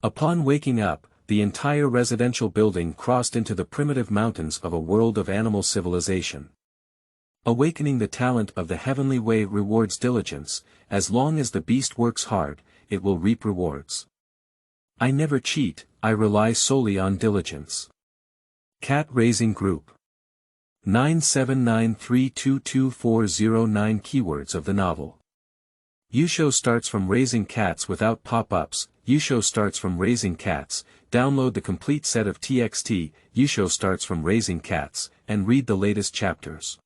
Upon waking up, the entire residential building crossed into the primitive mountains of a world of animal civilization. Awakening the talent of the heavenly way rewards diligence. As long as the beast works hard, it will reap rewards. I never cheat, I rely solely on diligence. Cat Raising Group 979322409 Keywords of the novel. Yusho starts from raising cats without pop-ups. Yusho starts from raising cats. Download the complete set of TXT, Yusho starts from raising cats, and read the latest chapters.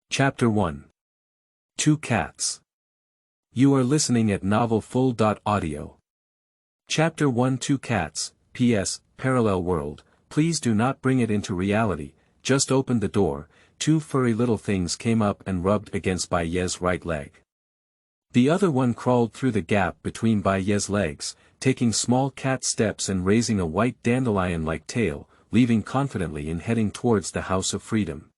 Chapter 1. 2 Cats. You are listening at novelfull.audio. Chapter 1 2 Cats, P.S., Parallel World, please do not bring it into reality, just opened the door, 2 furry little things came up and rubbed against Baiye's right leg. The other one crawled through the gap between Baiye's legs, taking small cat steps and raising a white dandelion-like tail, leaving confidently and heading towards the House of Freedom.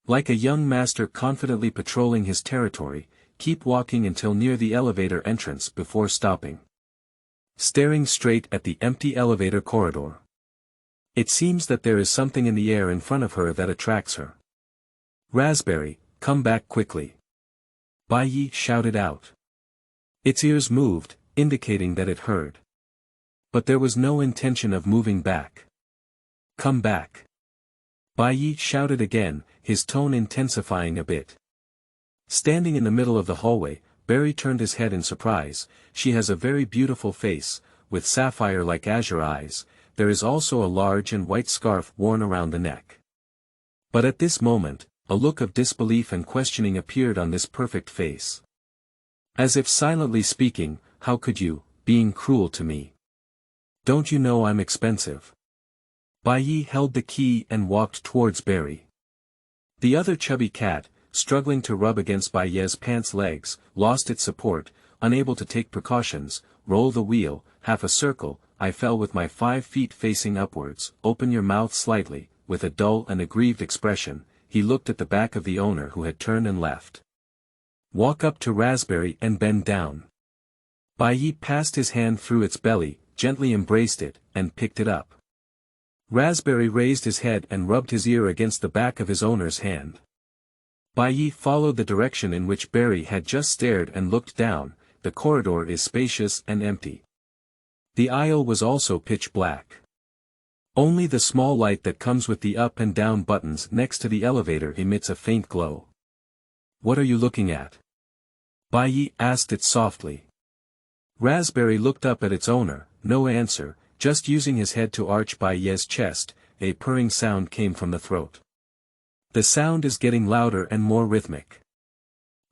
Like a young master confidently patrolling his territory, keep walking until near the elevator entrance before stopping. Staring straight at the empty elevator corridor. It seems that there is something in the air in front of her that attracts her. Raspberry, come back quickly. Baiye shouted out. Its ears moved, indicating that it heard. But there was no intention of moving back. Come back. Baiye shouted again, his tone intensifying a bit. Standing in the middle of the hallway, Barry turned his head in surprise. She has a very beautiful face, with sapphire-like azure eyes. There is also a large and white scarf worn around the neck. But at this moment, a look of disbelief and questioning appeared on this perfect face. As if silently speaking, how could you, being cruel to me? Don't you know I'm expensive? Baiye held the key and walked towards Barry. The other chubby cat, struggling to rub against Baiye's pants legs, lost its support, unable to take precautions, roll the wheel, half a circle, I fell with my 5 feet facing upwards, open your mouth slightly, with a dull and aggrieved expression, he looked at the back of the owner who had turned and left. Walk up to Raspberry and bend down. Baiye passed his hand through its belly, gently embraced it, and picked it up. Raspberry raised his head and rubbed his ear against the back of his owner's hand. Baiye followed the direction in which Barry had just stared and looked down. The corridor is spacious and empty. The aisle was also pitch black. Only the small light that comes with the up and down buttons next to the elevator emits a faint glow. What are you looking at? Baiye asked it softly. Raspberry looked up at its owner, no answer, just using his head to arch Baiye's chest. A purring sound came from the throat. The sound is getting louder and more rhythmic.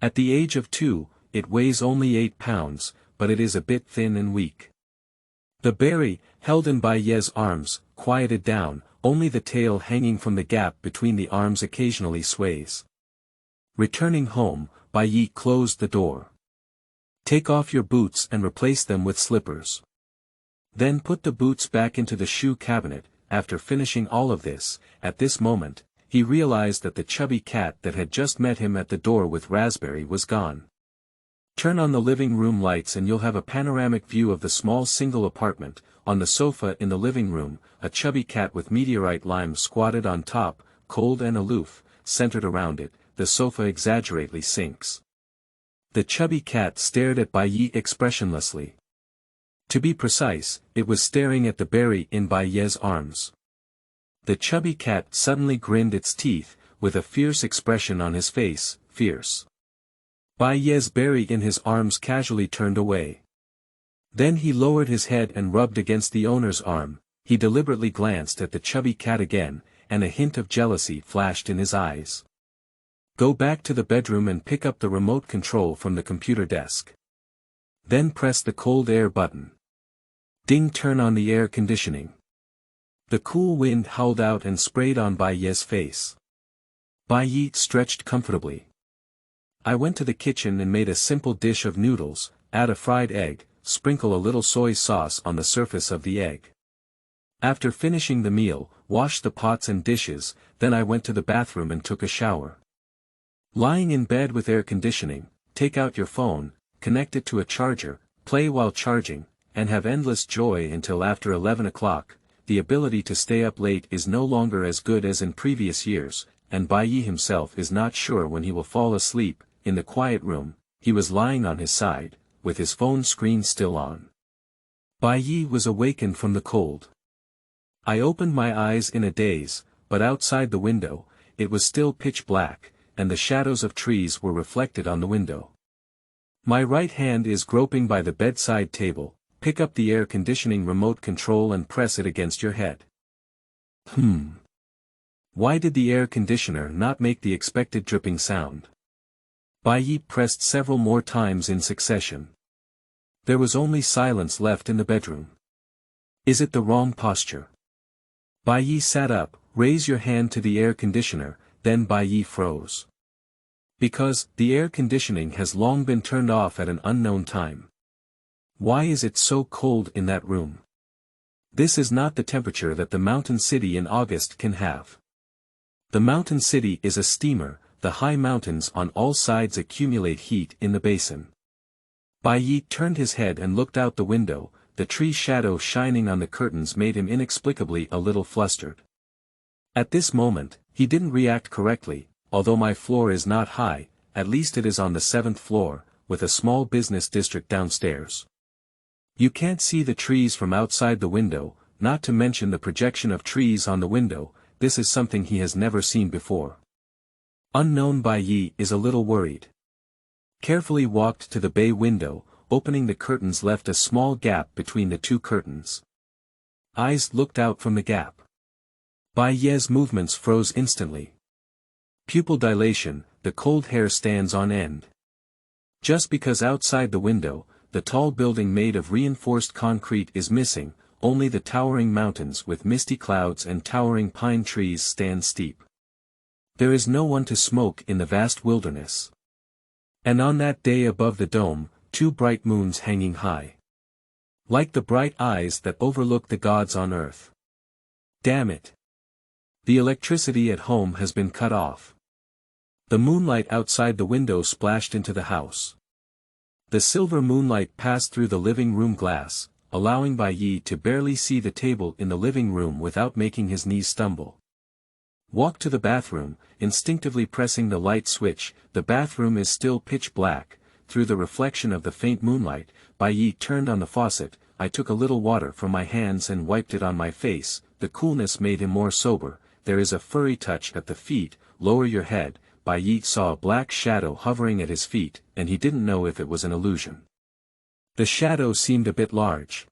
At the age of 2, it weighs only 8 pounds, but it is a bit thin and weak. The berry, held in Baiye's arms, quieted down, only the tail hanging from the gap between the arms occasionally sways. Returning home, Baiye closed the door. Take off your boots and replace them with slippers. Then put the boots back into the shoe cabinet. After finishing all of this, at this moment, he realized that the chubby cat that had just met him at the door with Raspberry was gone. Turn on the living room lights and you'll have a panoramic view of the small single apartment. On the sofa in the living room, a chubby cat with meteorite lime squatted on top, cold and aloof, centered around it, the sofa exaggerately sinks. The chubby cat stared at Baiye expressionlessly. To be precise, it was staring at the berry in Baiye's arms. The chubby cat suddenly grinned its teeth, with a fierce expression on his face, fierce. Baiye's berry in his arms casually turned away. Then he lowered his head and rubbed against the owner's arm. He deliberately glanced at the chubby cat again, and a hint of jealousy flashed in his eyes. Go back to the bedroom and pick up the remote control from the computer desk. Then press the cold air button. Ding, turn on the air conditioning. The cool wind howled out and sprayed on Baiye's face. Baiye stretched comfortably. I went to the kitchen and made a simple dish of noodles, add a fried egg, sprinkle a little soy sauce on the surface of the egg. After finishing the meal, wash the pots and dishes, then I went to the bathroom and took a shower. Lying in bed with air conditioning, take out your phone, connect it to a charger, play while charging, and have endless joy until after 11 o'clock. The ability to stay up late is no longer as good as in previous years, and Bai Yi himself is not sure when he will fall asleep. In the quiet room, he was lying on his side, with his phone screen still on. Bai Yi was awakened from the cold. I opened my eyes in a daze, but outside the window, it was still pitch black, and the shadows of trees were reflected on the window. My right hand is groping by the bedside table. Pick up the air conditioning remote control and press it against your head. Why did the air conditioner not make the expected dripping sound? Bai Yi pressed several more times in succession. There was only silence left in the bedroom. Is it the wrong posture? Bai Yi sat up. Raise your hand to the air conditioner. Then Bai Yi froze. Because, the air conditioning has long been turned off at an unknown time. Why is it so cold in that room? This is not the temperature that the mountain city in August can have. The mountain city is a steamer. The high mountains on all sides accumulate heat in the basin. Bai Yi turned his head and looked out the window. The tree shadow shining on the curtains made him inexplicably a little flustered. At this moment, he didn't react correctly. Although my floor is not high, at least it is on the 7th floor, with a small business district downstairs. You can't see the trees from outside the window, not to mention the projection of trees on the window. This is something he has never seen before. Unknown Bai Yi is a little worried. Carefully walked to the bay window, opening the curtains left a small gap between the two curtains. Eyes looked out from the gap. Bai Yi's movements froze instantly. Pupil dilation, the cold hair stands on end. Just because outside the window, the tall building made of reinforced concrete is missing, only the towering mountains with misty clouds and towering pine trees stand steep. There is no one to smoke in the vast wilderness. And on that day above the dome, 2 bright moons hanging high. Like the bright eyes that overlook the gods on earth. Damn it! The electricity at home has been cut off. The moonlight outside the window splashed into the house. The silver moonlight passed through the living room glass, allowing Bai Yi to barely see the table in the living room without making his knees stumble. Walked to the bathroom, instinctively pressing the light switch. The bathroom is still pitch black. Through the reflection of the faint moonlight, Bai Yi turned on the faucet. I took a little water from my hands and wiped it on my face. The coolness made him more sober. There is a furry touch at the feet. Lower your head. Bai Yi saw a black shadow hovering at his feet, and he didn't know if it was an illusion. The shadow seemed a bit large.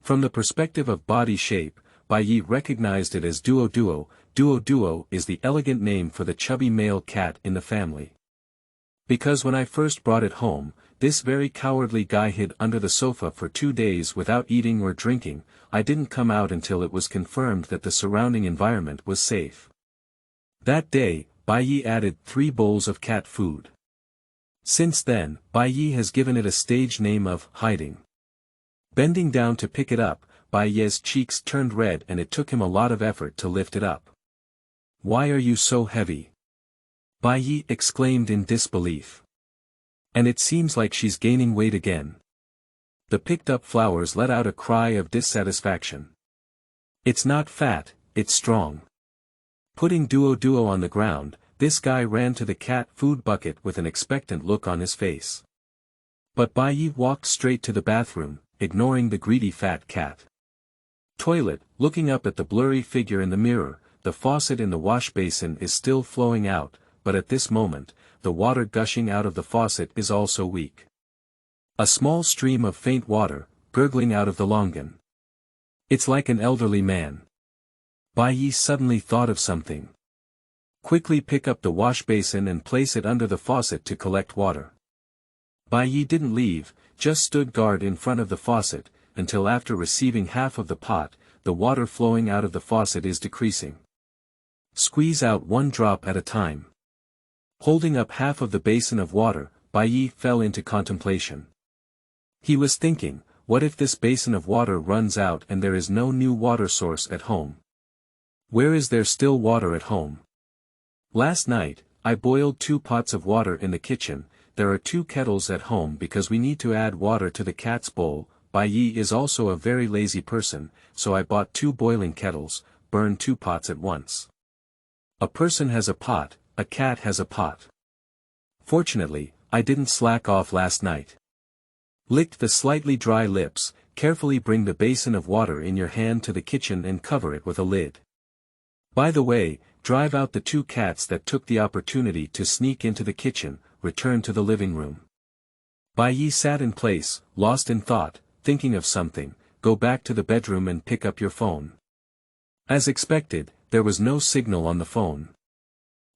From the perspective of body shape, Bai Yi recognized it as Duo Duo. Duo Duo is the elegant name for the chubby male cat in the family. Because when I first brought it home, this very cowardly guy hid under the sofa for 2 days without eating or drinking. I didn't come out until it was confirmed that the surrounding environment was safe. That day, Bai Yi added 3 bowls of cat food. Since then, Bai Yi has given it a stage name of hiding. Bending down to pick it up, Bai Yi's cheeks turned red and it took him a lot of effort to lift it up. Why are you so heavy? Bai Yi exclaimed in disbelief. And it seems like she's gaining weight again. The picked up flowers let out a cry of dissatisfaction. It's not fat, it's strong. Putting Duo Duo on the ground, this guy ran to the cat food bucket with an expectant look on his face. But Bai Yi walked straight to the bathroom, ignoring the greedy fat cat. Toilet, looking up at the blurry figure in the mirror. The faucet in the wash basin is still flowing out, but at this moment, the water gushing out of the faucet is also weak. A small stream of faint water, gurgling out of the longan. It's like an elderly man. Bai Yi suddenly thought of something. Quickly pick up the wash basin and place it under the faucet to collect water. Bai Yi didn't leave, just stood guard in front of the faucet, until after receiving half of the pot, the water flowing out of the faucet is decreasing. Squeeze out 1 drop at a time. Holding up half of the basin of water, Bai Yi fell into contemplation. He was thinking, what if this basin of water runs out and there is no new water source at home? Where is there still water at home? Last night, I boiled 2 pots of water in the kitchen. There are 2 kettles at home because we need to add water to the cat's bowl. Bai Yi is also a very lazy person, so I bought 2 boiling kettles, burned 2 pots at once. A person has a pot, a cat has a pot. Fortunately, I didn't slack off last night. Lick the slightly dry lips, carefully bring the basin of water in your hand to the kitchen and cover it with a lid. By the way, drive out the 2 cats that took the opportunity to sneak into the kitchen, return to the living room. Bai Yi sat in place, lost in thought, thinking of something. Go back to the bedroom and pick up your phone. As expected, there was no signal on the phone.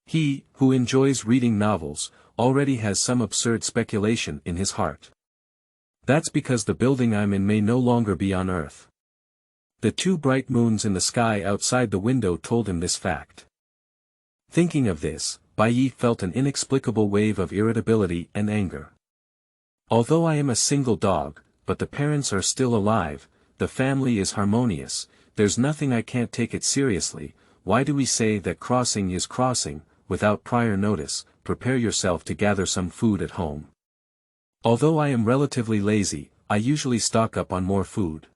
He, who enjoys reading novels, already has some absurd speculation in his heart. That's because the building I'm in may no longer be on Earth. The 2 bright moons in the sky outside the window told him this fact. Thinking of this, Bai Yi felt an inexplicable wave of irritability and anger. Although I am a single dog, but the parents are still alive, the family is harmonious, there's nothing I can't take it seriously. Why do we say that crossing is crossing? Without prior notice, prepare yourself to gather some food at home. Although I am relatively lazy, I usually stock up on more food.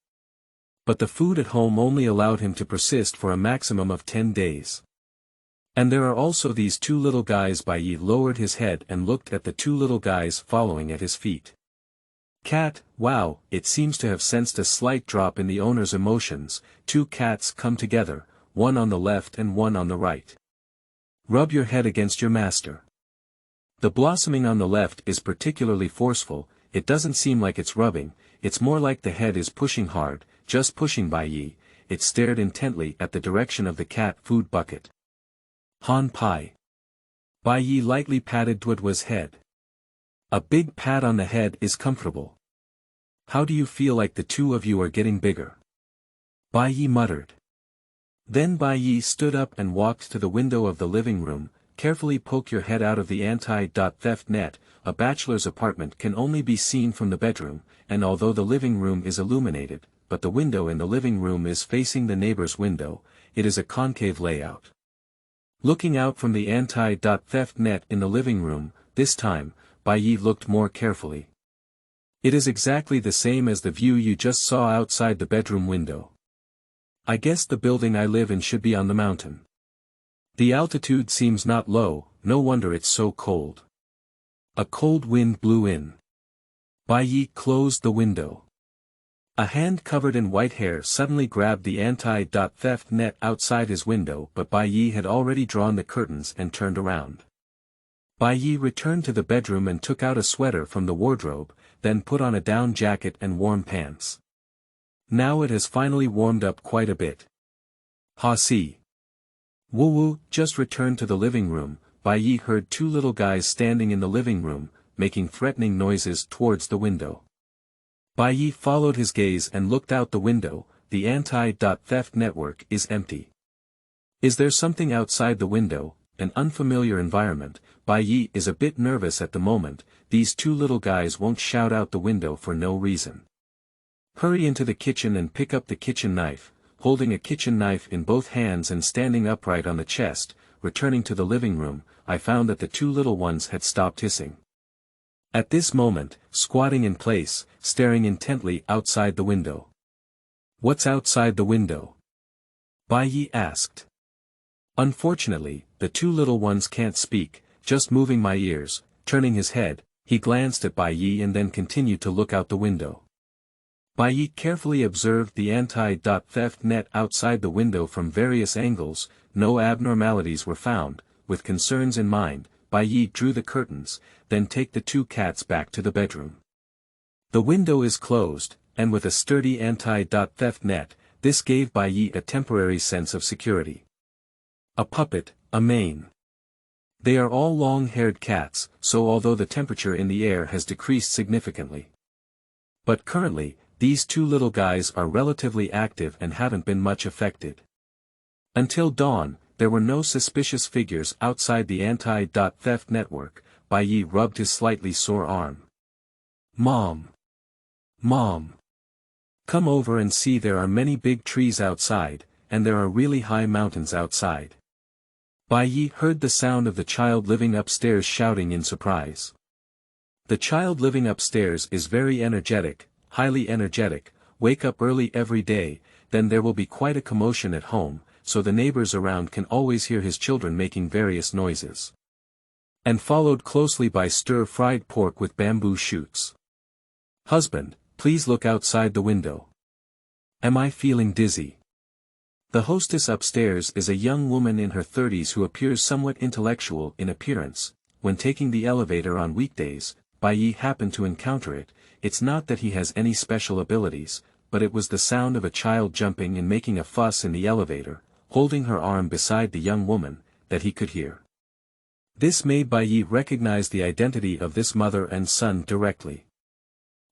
But the food at home only allowed him to persist for a maximum of 10 days. And there are also these 2 little guys. Bai Yi lowered his head and looked at the 2 little guys following at his feet. Cat, wow, it seems to have sensed a slight drop in the owner's emotions. 2 cats come together, one on the left and one on the right. Rub your head against your master. The blossoming on the left is particularly forceful. It doesn't seem like it's rubbing, it's more like the head is pushing hard, just pushing. Bai Yi. It stared intently at the direction of the cat food bucket. Han Pai. Bai Yi lightly patted Duoduo's head. A big pat on the head is comfortable. How do you feel like the 2 of you are getting bigger? Bai Yi muttered. Then Bai Yi stood up and walked to the window of the living room. Carefully poke your head out of the anti-theft net. A bachelor's apartment can only be seen from the bedroom, and although the living room is illuminated, but the window in the living room is facing the neighbor's window, it is a concave layout. Looking out from the anti-theft net in the living room, this time, Bai Yi looked more carefully. It is exactly the same as the view you just saw outside the bedroom window. I guess the building I live in should be on the mountain. The altitude seems not low, no wonder it's so cold. A cold wind blew in. Bai Yi closed the window. A hand covered in white hair suddenly grabbed the anti-theft net outside his window, but Bai Yi had already drawn the curtains and turned around. Bai Yi returned to the bedroom and took out a sweater from the wardrobe, then put on a down jacket and warm pants. Now it has finally warmed up quite a bit. Ha si. Woo woo just returned to the living room. Bai Yi heard 2 little guys standing in the living room, making threatening noises towards the window. Bai Yi followed his gaze and looked out the window. The anti-theft network is empty. Is there something outside the window? An unfamiliar environment. Bai Yi is a bit nervous at the moment. These 2 little guys won't shout out the window for no reason. Hurry into the kitchen and pick up the kitchen knife. Holding a kitchen knife in both hands and standing upright on the chest, returning to the living room, I found that the 2 little ones had stopped hissing. At this moment, squatting in place, staring intently outside the window. What's outside the window? Bai Yi asked. Unfortunately, the 2 little ones can't speak, just moving my ears. Turning his head, he glanced at Bai Yi and then continued to look out the window. Bai Yi carefully observed the anti-theft net outside the window from various angles. No abnormalities were found. With concerns in mind, Bai Yi drew the curtains, then take the 2 cats back to the bedroom. The window is closed, and with a sturdy anti-theft net, this gave Bai Yi a temporary sense of security. A puppet, a mane. They are all long-haired cats, so although the temperature in the air has decreased significantly. But currently, these 2 little guys are relatively active and haven't been much affected. Until dawn, there were no suspicious figures outside the anti-theft network. Bai Yi rubbed his slightly sore arm. Mom. Mom. Come over and see, there are many big trees outside, and there are really high mountains outside. Bai Yi heard the sound of the child living upstairs shouting in surprise. The child living upstairs is very energetic. highly energetic, wake up early every day, then there will be quite a commotion at home, so the neighbors around can always hear his children making various noises. And followed closely by stir-fried pork with bamboo shoots. Husband, please look outside the window. Am I feeling dizzy? The hostess upstairs is a young woman in her 30s who appears somewhat intellectual in appearance. When taking the elevator on weekdays, Bai happened to encounter it. It's not that he has any special abilities, but it was the sound of a child jumping and making a fuss in the elevator, holding her arm beside the young woman, that he could hear. This made Bai recognize the identity of this mother and son directly.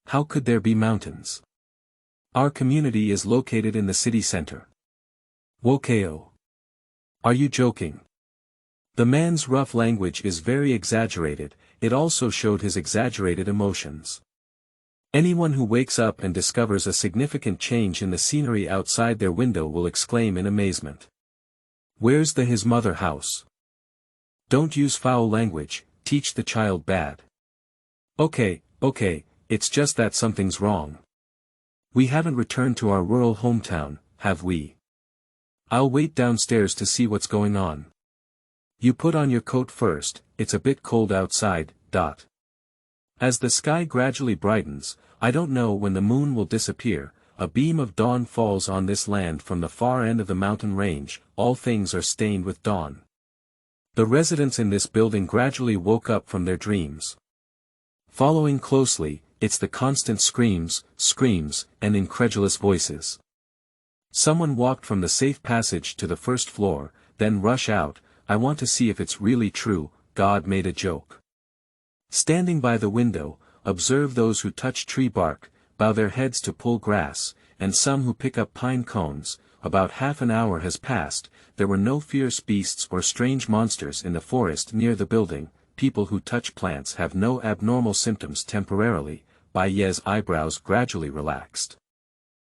How could there be mountains? Our community is located in the city center. Wokeo. Are you joking? The man's rough language is very exaggerated, it also showed his exaggerated emotions. Anyone who wakes up and discovers a significant change in the scenery outside their window will exclaim in amazement. Where's his mother house? Don't use foul language, teach the child bad. Okay, it's just that something's wrong. We haven't returned to our rural hometown, have we? I'll wait downstairs to see what's going on. You put on your coat first, it's a bit cold outside. As the sky gradually brightens, I don't know when the moon will disappear, a beam of dawn falls on this land from the far end of the mountain range, all things are stained with dawn. The residents in this building gradually woke up from their dreams. Following closely, it's the constant screams, and incredulous voices. Someone walked from the safe passage to the first floor, then rush out, I want to see if it's really true, God made a joke. Standing by the window, observe those who touch tree bark, bow their heads to pull grass, and some who pick up pine cones. About half an hour has passed, there were no fierce beasts or strange monsters in the forest near the building, people who touch plants have no abnormal symptoms temporarily. Bai's eyebrows gradually relaxed.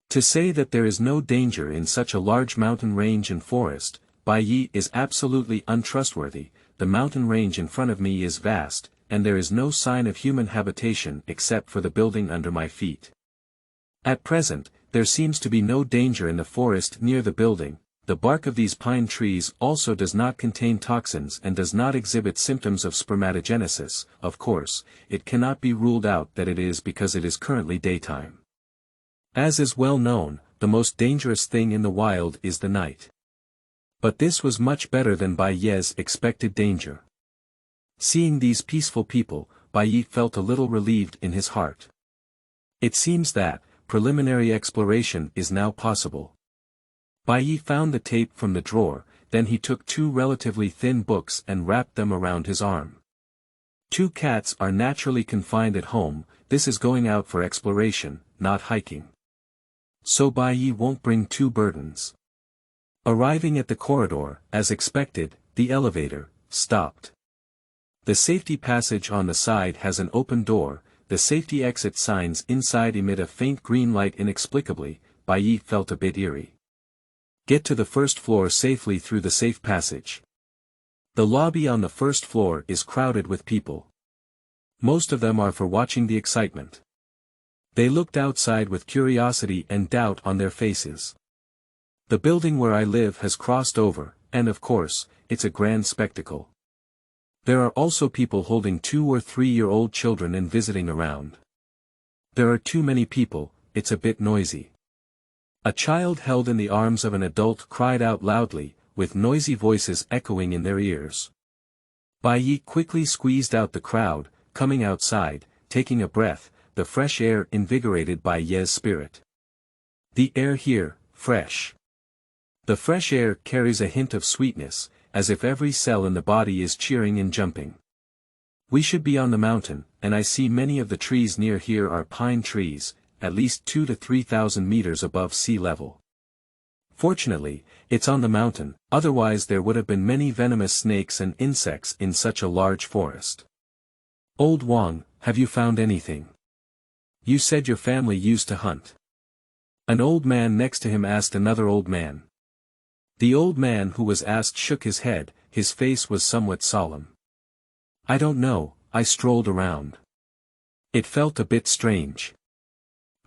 To say that there is no danger in such a large mountain range and forest, Bai is absolutely untrustworthy. The mountain range in front of me is vast, and there is no sign of human habitation except for the building under my feet. At present, there seems to be no danger in the forest near the building. The bark of these pine trees also does not contain toxins and does not exhibit symptoms of spermatogenesis. Of course, it cannot be ruled out that it is because it is currently daytime. As is well known, the most dangerous thing in the wild is the night. But this was much better than Bai's expected danger. Seeing these peaceful people, Bai felt a little relieved in his heart. It seems that preliminary exploration is now possible. Bai found the tape from the drawer, then he took 2 relatively thin books and wrapped them around his arm. 2 cats are naturally confined at home, this is going out for exploration, not hiking. So Bai won't bring 2 burdens. Arriving at the corridor, as expected, the elevator stopped. The safety passage on the side has an open door, the safety exit signs inside emit a faint green light inexplicably. Bai felt a bit eerie. Get to the first floor safely through the safe passage. The lobby on the first floor is crowded with people. Most of them are for watching the excitement. They looked outside with curiosity and doubt on their faces. The building where I live has crossed over, and of course, it's a grand spectacle. There are also people holding 2 or 3-year-old children and visiting around. There are too many people, it's a bit noisy. A child held in the arms of an adult cried out loudly, with noisy voices echoing in their ears. Bai quickly squeezed out the crowd, coming outside, taking a breath, the fresh air invigorated Bai's spirit. The air here, fresh. The fresh air carries a hint of sweetness, as if every cell in the body is cheering and jumping. We should be on the mountain, and I see many of the trees near here are pine trees, at least 2,000 to 3,000 meters above sea level. Fortunately, it's on the mountain, otherwise there would have been many venomous snakes and insects in such a large forest. Old Wang, have you found anything? You said your family used to hunt. An old man next to him asked another old man. The old man who was asked shook his head, his face was somewhat solemn. I don't know, I strolled around. It felt a bit strange.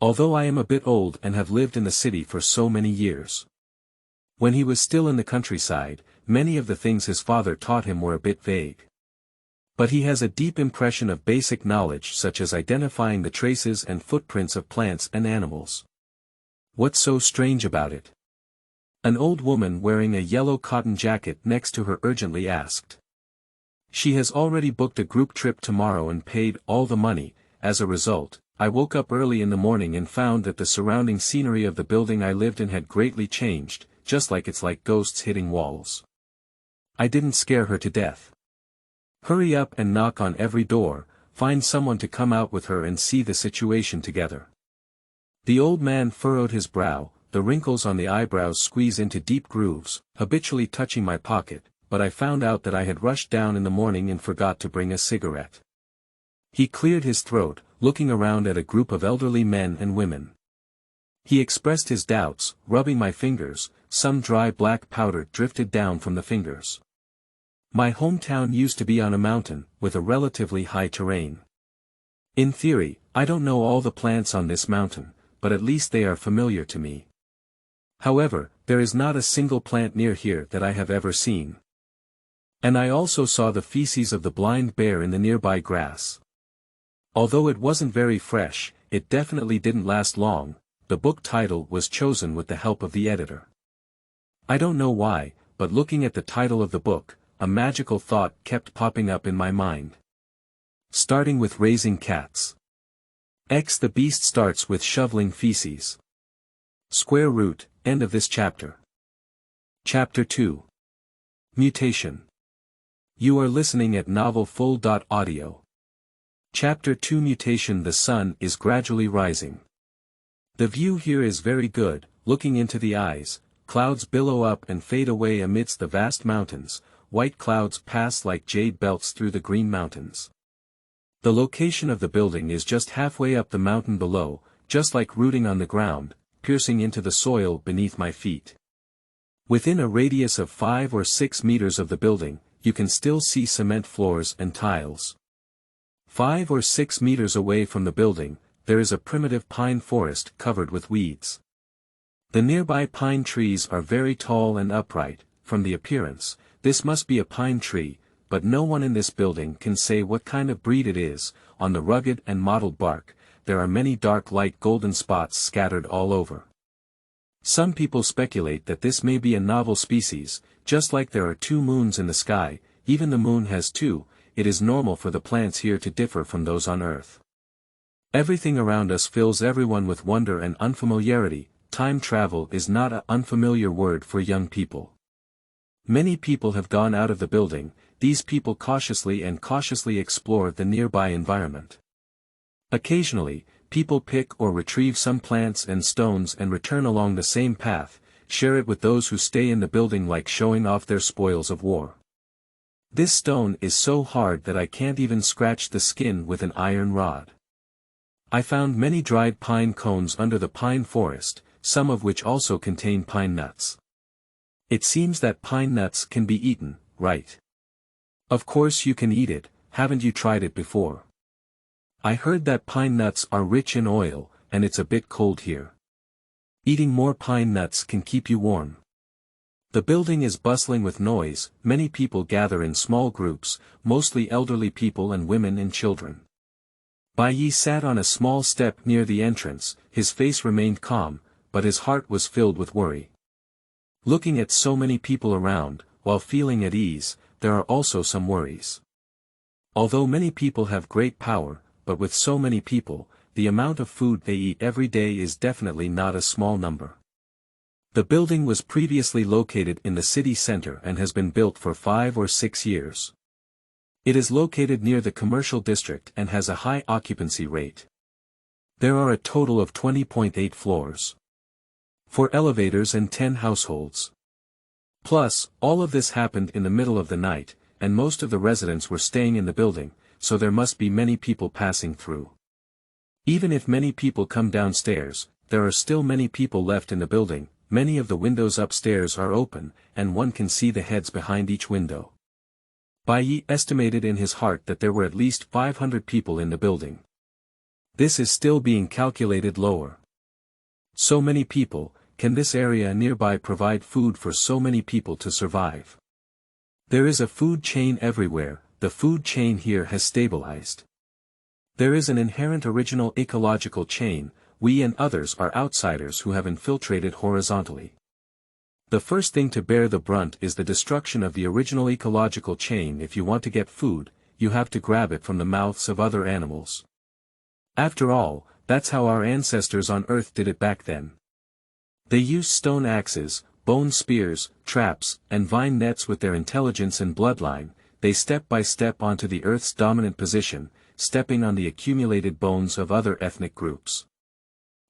Although I am a bit old and have lived in the city for so many years. When he was still in the countryside, many of the things his father taught him were a bit vague. But he has a deep impression of basic knowledge such as identifying the traces and footprints of plants and animals. What's so strange about it? An old woman wearing a yellow cotton jacket next to her urgently asked. She has already booked a group trip tomorrow and paid all the money. As a result, I woke up early in the morning and found that the surrounding scenery of the building I lived in had greatly changed, just like it's like ghosts hitting walls. I didn't scare her to death. Hurry up and knock on every door, find someone to come out with her and see the situation together. The old man furrowed his brow, the wrinkles on the eyebrows squeeze into deep grooves, habitually touching my pocket, but I found out that I had rushed down in the morning and forgot to bring a cigarette. He cleared his throat, looking around at a group of elderly men and women. He expressed his doubts, rubbing my fingers, some dry black powder drifted down from the fingers. My hometown used to be on a mountain, with a relatively high terrain. In theory, I don't know all the plants on this mountain, but at least they are familiar to me. However, there is not a single plant near here that I have ever seen. And I also saw the feces of the blind bear in the nearby grass. Although it wasn't very fresh, it definitely didn't last long. The book title was chosen with the help of the editor. I don't know why, but looking at the title of the book, a magical thought kept popping up in my mind. Starting with raising cats. The beast starts with shoveling feces. Square root, end of this chapter. Chapter 2. Mutation. You are listening at novelfull.audio. Chapter 2 Mutation. The sun is gradually rising. The view here is very good, looking into the eyes, clouds billow up and fade away amidst the vast mountains, white clouds pass like jade belts through the green mountains. The location of the building is just halfway up the mountain below, just like rooting on the ground, piercing into the soil beneath my feet. Within a radius of 5 or 6 meters of the building, you can still see cement floors and tiles. 5 or 6 meters away from the building, there is a primitive pine forest covered with weeds. The nearby pine trees are very tall and upright. From the appearance, this must be a pine tree, but no one in this building can say what kind of breed it is. On the rugged and mottled bark, there are many dark light golden spots scattered all over. Some people speculate that this may be a novel species, just like there are 2 moons in the sky, even the moon has 2. It is normal for the plants here to differ from those on Earth. Everything around us fills everyone with wonder and unfamiliarity. Time travel is not an unfamiliar word for young people. Many people have gone out of the building. These people cautiously explore the nearby environment. Occasionally, people pick or retrieve some plants and stones and return along the same path, share it with those who stay in the building, like showing off their spoils of war. This stone is so hard that I can't even scratch the skin with an iron rod. I found many dried pine cones under the pine forest, some of which also contain pine nuts. It seems that pine nuts can be eaten, right? Of course you can eat it. Haven't you tried it before? I heard that pine nuts are rich in oil, and it's a bit cold here. Eating more pine nuts can keep you warm. The building is bustling with noise. Many people gather in small groups, mostly elderly people and women and children. Bai Yi sat on a small step near the entrance. His face remained calm, but his heart was filled with worry. Looking at so many people around, while feeling at ease, there are also some worries. Although many people have great power, but with so many people, the amount of food they eat every day is definitely not a small number. The building was previously located in the city center and has been built for 5 or 6 years. It is located near the commercial district and has a high occupancy rate. There are a total of 20.8 floors. 4 elevators and 10 households. Plus, all of this happened in the middle of the night, and most of the residents were staying in the building, so there must be many people passing through. Even if many people come downstairs, there are still many people left in the building. Many of the windows upstairs are open, and one can see the heads behind each window. Bai Yi estimated in his heart that there were at least 500 people in the building. This is still being calculated lower. So many people, can this area nearby provide food for so many people to survive? There is a food chain everywhere, the food chain here has stabilized. There is an inherent original ecological chain, we and others are outsiders who have infiltrated horizontally. The first thing to bear the brunt is the destruction of the original ecological chain. If you want to get food, you have to grab it from the mouths of other animals. After all, that's how our ancestors on Earth did it back then. They used stone axes, bone spears, traps, and vine nets. With their intelligence and bloodline, they step by step onto the Earth's dominant position, stepping on the accumulated bones of other ethnic groups.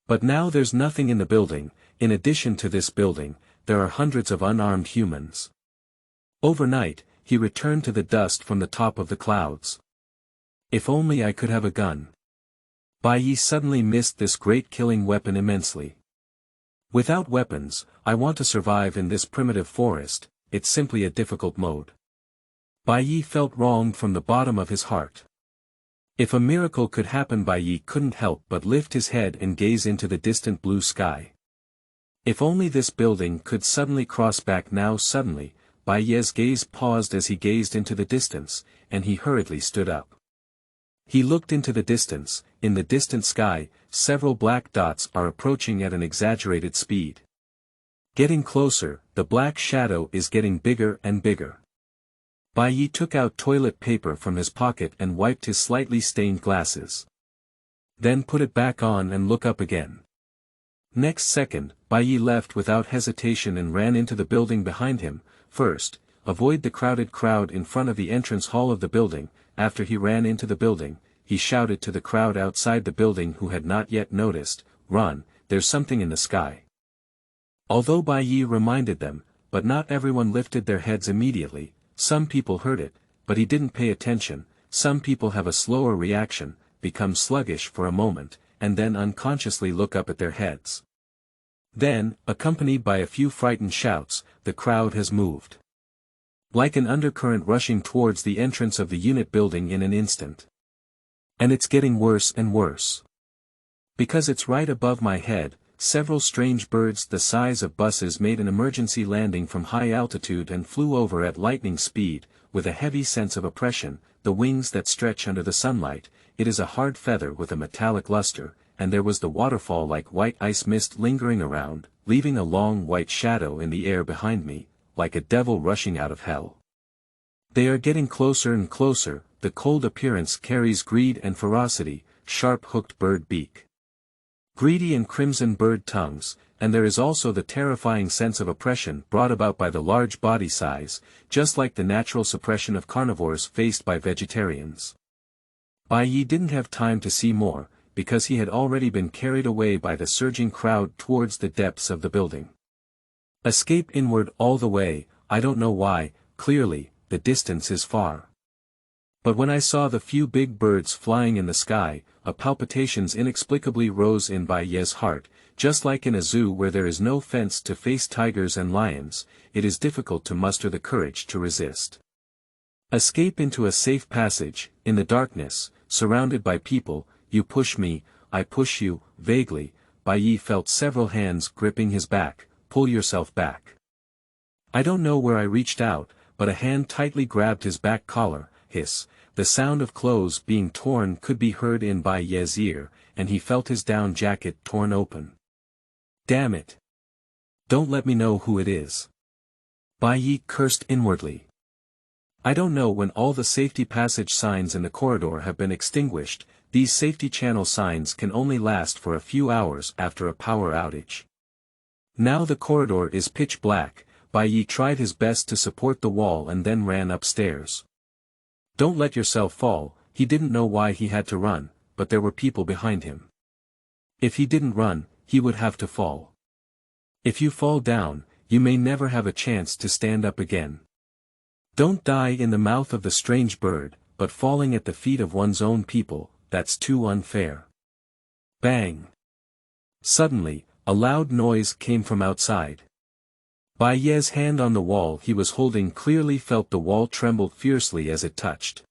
But now there's nothing in the building. In addition to this building, there are hundreds of unarmed humans. Overnight, he returned to the dust from the top of the clouds. If only I could have a gun. Bai Yi suddenly missed this great killing weapon immensely. Without weapons, I want to survive in this primitive forest, it's simply a difficult mode. Bai Yi felt wronged from the bottom of his heart. If a miracle could happen, Bai Yi couldn't help but lift his head and gaze into the distant blue sky. If only this building could suddenly cross back now. Suddenly, Bai Yi's gaze paused as he gazed into the distance, and he hurriedly stood up. He looked into the distance. In the distant sky, several black dots are approaching at an exaggerated speed. Getting closer, the black shadow is getting bigger and bigger. Bai Yi took out toilet paper from his pocket and wiped his slightly stained glasses. Then put it back on and looked up again. Next second, Bai Yi left without hesitation and ran into the building behind him. First, avoid the crowded crowd in front of the entrance hall of the building. After he ran into the building, he shouted to the crowd outside the building who had not yet noticed, "Run, there's something in the sky." Although Bai Yi reminded them, but not everyone lifted their heads immediately. Some people heard it, but he didn't pay attention. Some people have a slower reaction, become sluggish for a moment, and then unconsciously look up at their heads. Then, accompanied by a few frightened shouts, the crowd has moved. Like an undercurrent rushing towards the entrance of the unit building in an instant. And it's getting worse and worse. Because it's right above my head, several strange birds the size of buses made an emergency landing from high altitude and flew over at lightning speed, with a heavy sense of oppression, the wings that stretch under the sunlight. It is a hard feather with a metallic luster, and there was the waterfall like white ice mist lingering around, leaving a long white shadow in the air behind me, like a devil rushing out of hell. They are getting closer and closer. The cold appearance carries greed and ferocity, sharp-hooked bird beak. Greedy and crimson bird tongues, and there is also the terrifying sense of oppression brought about by the large body size, just like the natural suppression of carnivores faced by vegetarians. Bai Yi didn't have time to see more, because he had already been carried away by the surging crowd towards the depths of the building. Escape inward all the way. I don't know why, clearly, the distance is far. But when I saw the few big birds flying in the sky, a palpitations inexplicably rose in Bai Yi's heart. Just like in a zoo where there is no fence to face tigers and lions, it is difficult to muster the courage to resist. Escape into a safe passage. In the darkness, surrounded by people, you push me, I push you. Vaguely, Bai Yi felt several hands gripping his back. Pull yourself back. I don't know where I reached out, but a hand tightly grabbed his back collar. Hiss. The sound of clothes being torn could be heard in Bai Yi's ear, and he felt his down jacket torn open. Damn it. Don't let me know who it is. Bai Yi cursed inwardly. I don't know when all the safety passage signs in the corridor have been extinguished. These safety channel signs can only last for a few hours after a power outage. Now the corridor is pitch black. Bai Yi tried his best to support the wall and then ran upstairs. Don't let yourself fall. He didn't know why he had to run, but there were people behind him. If he didn't run, he would have to fall. If you fall down, you may never have a chance to stand up again. Don't die in the mouth of the strange bird, but falling at the feet of one's own people, that's too unfair. Bang! Suddenly, a loud noise came from outside. Bai Yi's hand on the wall he was holding clearly felt the wall tremble fiercely as it touched.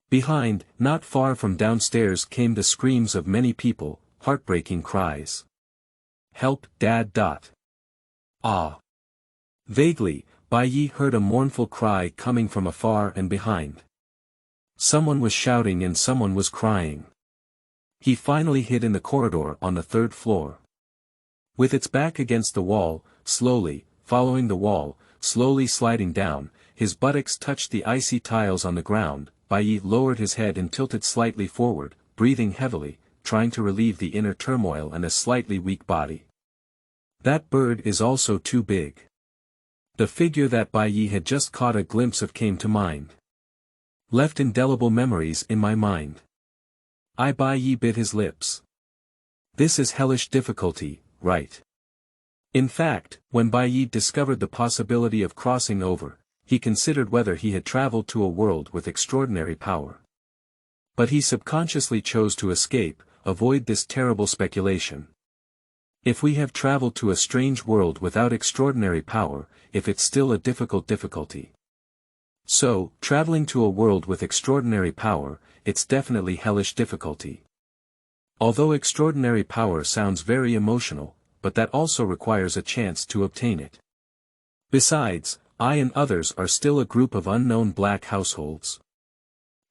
Behind, not far from downstairs came the screams of many people, heartbreaking cries. "Help, Dad!" Ah! Vaguely, Bai Yi heard a mournful cry coming from afar and behind. Someone was shouting and someone was crying. He finally hid in the corridor on the 3rd floor. With its back against the wall, slowly, following the wall, slowly sliding down, his buttocks touched the icy tiles on the ground. Bai Yi lowered his head and tilted slightly forward, breathing heavily, trying to relieve the inner turmoil and a slightly weak body. That bird is also too big. The figure that Bai Yi had just caught a glimpse of came to mind. Left indelible memories in my mind. Bai Yi bit his lips. This is hellish difficulty, right? In fact, when Bai Yi discovered the possibility of crossing over, he considered whether he had traveled to a world with extraordinary power. But he subconsciously chose to escape, avoid this terrible speculation. If we have traveled to a strange world without extraordinary power, if it's still a difficulty. So, traveling to a world with extraordinary power, it's definitely hellish difficulty. Although extraordinary power sounds very emotional, but that also requires a chance to obtain it. Besides, I and others are still a group of unknown black households.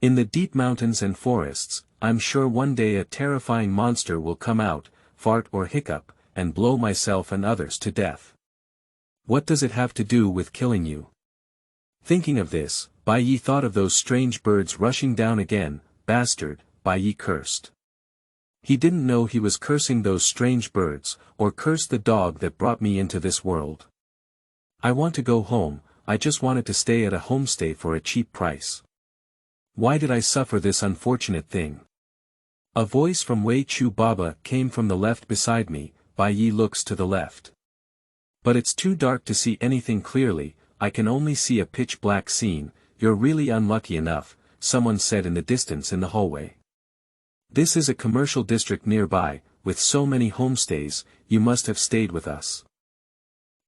In the deep mountains and forests, I'm sure one day a terrifying monster will come out, fart or hiccup, and blow myself and others to death. What does it have to do with killing you? Thinking of this, Bai Yi thought of those strange birds rushing down again. Bastard, Bai Yi cursed. He didn't know he was cursing those strange birds, or cursed the dog that brought me into this world. I want to go home, I just wanted to stay at a homestay for a cheap price. Why did I suffer this unfortunate thing? A voice from Wei Chu Baba came from the left beside me. Bai Yi looks to the left. But it's too dark to see anything clearly, I can only see a pitch black scene. You're really unlucky enough, someone said in the distance in the hallway. This is a commercial district nearby, with so many homestays, you must have stayed with us.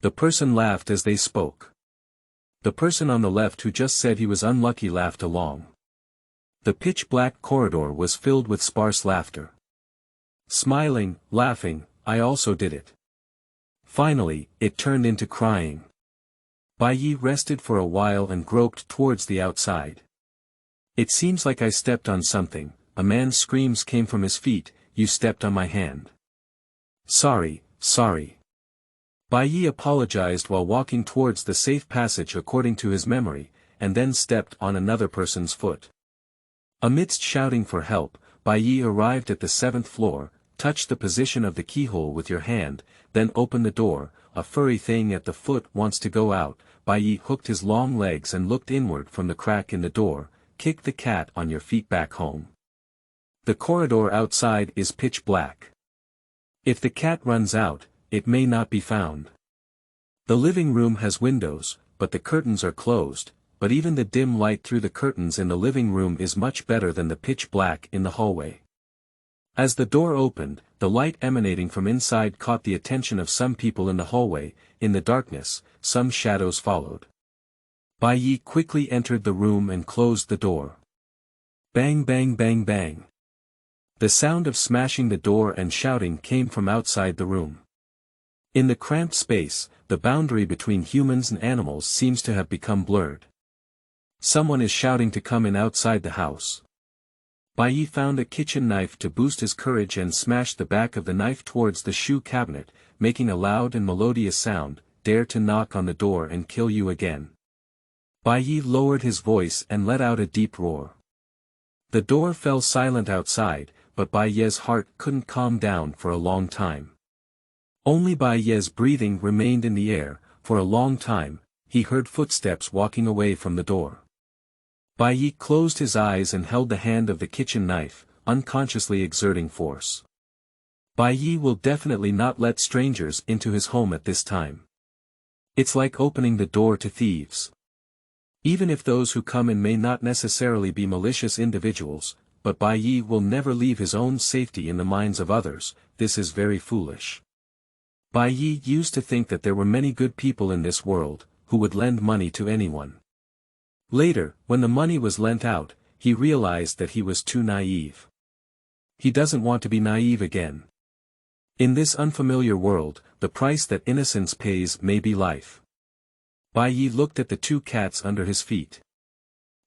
The person laughed as they spoke. The person on the left who just said he was unlucky laughed along. The pitch-black corridor was filled with sparse laughter. Smiling, laughing, I also did it. Finally, it turned into crying. Bai Yi rested for a while and groped towards the outside. It seems like I stepped on something. A man's screams came from his feet. You stepped on my hand. Sorry. Bai Yi apologized while walking towards the safe passage according to his memory, and then stepped on another person's foot. Amidst shouting for help, Bai Yi arrived at the 7th floor, touched the position of the keyhole with your hand, then opened the door. A furry thing at the foot wants to go out. Bai Yi hooked his long legs and looked inward from the crack in the door. Kick the cat on your feet back home. The corridor outside is pitch black. If the cat runs out, it may not be found. The living room has windows, but the curtains are closed, but even the dim light through the curtains in the living room is much better than the pitch black in the hallway. As the door opened, the light emanating from inside caught the attention of some people in the hallway. In the darkness, some shadows followed. Bai Yi quickly entered the room and closed the door. Bang bang bang bang. The sound of smashing the door and shouting came from outside the room. In the cramped space, the boundary between humans and animals seems to have become blurred. Someone is shouting to come in outside the house. Bai Yi found a kitchen knife to boost his courage and smashed the back of the knife towards the shoe cabinet, making a loud and melodious sound. Dare to knock on the door and kill you again. Bai Yi lowered his voice and let out a deep roar. The door fell silent outside, but Bai Yi's heart couldn't calm down for a long time. Only Bai Yi's breathing remained in the air. For a long time, he heard footsteps walking away from the door. Bai Yi closed his eyes and held the hand of the kitchen knife, unconsciously exerting force. Bai Yi will definitely not let strangers into his home at this time. It's like opening the door to thieves. Even if those who come in may not necessarily be malicious individuals, but Bai Yi will never leave his own safety in the minds of others. This is very foolish. Bai Yi used to think that there were many good people in this world, who would lend money to anyone. Later, when the money was lent out, he realized that he was too naive. He doesn't want to be naive again. In this unfamiliar world, the price that innocence pays may be life. Bai Yi looked at the two cats under his feet.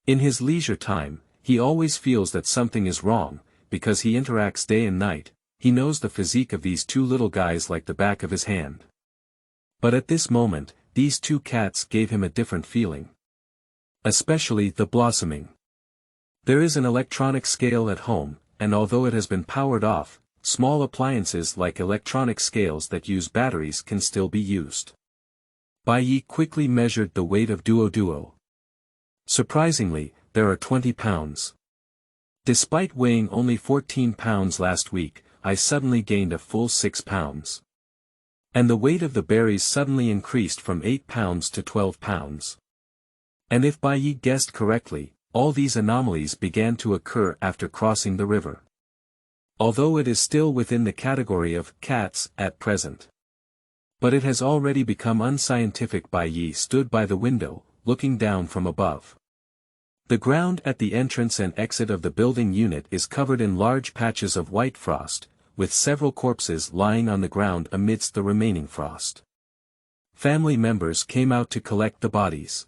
In his leisure time, he always feels that something is wrong, because he interacts day and night. He knows the physique of these two little guys like the back of his hand. But at this moment, these two cats gave him a different feeling. Especially the blossoming. There is an electronic scale at home, and although it has been powered off, small appliances like electronic scales that use batteries can still be used. Bai Yi quickly measured the weight of Duo. Surprisingly, there are 20 pounds. Despite weighing only 14 pounds last week, I suddenly gained a full 6 pounds. And the weight of the berries suddenly increased from 8 pounds to 12 pounds. And if Bai Yi guessed correctly, all these anomalies began to occur after crossing the river. Although it is still within the category of cats at present. But it has already become unscientific. Bai Yi stood by the window, looking down from above. The ground at the entrance and exit of the building unit is covered in large patches of white frost, with several corpses lying on the ground amidst the remaining frost. Family members came out to collect the bodies.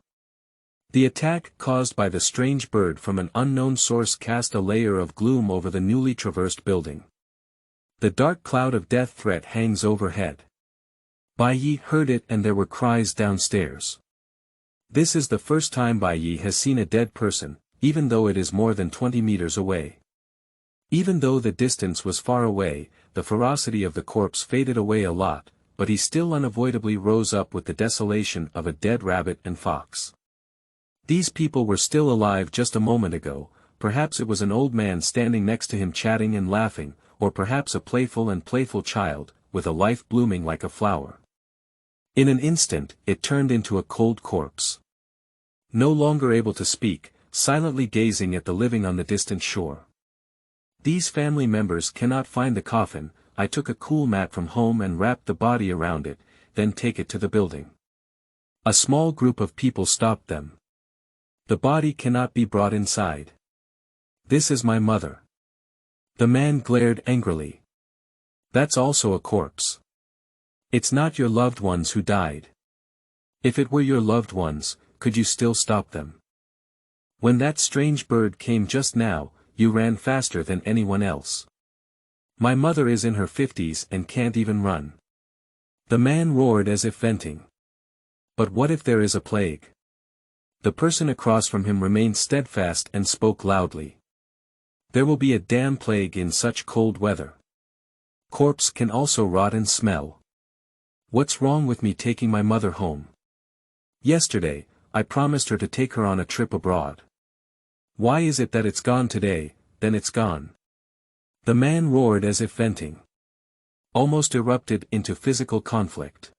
The attack caused by the strange bird from an unknown source cast a layer of gloom over the newly traversed building. The dark cloud of death threat hangs overhead. Bai Yi heard it and there were cries downstairs. This is the first time Bai Yi has seen a dead person, even though it is more than 20 meters away. Even though the distance was far away, the ferocity of the corpse faded away a lot, but he still unavoidably rose up with the desolation of a dead rabbit and fox. These people were still alive just a moment ago, perhaps it was an old man standing next to him chatting and laughing, or perhaps a playful child, with a life blooming like a flower. In an instant, it turned into a cold corpse. No longer able to speak, silently gazing at the living on the distant shore. These family members cannot find the coffin. I took a cool mat from home and wrapped the body around it, then take it to the building. A small group of people stopped them. The body cannot be brought inside. This is my mother. The man glared angrily. That's also a corpse. It's not your loved ones who died. If it were your loved ones, could you still stop them? When that strange bird came just now, you ran faster than anyone else. My mother is in her 50s and can't even run. The man roared as if venting. But what if there is a plague? The person across from him remained steadfast and spoke loudly. There will be a damn plague in such cold weather. Corpse can also rot and smell. What's wrong with me taking my mother home? Yesterday, I promised her to take her on a trip abroad. Why is it that it's gone today, then it's gone? The man roared as if venting. Almost erupted into physical conflict.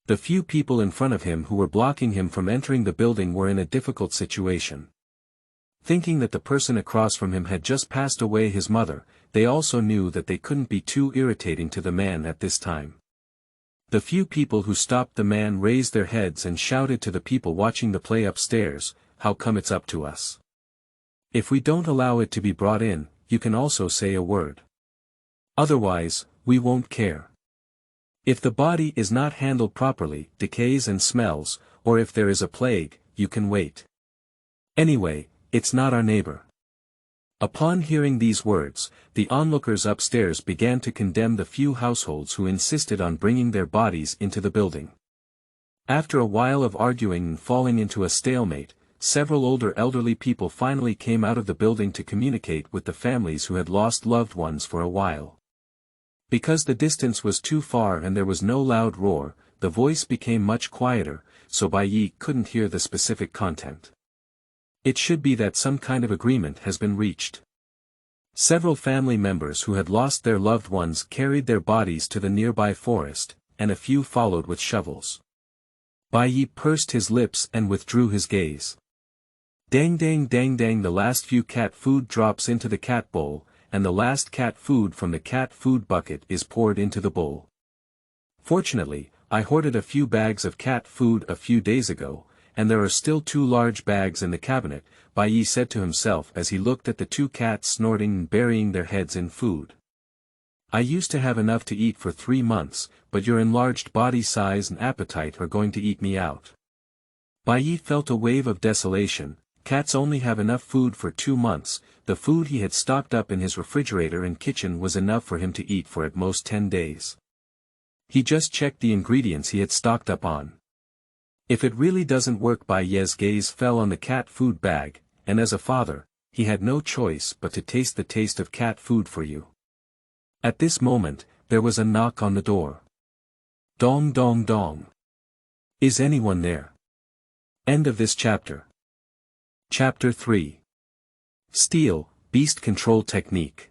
The few people in front of him who were blocking him from entering the building were in a difficult situation. Thinking that the person across from him had just passed away his mother, they also knew that they couldn't be too irritating to the man at this time. The few people who stopped the man raised their heads and shouted to the people watching the play upstairs, "How come it's up to us? If we don't allow it to be brought in, you can also say a word. Otherwise, we won't care. If the body is not handled properly, decays and smells, or if there is a plague, you can wait. Anyway, it's not our neighbor." Upon hearing these words, the onlookers upstairs began to condemn the few households who insisted on bringing their bodies into the building. After a while of arguing and falling into a stalemate, several older elderly people finally came out of the building to communicate with the families who had lost loved ones for a while. Because the distance was too far and there was no loud roar, the voice became much quieter, so Bai Yi couldn't hear the specific content. It should be that some kind of agreement has been reached. Several family members who had lost their loved ones carried their bodies to the nearby forest, and a few followed with shovels. Bai Yi pursed his lips and withdrew his gaze. Dang dang dang dang, the last few cat food drops into the cat bowl, and the last cat food from the cat food bucket is poured into the bowl. Fortunately, I hoarded a few bags of cat food a few days ago, and there are still 2 large bags in the cabinet, Bai Yi said to himself as he looked at the 2 cats snorting and burying their heads in food. I used to have enough to eat for 3 months, but your enlarged body size and appetite are going to eat me out. Bai Yi felt a wave of desolation. Cats only have enough food for 2 months. The food he had stocked up in his refrigerator and kitchen was enough for him to eat for at most 10 days. He just checked the ingredients he had stocked up on. If it really doesn't work, Bai Yi's gaze fell on the cat food bag, and as a father, he had no choice but to taste the taste of cat food for you. At this moment, there was a knock on the door. Dong dong dong. Is anyone there? End of this chapter. Chapter 3. Stele, Beast Control Technique.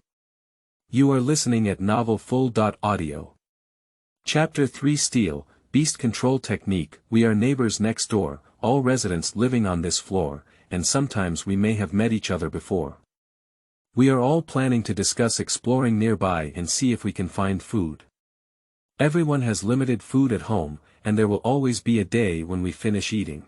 You are listening at novelfull.audio. Chapter 3. Stele, Beast Control Technique. We are neighbors next door, all residents living on this floor, and sometimes we may have met each other before. We are all planning to discuss exploring nearby and see if we can find food. Everyone has limited food at home, and there will always be a day when we finish eating.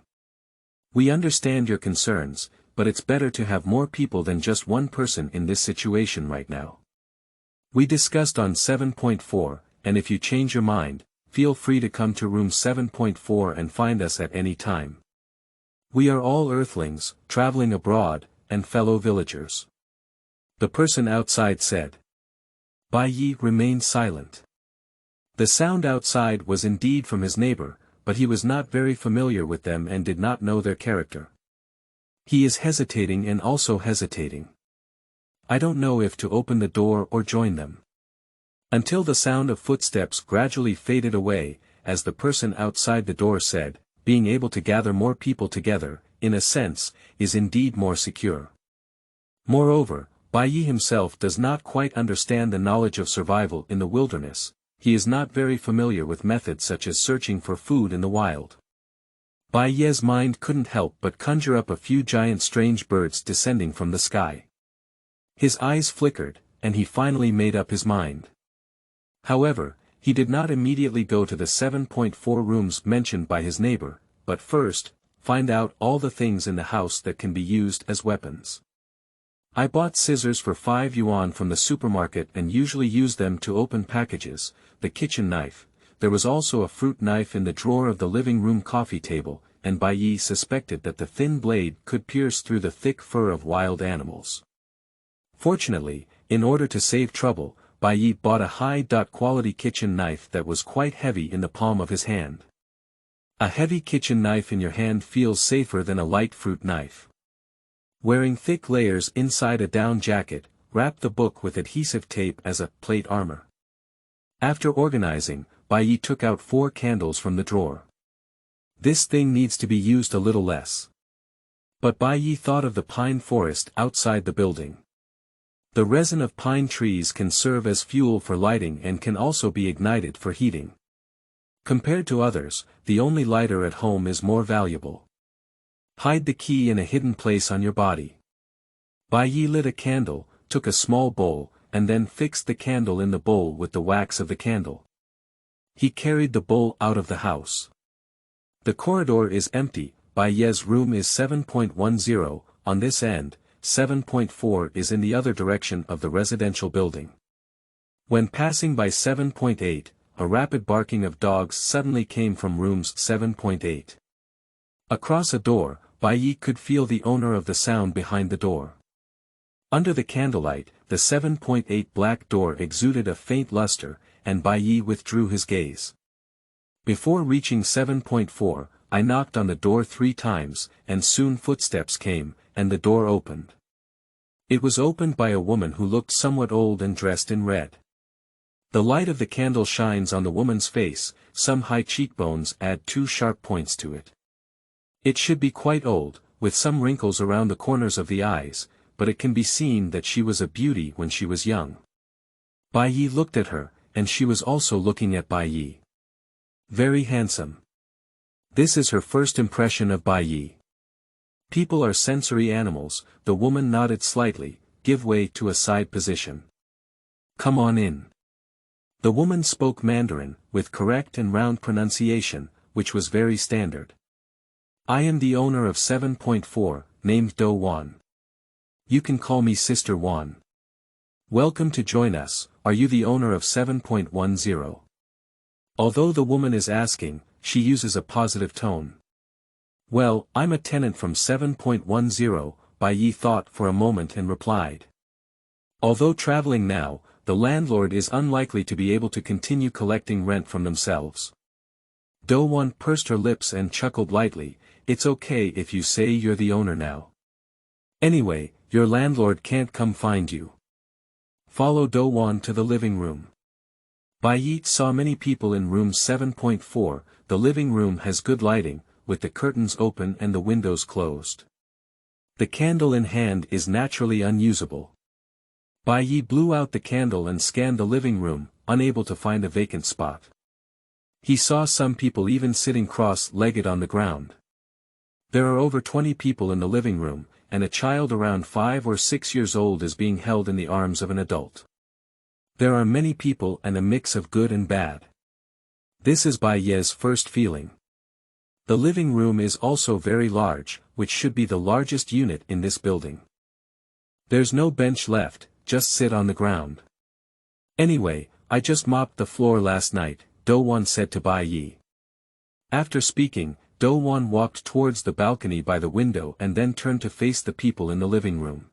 We understand your concerns, but it's better to have more people than just one person in this situation right now. We discussed on 7.4, and if you change your mind, feel free to come to room 7.4 and find us at any time. We are all Earthlings, traveling abroad, and fellow villagers. The person outside said. Bai Yi remained silent. The sound outside was indeed from his neighbor, but he was not very familiar with them and did not know their character. He is hesitating and also hesitating. I don't know if to open the door or join them. Until the sound of footsteps gradually faded away, as the person outside the door said, being able to gather more people together, in a sense, is indeed more secure. Moreover, Bai Yi himself does not quite understand the knowledge of survival in the wilderness. He is not very familiar with methods such as searching for food in the wild. Bai Yi's mind couldn't help but conjure up a few giant strange birds descending from the sky. His eyes flickered, and he finally made up his mind. However, he did not immediately go to the 7.4 rooms mentioned by his neighbor, but first, find out all the things in the house that can be used as weapons. I bought scissors for 5 yuan from the supermarket and usually use them to open packages, the kitchen knife. There was also a fruit knife in the drawer of the living room coffee table, and Bai Yi suspected that the thin blade could pierce through the thick fur of wild animals. Fortunately, in order to save trouble, Bai Yi bought a high-quality kitchen knife that was quite heavy in the palm of his hand. A heavy kitchen knife in your hand feels safer than a light fruit knife. Wearing thick layers inside a down jacket, wrap the book with adhesive tape as a plate armor. After organizing, Bai Yi took out 4 candles from the drawer. This thing needs to be used a little less. But Bai Yi thought of the pine forest outside the building. The resin of pine trees can serve as fuel for lighting and can also be ignited for heating. Compared to others, the only lighter at home is more valuable. Hide the key in a hidden place on your body. Bai Yi lit a candle, took a small bowl, and then fixed the candle in the bowl with the wax of the candle. He carried the bowl out of the house. The corridor is empty. Bai Yi's room is 7.10, on this end, 7.4 is in the other direction of the residential building. When passing by 7.8, a rapid barking of dogs suddenly came from rooms 7.8. Across a door, Bai Yi could feel the owner of the sound behind the door. Under the candlelight, the 7.8 black door exuded a faint luster, and Bai Yi withdrew his gaze. Before reaching 7.4, I knocked on the door 3 times, and soon footsteps came, and the door opened. It was opened by a woman who looked somewhat old and dressed in red. The light of the candle shines on the woman's face, some high cheekbones add 2 sharp points to it. It should be quite old, with some wrinkles around the corners of the eyes, but it can be seen that she was a beauty when she was young. Bai Yi looked at her, and she was also looking at Bai Yi. Very handsome. This is her first impression of Bai Yi. People are sensory animals. The woman nodded slightly, give way to a side position. Come on in. The woman spoke Mandarin, with correct and round pronunciation, which was very standard. I am the owner of 7.4, named Do Wan. You can call me Sister Wan. Welcome to join us, are you the owner of 7.10? Although the woman is asking, she uses a positive tone. Well, I'm a tenant from 7.10, Bai Yi thought for a moment and replied. Although traveling now, the landlord is unlikely to be able to continue collecting rent from themselves. Do Wan pursed her lips and chuckled lightly, it's okay if you say you're the owner now. Anyway, your landlord can't come find you. Follow Do Wan to the living room. Bai Yi saw many people in room 7.4, the living room has good lighting, with the curtains open and the windows closed. The candle in hand is naturally unusable. Bai Yi blew out the candle and scanned the living room, unable to find a vacant spot. He saw some people even sitting cross-legged on the ground. There are over 20 people in the living room, and a child around 5 or 6 years old is being held in the arms of an adult. There are many people and a mix of good and bad. This is Bai Ye's first feeling. The living room is also very large, which should be the largest unit in this building. There's no bench left, just sit on the ground. Anyway, I just mopped the floor last night, Do Wan said to Bai Yi. After speaking, Do Wan walked towards the balcony by the window and then turned to face the people in the living room.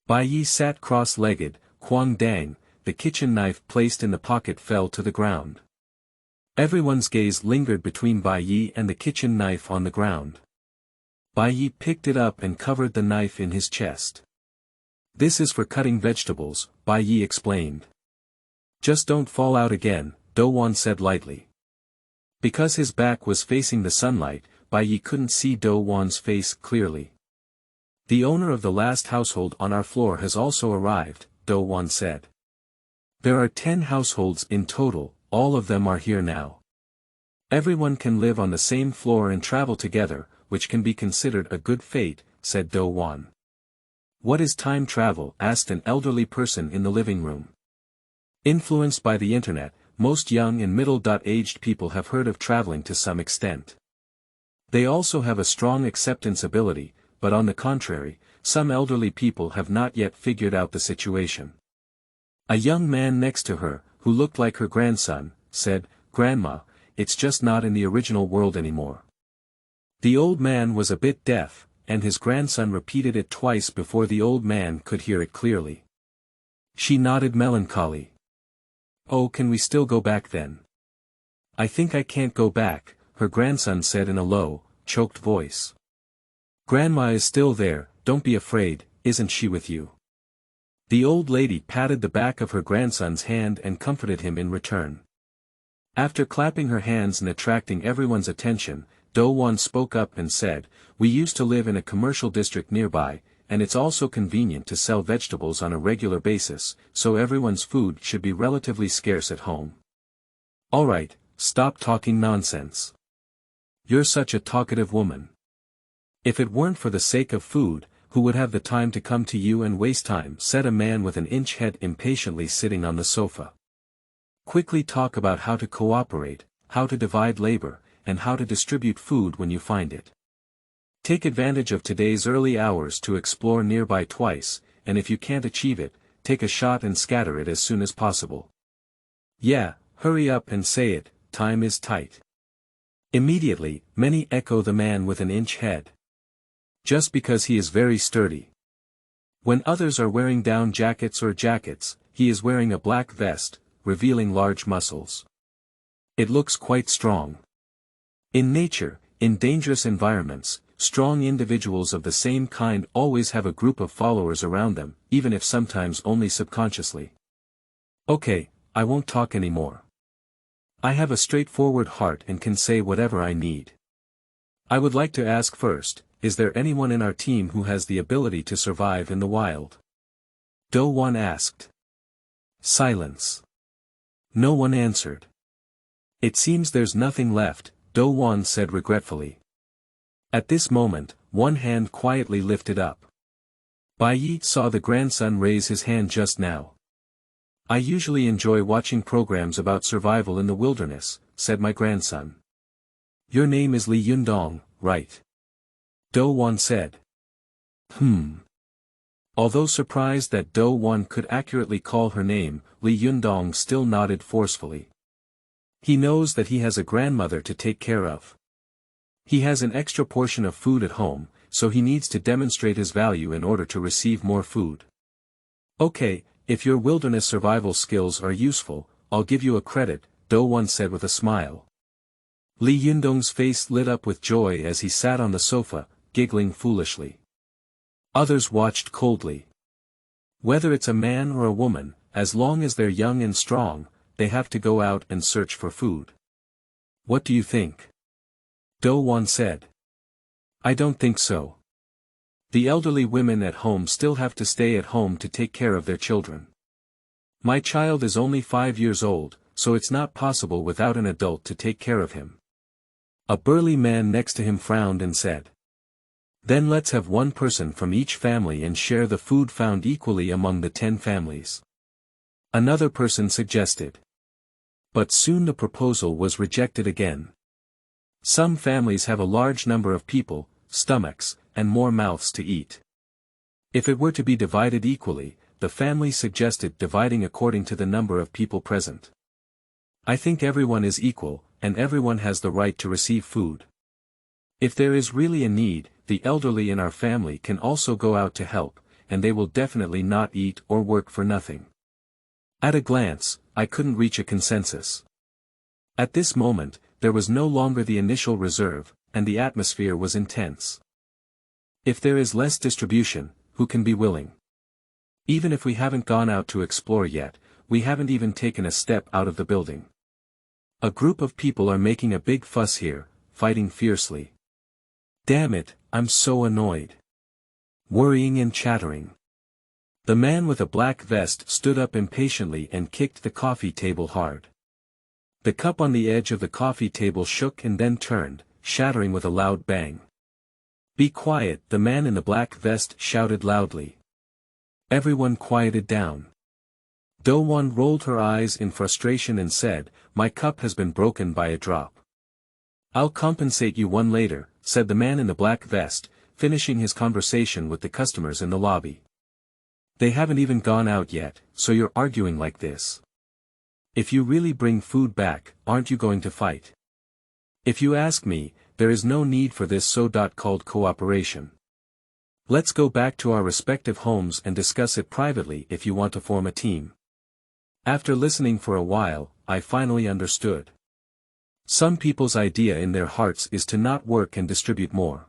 Bai Yi sat cross-legged, Quang Dang, the kitchen knife placed in the pocket fell to the ground. Everyone's gaze lingered between Bai Yi and the kitchen knife on the ground. Bai Yi picked it up and covered the knife in his chest. This is for cutting vegetables, Bai Yi explained. Just don't fall out again, Do Wan said lightly. Because his back was facing the sunlight, Bai Yi couldn't see Do Wan's face clearly. The owner of the last household on our floor has also arrived, Do Wan said. There are 10 households in total, all of them are here now. Everyone can live on the same floor and travel together, which can be considered a good fate, said Do Wan. What is time travel? Asked an elderly person in the living room. Influenced by the internet, most young and middle-aged people have heard of traveling to some extent. They also have a strong acceptance ability, but on the contrary, some elderly people have not yet figured out the situation. A young man next to her, who looked like her grandson, said, "Grandma, it's just not in the original world anymore." The old man was a bit deaf, and his grandson repeated it twice before the old man could hear it clearly. She nodded melancholy. Oh, can we still go back then? I think I can't go back, her grandson said in a low, choked voice. Grandma is still there, don't be afraid, isn't she with you? The old lady patted the back of her grandson's hand and comforted him in return. After clapping her hands and attracting everyone's attention, Do Wan spoke up and said, "We used to live in a commercial district nearby, and it's also convenient to sell vegetables on a regular basis, so everyone's food should be relatively scarce at home." Alright, stop talking nonsense. You're such a talkative woman. If it weren't for the sake of food, who would have the time to come to you and waste time? Said a man with an inch head impatiently sitting on the sofa. Quickly talk about how to cooperate, how to divide labor, and how to distribute food when you find it. Take advantage of today's early hours to explore nearby twice, and if you can't achieve it, take a shot and scatter it as soon as possible. Yeah, hurry up and say it, time is tight. Immediately, many echo the man with an inch head. Just because he is very sturdy. When others are wearing down jackets, he is wearing a black vest, revealing large muscles. It looks quite strong. In nature, in dangerous environments, strong individuals of the same kind always have a group of followers around them, even if sometimes only subconsciously. Okay, I won't talk anymore. I have a straightforward heart and can say whatever I need. I would like to ask first, is there anyone in our team who has the ability to survive in the wild? Do Wan asked. Silence. No one answered. It seems there's nothing left, Do Wan said regretfully. At this moment, one hand quietly lifted up. Bai Yi saw the grandson raise his hand just now. I usually enjoy watching programs about survival in the wilderness, said my grandson. Your name is Li Yundong, right? Do-won said. Although surprised that Do-won could accurately call her name, Lee Yundong still nodded forcefully. He knows that he has a grandmother to take care of. He has an extra portion of food at home, so he needs to demonstrate his value in order to receive more food. Okay, if your wilderness survival skills are useful, I'll give you a credit, Do-won said with a smile. Lee Yundong's face lit up with joy as he sat on the sofa, giggling foolishly. Others watched coldly. Whether it's a man or a woman, as long as they're young and strong, they have to go out and search for food. What do you think? Do-won said. I don't think so. The elderly women at home still have to stay at home to take care of their children. My child is only 5 years old, so it's not possible without an adult to take care of him. A burly man next to him frowned and said. Then let's have one person from each family and share the food found equally among the 10 families. Another person suggested. But soon the proposal was rejected again. Some families have a large number of people, stomachs, and more mouths to eat. If it were to be divided equally, the family suggested dividing according to the number of people present. I think everyone is equal, and everyone has the right to receive food. If there is really a need, the elderly in our family can also go out to help, and they will definitely not eat or work for nothing. At a glance, I couldn't reach a consensus. At this moment, there was no longer the initial reserve, and the atmosphere was intense. If there is less distribution, who can be willing? Even if we haven't gone out to explore yet, we haven't even taken a step out of the building. A group of people are making a big fuss here, fighting fiercely. Damn it, I'm so annoyed. Worrying and chattering. The man with a black vest stood up impatiently and kicked the coffee table hard. The cup on the edge of the coffee table shook and then turned, shattering with a loud bang. Be quiet, the man in the black vest shouted loudly. Everyone quieted down. Do-won rolled her eyes in frustration and said, my cup has been broken by a drop. I'll compensate you one later, said the man in the black vest, finishing his conversation with the customers in the lobby. They haven't even gone out yet, so you're arguing like this. If you really bring food back, aren't you going to fight? If you ask me, there is no need for this so-called cooperation. Let's go back to our respective homes and discuss it privately if you want to form a team. After listening for a while, I finally understood. Some people's idea in their hearts is to not work and distribute more.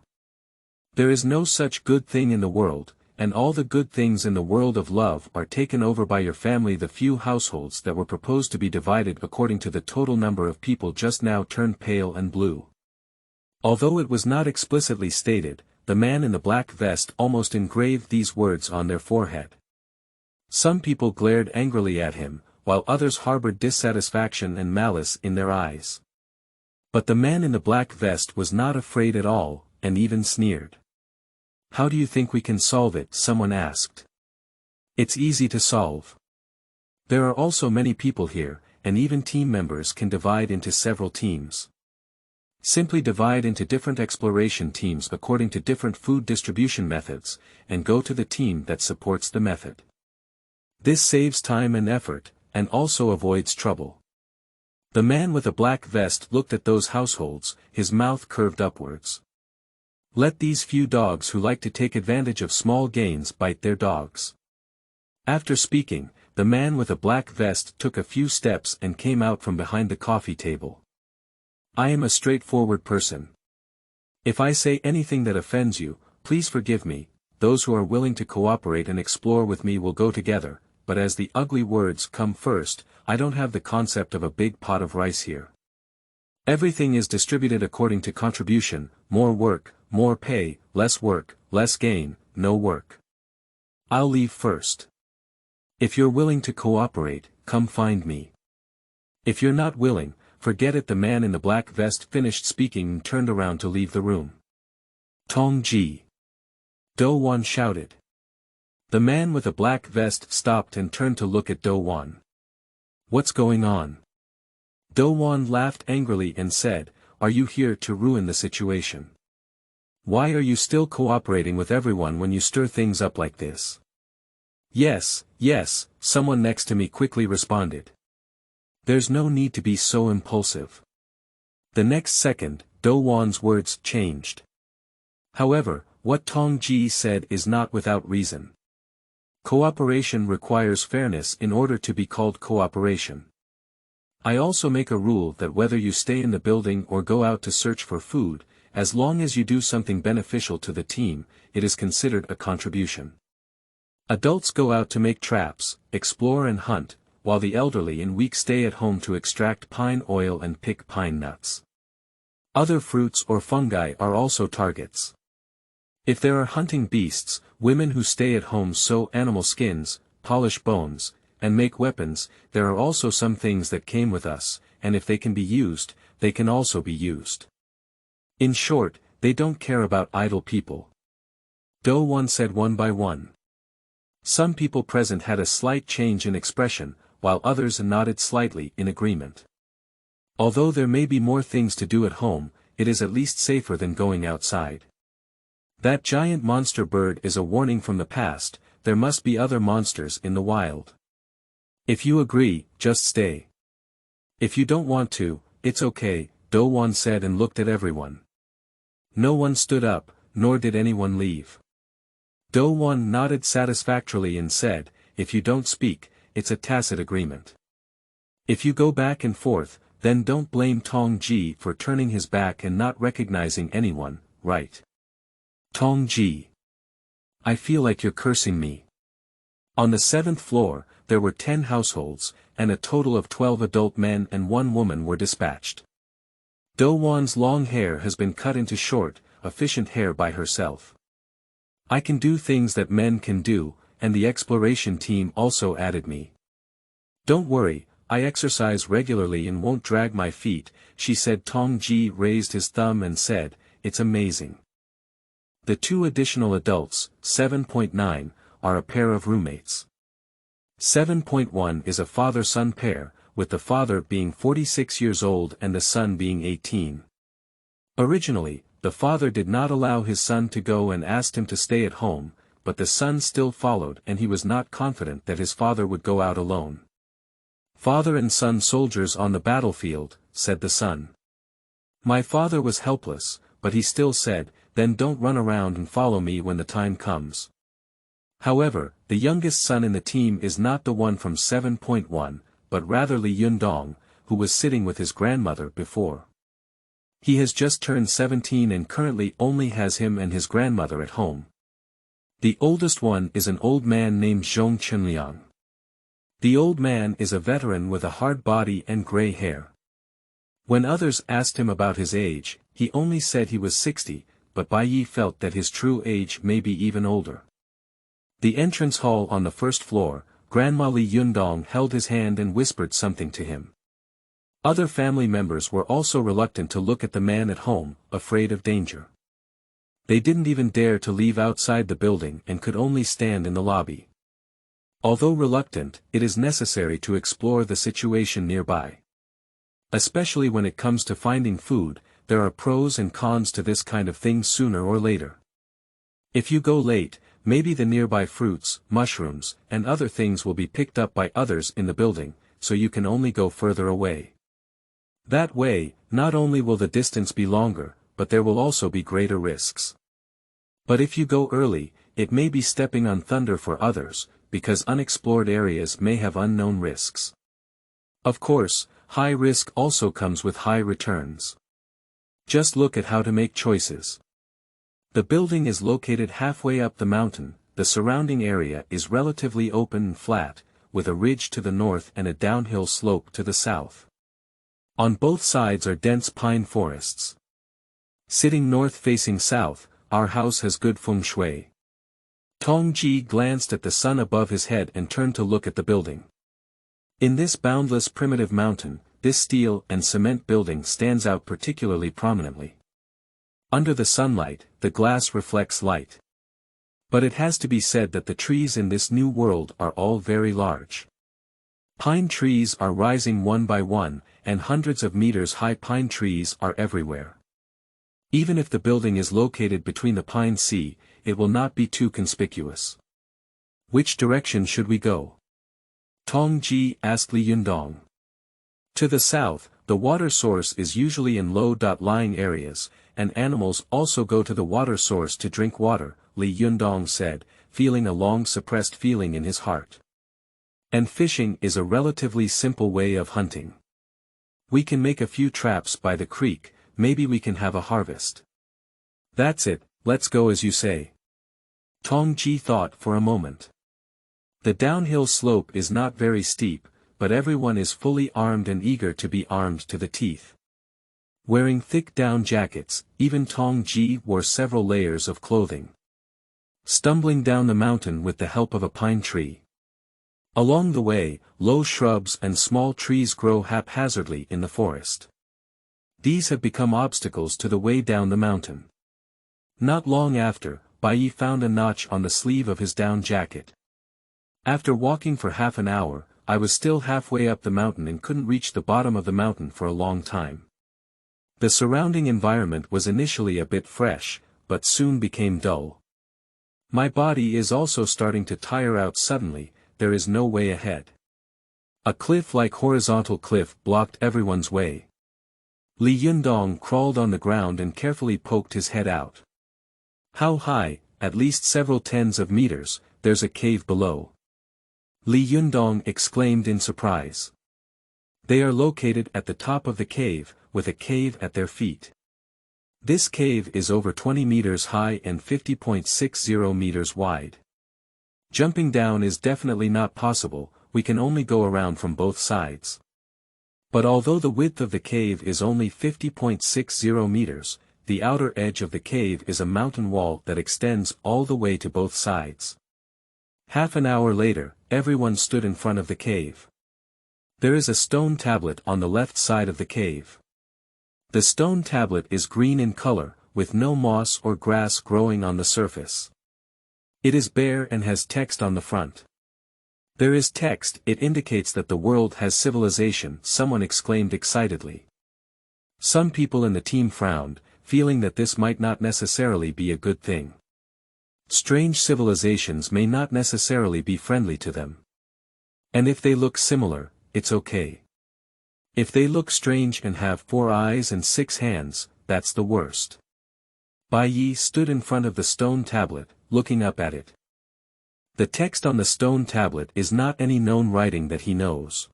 There is no such good thing in the world, and all the good things in the world of love are taken over by your family. The few households that were proposed to be divided according to the total number of people just now turned pale and blue. Although it was not explicitly stated, the man in the black vest almost engraved these words on their forehead. Some people glared angrily at him, while others harbored dissatisfaction and malice in their eyes. But the man in the black vest was not afraid at all, and even sneered. How do you think we can solve it? Someone asked. It's easy to solve. There are also many people here, and even team members can divide into several teams. Simply divide into different exploration teams according to different food distribution methods, and go to the team that supports the method. This saves time and effort, and also avoids trouble. The man with a black vest looked at those households, his mouth curved upwards. Let these few dogs who like to take advantage of small gains bite their dogs. After speaking, the man with a black vest took a few steps and came out from behind the coffee table. I am a straightforward person. If I say anything that offends you, please forgive me. Those who are willing to cooperate and explore with me will go together, but as the ugly words come first, I don't have the concept of a big pot of rice here. Everything is distributed according to contribution, more work, more pay, less work, less gain, no work. I'll leave first. If you're willing to cooperate, come find me. If you're not willing, forget it. The man in the black vest finished speaking and turned around to leave the room. Tong-ji! Do-won shouted. The man with a black vest stopped and turned to look at Do-won. What's going on? Do-won laughed angrily and said, are you here to ruin the situation? Why are you still cooperating with everyone when you stir things up like this? Yes, yes, someone next to me quickly responded. There's no need to be so impulsive. The next second, Do Won's words changed. However, what Tong Ji said is not without reason. Cooperation requires fairness in order to be called cooperation. I also make a rule that whether you stay in the building or go out to search for food, as long as you do something beneficial to the team, it is considered a contribution. Adults go out to make traps, explore and hunt, while the elderly and weak stay at home to extract pine oil and pick pine nuts. Other fruits or fungi are also targets. If there are hunting beasts, women who stay at home sew animal skins, polish bones, and make weapons. There are also some things that came with us, and if they can be used, they can also be used. In short, they don't care about idle people. Do Won said one by one. Some people present had a slight change in expression, while others nodded slightly in agreement. Although there may be more things to do at home, it is at least safer than going outside. That giant monster bird is a warning from the past. There must be other monsters in the wild. If you agree, just stay. If you don't want to, it's okay, Do Won said and looked at everyone. No one stood up, nor did anyone leave. Do Won nodded satisfactorily and said, if you don't speak, it's a tacit agreement. If you go back and forth, then don't blame Tong Ji for turning his back and not recognizing anyone, right? Tong Ji. I feel like you're cursing me. On the 7th floor, there were 10 households, and a total of 12 adult men and 1 woman were dispatched. Do Won's long hair has been cut into short, efficient hair by herself. I can do things that men can do, and the exploration team also added me. Don't worry, I exercise regularly and won't drag my feet, she said. Tong Ji raised his thumb and said, it's amazing. The 2 additional adults, 7.9, are a pair of roommates. 7.1 is a father-son pair, with the father being 46 years old and the son being 18. Originally, the father did not allow his son to go and asked him to stay at home, but the son still followed and he was not confident that his father would go out alone. Father and son soldiers on the battlefield, said the son. My father was helpless, but he still said, then don't run around and follow me when the time comes. However, the youngest son in the team is not the one from 7.1, but rather Lee Yun-dong, who was sitting with his grandmother before. He has just turned 17 and currently only has him and his grandmother at home. The oldest one is an old man named Zhong Chunliang. The old man is a veteran with a hard body and gray hair. When others asked him about his age, he only said he was 60, but Bai Yi felt that his true age may be even older. The entrance hall on the 1st floor, Grandma Lee Yun-dong held his hand and whispered something to him. Other family members were also reluctant to look at the man at home, afraid of danger. They didn't even dare to leave outside the building and could only stand in the lobby. Although reluctant, it is necessary to explore the situation nearby. Especially when it comes to finding food, there are pros and cons to this kind of thing sooner or later. If you go late, maybe the nearby fruits, mushrooms, and other things will be picked up by others in the building, so you can only go further away. That way, not only will the distance be longer, but there will also be greater risks. But if you go early, it may be stepping on thunder for others, because unexplored areas may have unknown risks. Of course, high risk also comes with high returns. Just look at how to make choices. The building is located halfway up the mountain, the surrounding area is relatively open and flat, with a ridge to the north and a downhill slope to the south. On both sides are dense pine forests. Sitting north facing south, our house has good feng shui. Tong Ji glanced at the sun above his head and turned to look at the building. In this boundless primitive mountain, this steel and cement building stands out particularly prominently. Under the sunlight, the glass reflects light. But it has to be said that the trees in this new world are all very large. Pine trees are rising one by one, and hundreds of meters high pine trees are everywhere. Even if the building is located between the Pine Sea, it will not be too conspicuous. Which direction should we go? Tong Ji asked Li Yundong. To the south, the water source is usually in low-lying areas, and animals also go to the water source to drink water, Li Yundong said, feeling a long-suppressed feeling in his heart. And fishing is a relatively simple way of hunting. We can make a few traps by the creek, maybe we can have a harvest. That's it, let's go as you say. Tong Ji thought for a moment. The downhill slope is not very steep, but everyone is fully armed and eager to be armed to the teeth. Wearing thick down jackets, even Tong Ji wore several layers of clothing. Stumbling down the mountain with the help of a pine tree. Along the way, low shrubs and small trees grow haphazardly in the forest. These have become obstacles to the way down the mountain. Not long after, Bai Yi found a notch on the sleeve of his down jacket. After walking for half an hour, I was still halfway up the mountain and couldn't reach the bottom of the mountain for a long time. The surrounding environment was initially a bit fresh, but soon became dull. My body is also starting to tire out suddenly, there is no way ahead. A cliff-like horizontal cliff blocked everyone's way. Li Yundong crawled on the ground and carefully poked his head out. How high? At least several tens of meters, there's a cave below. Li Yundong exclaimed in surprise. They are located at the top of the cave, with a cave at their feet. This cave is over 20 meters high and 50.60 meters wide. Jumping down is definitely not possible, we can only go around from both sides. But although the width of the cave is only 50.60 meters, the outer edge of the cave is a mountain wall that extends all the way to both sides. Half an hour later, everyone stood in front of the cave. There is a stone tablet on the left side of the cave. The stone tablet is green in color, with no moss or grass growing on the surface. It is bare and has text on the front. There is text, it indicates that the world has civilization, someone exclaimed excitedly. Some people in the team frowned, feeling that this might not necessarily be a good thing. Strange civilizations may not necessarily be friendly to them. And if they look similar, it's okay. If they look strange and have 4 eyes and 6 hands, that's the worst. Bai Yi stood in front of the stone tablet, looking up at it. The text on the stone tablet is not any known writing that he knows.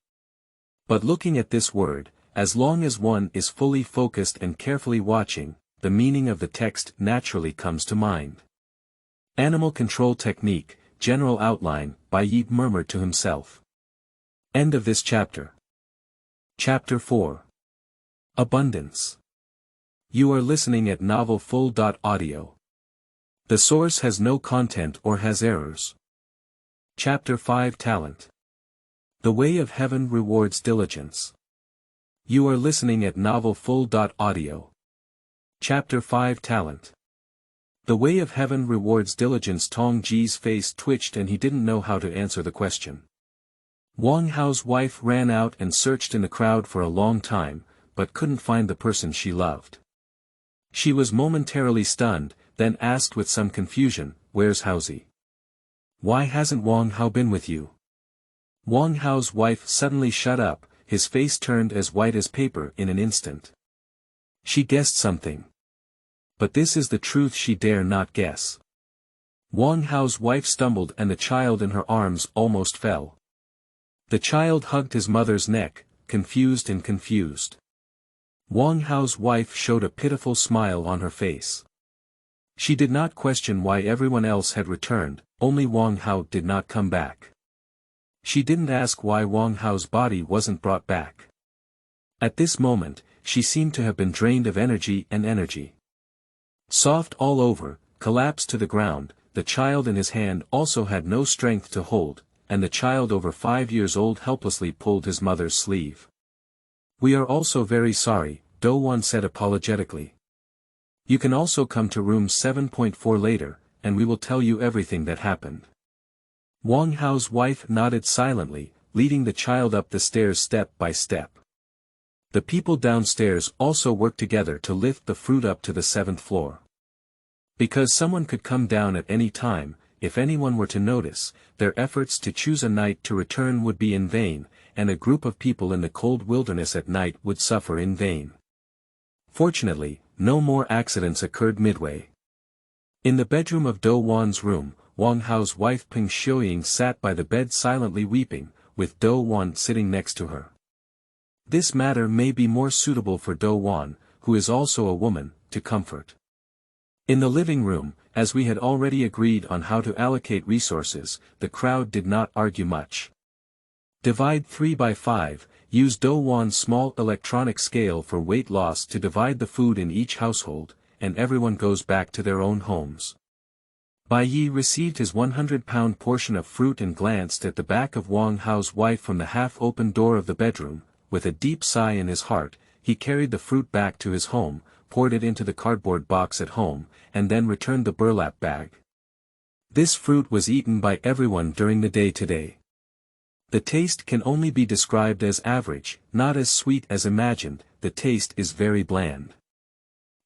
But looking at this word, as long as one is fully focused and carefully watching, the meaning of the text naturally comes to mind. Animal control technique, general outline, Bai Yi murmured to himself. End of this chapter. Chapter 4. Abundance. You are listening at novelfull.audio. The source has no content or has errors. Chapter 5 Talent. The way of heaven rewards diligence. You are listening at novelfull.audio. Chapter 5 Talent. The way of heaven rewards diligence. Tong Ji's face twitched and he didn't know how to answer the question. Wang Hao's wife ran out and searched in the crowd for a long time, but couldn't find the person she loved. She was momentarily stunned, then asked with some confusion, "Where's Haozi? Why hasn't Wang Hao been with you?" Wang Hao's wife suddenly shut up, his face turned as white as paper in an instant. She guessed something. But this is the truth she dare not guess. Wang Hao's wife stumbled and the child in her arms almost fell. The child hugged his mother's neck, confused. Wang Hao's wife showed a pitiful smile on her face. She did not question why everyone else had returned, only Wang Hao did not come back. She didn't ask why Wang Hao's body wasn't brought back. At this moment, she seemed to have been drained of energy. Soft all over, collapsed to the ground, the child in his hand also had no strength to hold, and the child over 5 years old helplessly pulled his mother's sleeve. "We are also very sorry," Do Wan said apologetically. "You can also come to room 7.4 later, and we will tell you everything that happened." Wang Hao's wife nodded silently, leading the child up the stairs step by step. The people downstairs also worked together to lift the fruit up to the 7th floor. Because someone could come down at any time, if anyone were to notice, their efforts to choose a night to return would be in vain, and a group of people in the cold wilderness at night would suffer in vain. Fortunately, no more accidents occurred midway. In the bedroom of Do Wan's room, Wang Hao's wife Peng Xiuying sat by the bed silently weeping, with Do Wan sitting next to her. This matter may be more suitable for Do Wan, who is also a woman, to comfort. In the living room, as we had already agreed on how to allocate resources, the crowd did not argue much. Divide 3 by 5, use Do Wan's small electronic scale for weight loss to divide the food in each household, and everyone goes back to their own homes. Bai Yi received his 100-pound portion of fruit and glanced at the back of Wang Hao's wife from the half-open door of the bedroom. With a deep sigh in his heart, he carried the fruit back to his home, poured it into the cardboard box at home, and then returned the burlap bag. This fruit was eaten by everyone during the day today. The taste can only be described as average, not as sweet as imagined. The taste is very bland.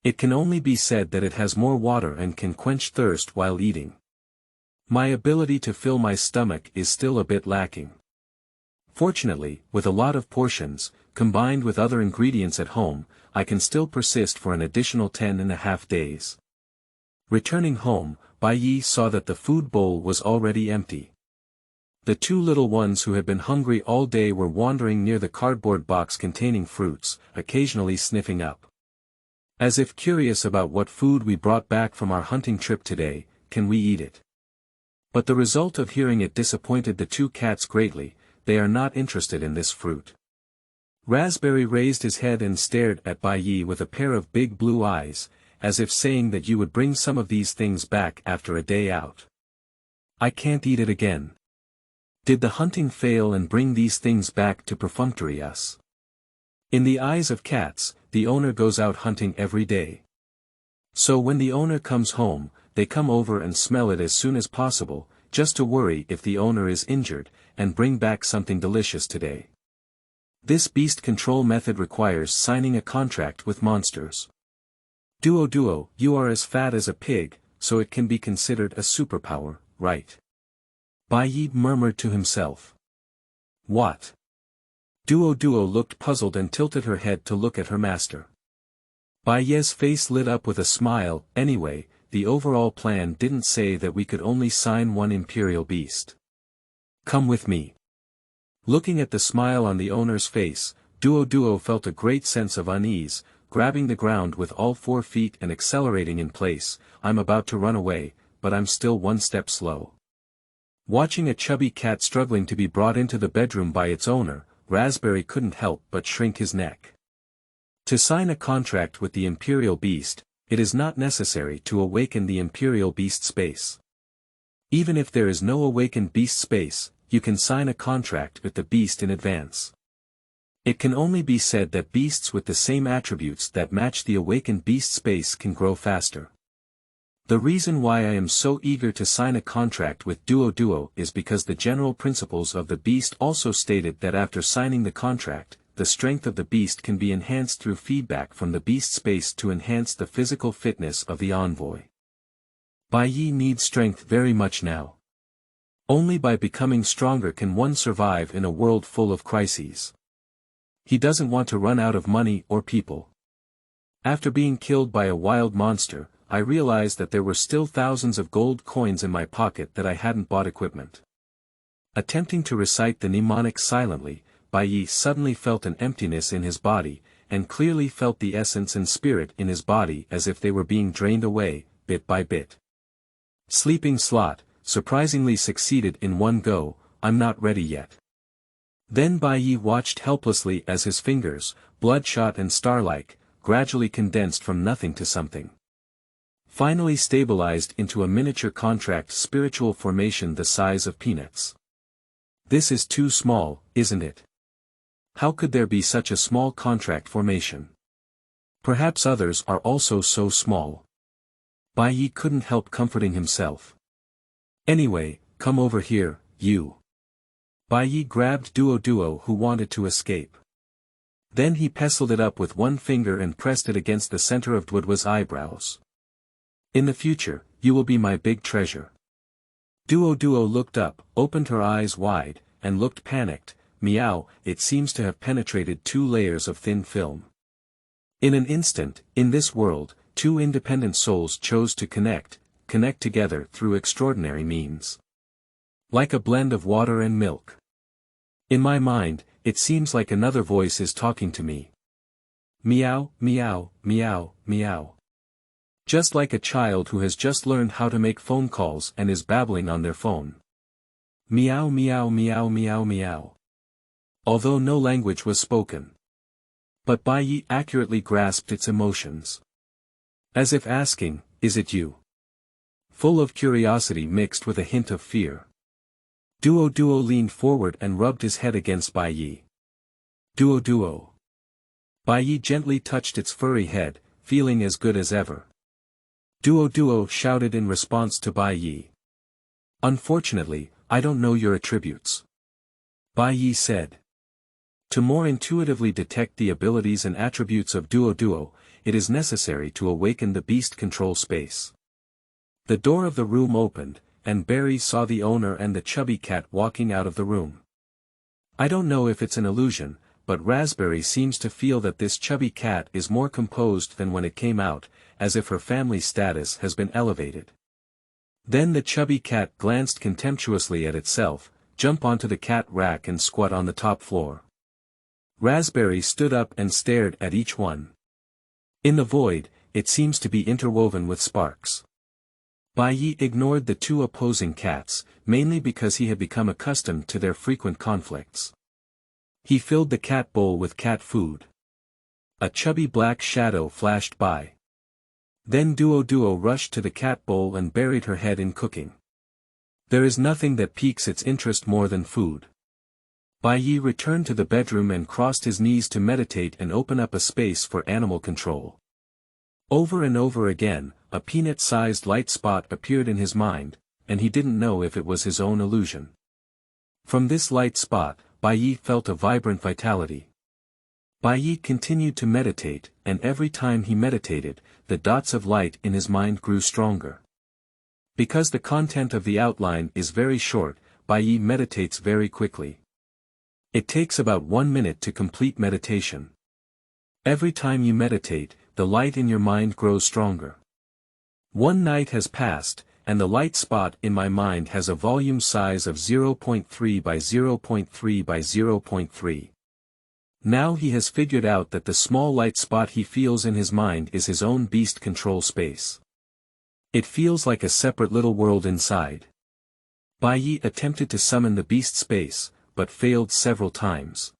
It can only be said that it has more water and can quench thirst while eating. My ability to fill my stomach is still a bit lacking. Fortunately, with a lot of portions, combined with other ingredients at home, I can still persist for an additional 10.5 days. Returning home, Bai Yi saw that the food bowl was already empty. The two little ones who had been hungry all day were wandering near the cardboard box containing fruits, occasionally sniffing up. As if curious about what food we brought back from our hunting trip today, can we eat it? But the result of hearing it disappointed the two cats greatly. They are not interested in this fruit. Raspberry raised his head and stared at Bai Yi with a pair of big blue eyes, as if saying that you would bring some of these things back after a day out. I can't eat it again. Did the hunting fail and bring these things back to perfunctory us? In the eyes of cats, the owner goes out hunting every day. So when the owner comes home, they come over and smell it as soon as possible, just to worry if the owner is injured, and bring back something delicious today. This beast control method requires signing a contract with monsters. Duo, you are as fat as a pig, so it can be considered a superpower, right? Bai Yi murmured to himself. What? Duo looked puzzled and tilted her head to look at her master. Bai Yi's face lit up with a smile. Anyway, the overall plan didn't say that we could only sign one imperial beast. Come with me. Looking at the smile on the owner's face, Duo felt a great sense of unease, grabbing the ground with all 4 feet and accelerating in place. I'm about to run away, but I'm still one step slow. Watching a chubby cat struggling to be brought into the bedroom by its owner, Raspberry couldn't help but shrink his neck. To sign a contract with the imperial beast, it is not necessary to awaken the imperial beast space. Even if there is no awakened beast space, you can sign a contract with the beast in advance. It can only be said that beasts with the same attributes that match the awakened beast space can grow faster. The reason why I am so eager to sign a contract with Duo is because the general principles of the beast also stated that after signing the contract, the strength of the beast can be enhanced through feedback from the beast space to enhance the physical fitness of the envoy. Bai Yi needs strength very much now. Only by becoming stronger can one survive in a world full of crises. He doesn't want to run out of money or people. After being killed by a wild monster, I realized that there were still thousands of gold coins in my pocket that I hadn't bought equipment. Attempting to recite the mnemonic silently, Bai Yi suddenly felt an emptiness in his body, and clearly felt the essence and spirit in his body as if they were being drained away, bit by bit. Sleeping slot, surprisingly succeeded in one go. I'm not ready yet. Then Bai Yi watched helplessly as his fingers, bloodshot and star-like, gradually condensed from nothing to something. Finally stabilized into a miniature contract spiritual formation the size of peanuts. This is too small, isn't it? How could there be such a small contract formation? Perhaps others are also so small. Bai Yi couldn't help comforting himself. Anyway, come over here, you. Bai Yi grabbed Duo who wanted to escape. Then he pestled it up with one finger and pressed it against the center of Dwodwa's eyebrows. In the future, you will be my big treasure. Duo looked up, opened her eyes wide, and looked panicked. Meow, it seems to have penetrated 2 layers of thin film. In an instant, in this world, 2 independent souls chose to connect together through extraordinary means. Like a blend of water and milk. In my mind, it seems like another voice is talking to me. Meow, meow, meow, meow. Just like a child who has just learned how to make phone calls and is babbling on their phone. Meow, meow, meow, meow, meow. Although no language was spoken. But Bai Yi accurately grasped its emotions. As if asking, is it you? Full of curiosity mixed with a hint of fear. Duo leaned forward and rubbed his head against Bai Yi. Duo. Bai Yi gently touched its furry head, feeling as good as ever. Duo shouted in response to Bai Yi. Unfortunately, I don't know your attributes. Bai Yi said. To more intuitively detect the abilities and attributes of Duo, it is necessary to awaken the beast control space. The door of the room opened, and Barry saw the owner and the chubby cat walking out of the room. I don't know if it's an illusion, but Raspberry seems to feel that this chubby cat is more composed than when it came out, as if her family status has been elevated. Then the chubby cat glanced contemptuously at itself, jumped onto the cat rack and squat on the top floor. Raspberry stood up and stared at each one. In the void, it seems to be interwoven with sparks. Bai Yi ignored the 2 opposing cats, mainly because he had become accustomed to their frequent conflicts. He filled the cat bowl with cat food. A chubby black shadow flashed by. Then Duo rushed to the cat bowl and buried her head in cooking. There is nothing that piques its interest more than food. Bai Yi returned to the bedroom and crossed his knees to meditate and open up a space for animal control. Over and over again, a peanut-sized light spot appeared in his mind, and he didn't know if it was his own illusion. From this light spot, Bai Yi felt a vibrant vitality. Bai Yi continued to meditate, and every time he meditated, the dots of light in his mind grew stronger. Because the content of the outline is very short, Bai Yi meditates very quickly. It takes about 1 minute to complete meditation. Every time you meditate, the light in your mind grows stronger. 1 night has passed, and the light spot in my mind has a volume size of 0.3 by 0.3 by 0.3. Now he has figured out that the small light spot he feels in his mind is his own beast control space. It feels like a separate little world inside. Bai Yi attempted to summon the beast space, but failed several times.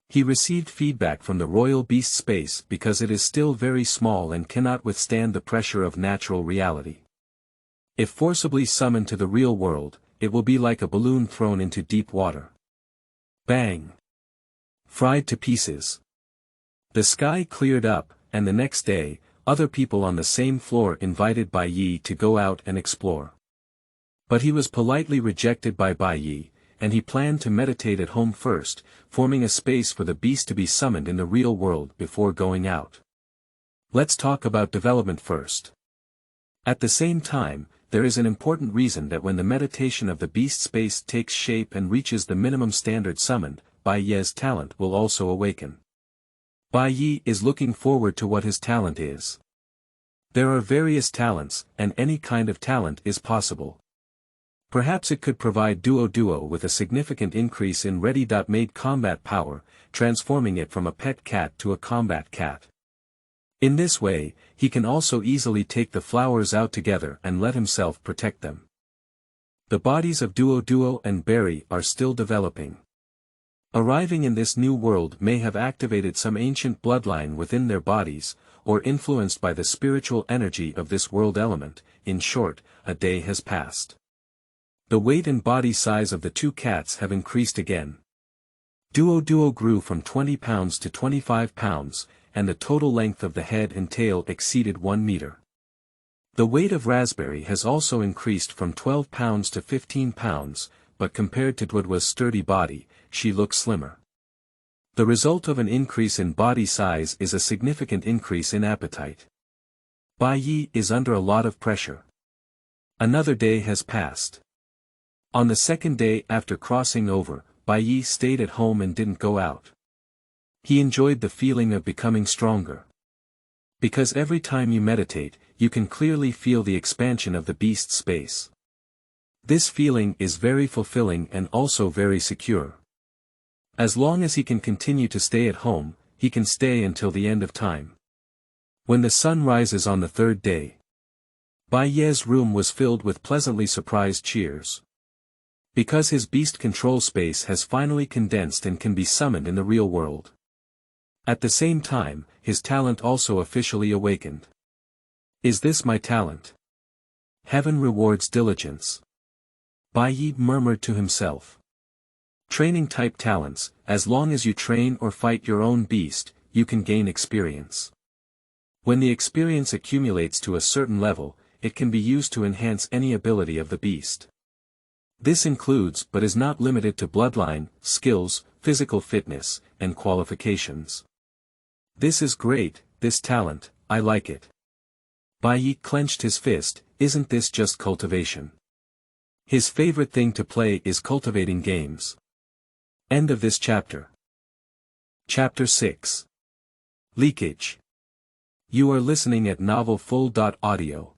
He received feedback from the royal beast space because it is still very small and cannot withstand the pressure of natural reality. If forcibly summoned to the real world, it will be like a balloon thrown into deep water. Bang! Fried to pieces. The sky cleared up, and the next day, other people on the same floor invited Bai Yi to go out and explore. But he was politely rejected by Bai Yi, and he planned to meditate at home first, forming a space for the beast to be summoned in the real world before going out. Let's talk about development first. At the same time, there is an important reason that when the meditation of the beast space takes shape and reaches the minimum standard summoned, Bai Yi's talent will also awaken. Bai Yi is looking forward to what his talent is. There are various talents, and any kind of talent is possible. Perhaps it could provide Duo with a significant increase in ready-made combat power, transforming it from a pet cat to a combat cat. In this way, he can also easily take the flowers out together and let himself protect them. The bodies of Duo and Barry are still developing. Arriving in this new world may have activated some ancient bloodline within their bodies, or influenced by the spiritual energy of this world element. In short, a day has passed. The weight and body size of the 2 cats have increased again. Duo grew from 20 pounds to 25 pounds, and the total length of the head and tail exceeded 1 meter. The weight of Raspberry has also increased from 12 pounds to 15 pounds, but compared to Dwodwa's sturdy body, she looks slimmer. The result of an increase in body size is a significant increase in appetite. Bai Yi is under a lot of pressure. Another day has passed. On the second day after crossing over, Bai Yi stayed at home and didn't go out. He enjoyed the feeling of becoming stronger. Because every time you meditate, you can clearly feel the expansion of the beast's space. This feeling is very fulfilling and also very secure. As long as he can continue to stay at home, he can stay until the end of time. When the sun rises on the third day, Bai Ye's room was filled with pleasantly surprised cheers. Because his beast control space has finally condensed and can be summoned in the real world. At the same time, his talent also officially awakened. Is this my talent? Heaven rewards diligence. Bai Yi murmured to himself. Training type talents, as long as you train or fight your own beast, you can gain experience. When the experience accumulates to a certain level, it can be used to enhance any ability of the beast. This includes but is not limited to bloodline, skills, physical fitness, and qualifications. This is great, this talent, I like it. Bai Yi clenched his fist, isn't this just cultivation? His favorite thing to play is cultivating games. End of this chapter. Chapter 6. Leakage. You are listening at novelfull.audio.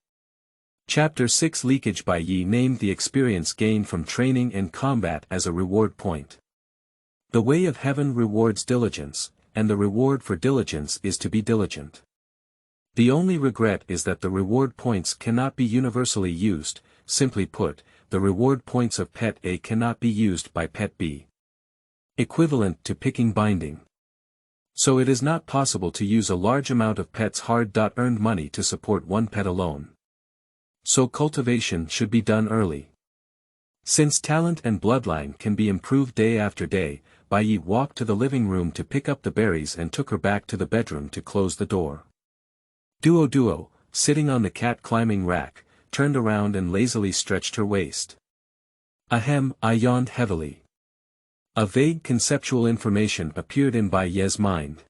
Chapter 6 Leakage. Bai Yi named the experience gained from training and combat as a reward point. The way of heaven rewards diligence, and the reward for diligence is to be diligent. The only regret is that the reward points cannot be universally used. Simply put, the reward points of Pet A cannot be used by Pet B. Equivalent to picking binding. So it is not possible to use a large amount of Pet's hard-earned money to support one pet alone. So cultivation should be done early. Since talent and bloodline can be improved day after day, Bai Yi walked to the living room to pick up the berries and took her back to the bedroom to close the door. Duo, sitting on the cat climbing rack, turned around and lazily stretched her waist. Ahem, I yawned heavily. A vague conceptual information appeared in Bai Ye's mind.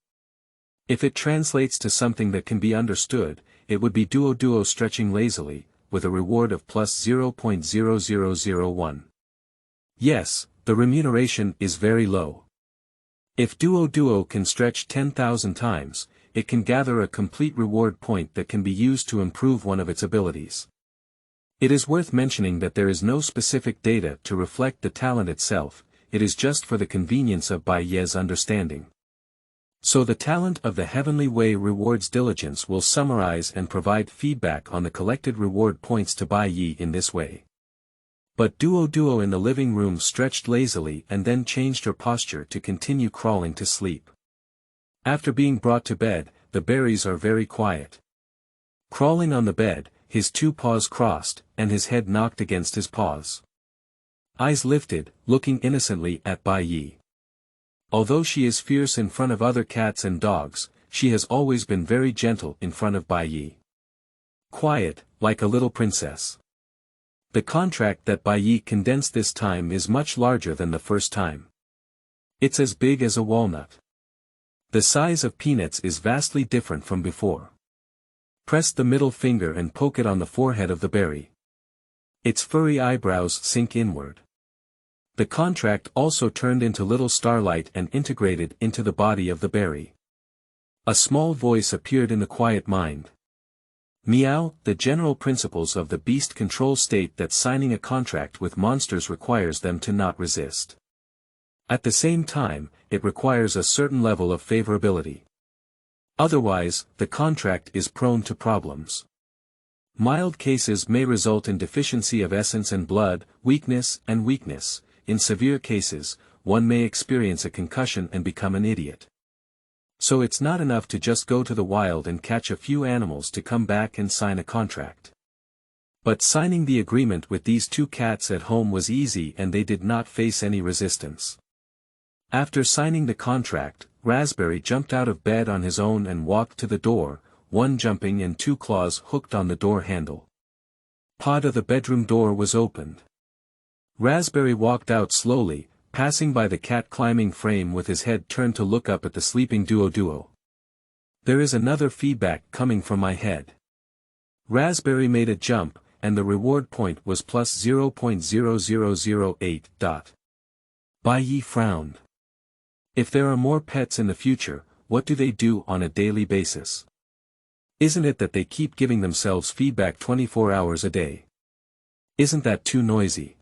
If it translates to something that can be understood, it would be Duo stretching lazily, with a reward of plus 0.0001. Yes, the remuneration is very low. If Duo can stretch 10,000 times, it can gather a complete reward point that can be used to improve one of its abilities. It is worth mentioning that there is no specific data to reflect the talent itself, it is just for the convenience of Bai Ye's understanding. So the talent of the heavenly way rewards diligence will summarize and provide feedback on the collected reward points to Bai Yi in this way. But Duo in the living room stretched lazily and then changed her posture to continue crawling to sleep. After being brought to bed, the berries are very quiet. Crawling on the bed, his two paws crossed, and his head knocked against his paws. Eyes lifted, looking innocently at Bai Yi. Although she is fierce in front of other cats and dogs, she has always been very gentle in front of Bai Yi. Quiet, like a little princess. The contract that Bai Yi condensed this time is much larger than the first time. It's as big as a walnut. The size of peanuts is vastly different from before. Press the middle finger and poke it on the forehead of the berry. Its furry eyebrows sink inward. The contract also turned into little starlight and integrated into the body of the berry. A small voice appeared in the quiet mind. Meow, the general principles of the beast control state that signing a contract with monsters requires them to not resist. At the same time, it requires a certain level of favorability. Otherwise, the contract is prone to problems. Mild cases may result in deficiency of essence and blood, weakness. In severe cases, one may experience a concussion and become an idiot. So it's not enough to just go to the wild and catch a few animals to come back and sign a contract. But signing the agreement with these two cats at home was easy and they did not face any resistance. After signing the contract, Raspberry jumped out of bed on his own and walked to the door, one jumping and two claws hooked on the door handle. Pod of the bedroom door was opened. Raspberry walked out slowly, passing by the cat climbing frame with his head turned to look up at the sleeping duo. There is another feedback coming from my head. Raspberry made a jump, and the reward point was plus 0.0008. Bai Yi frowned. If there are more pets in the future, what do they do on a daily basis? Isn't it that they keep giving themselves feedback 24 hours a day? Isn't that too noisy?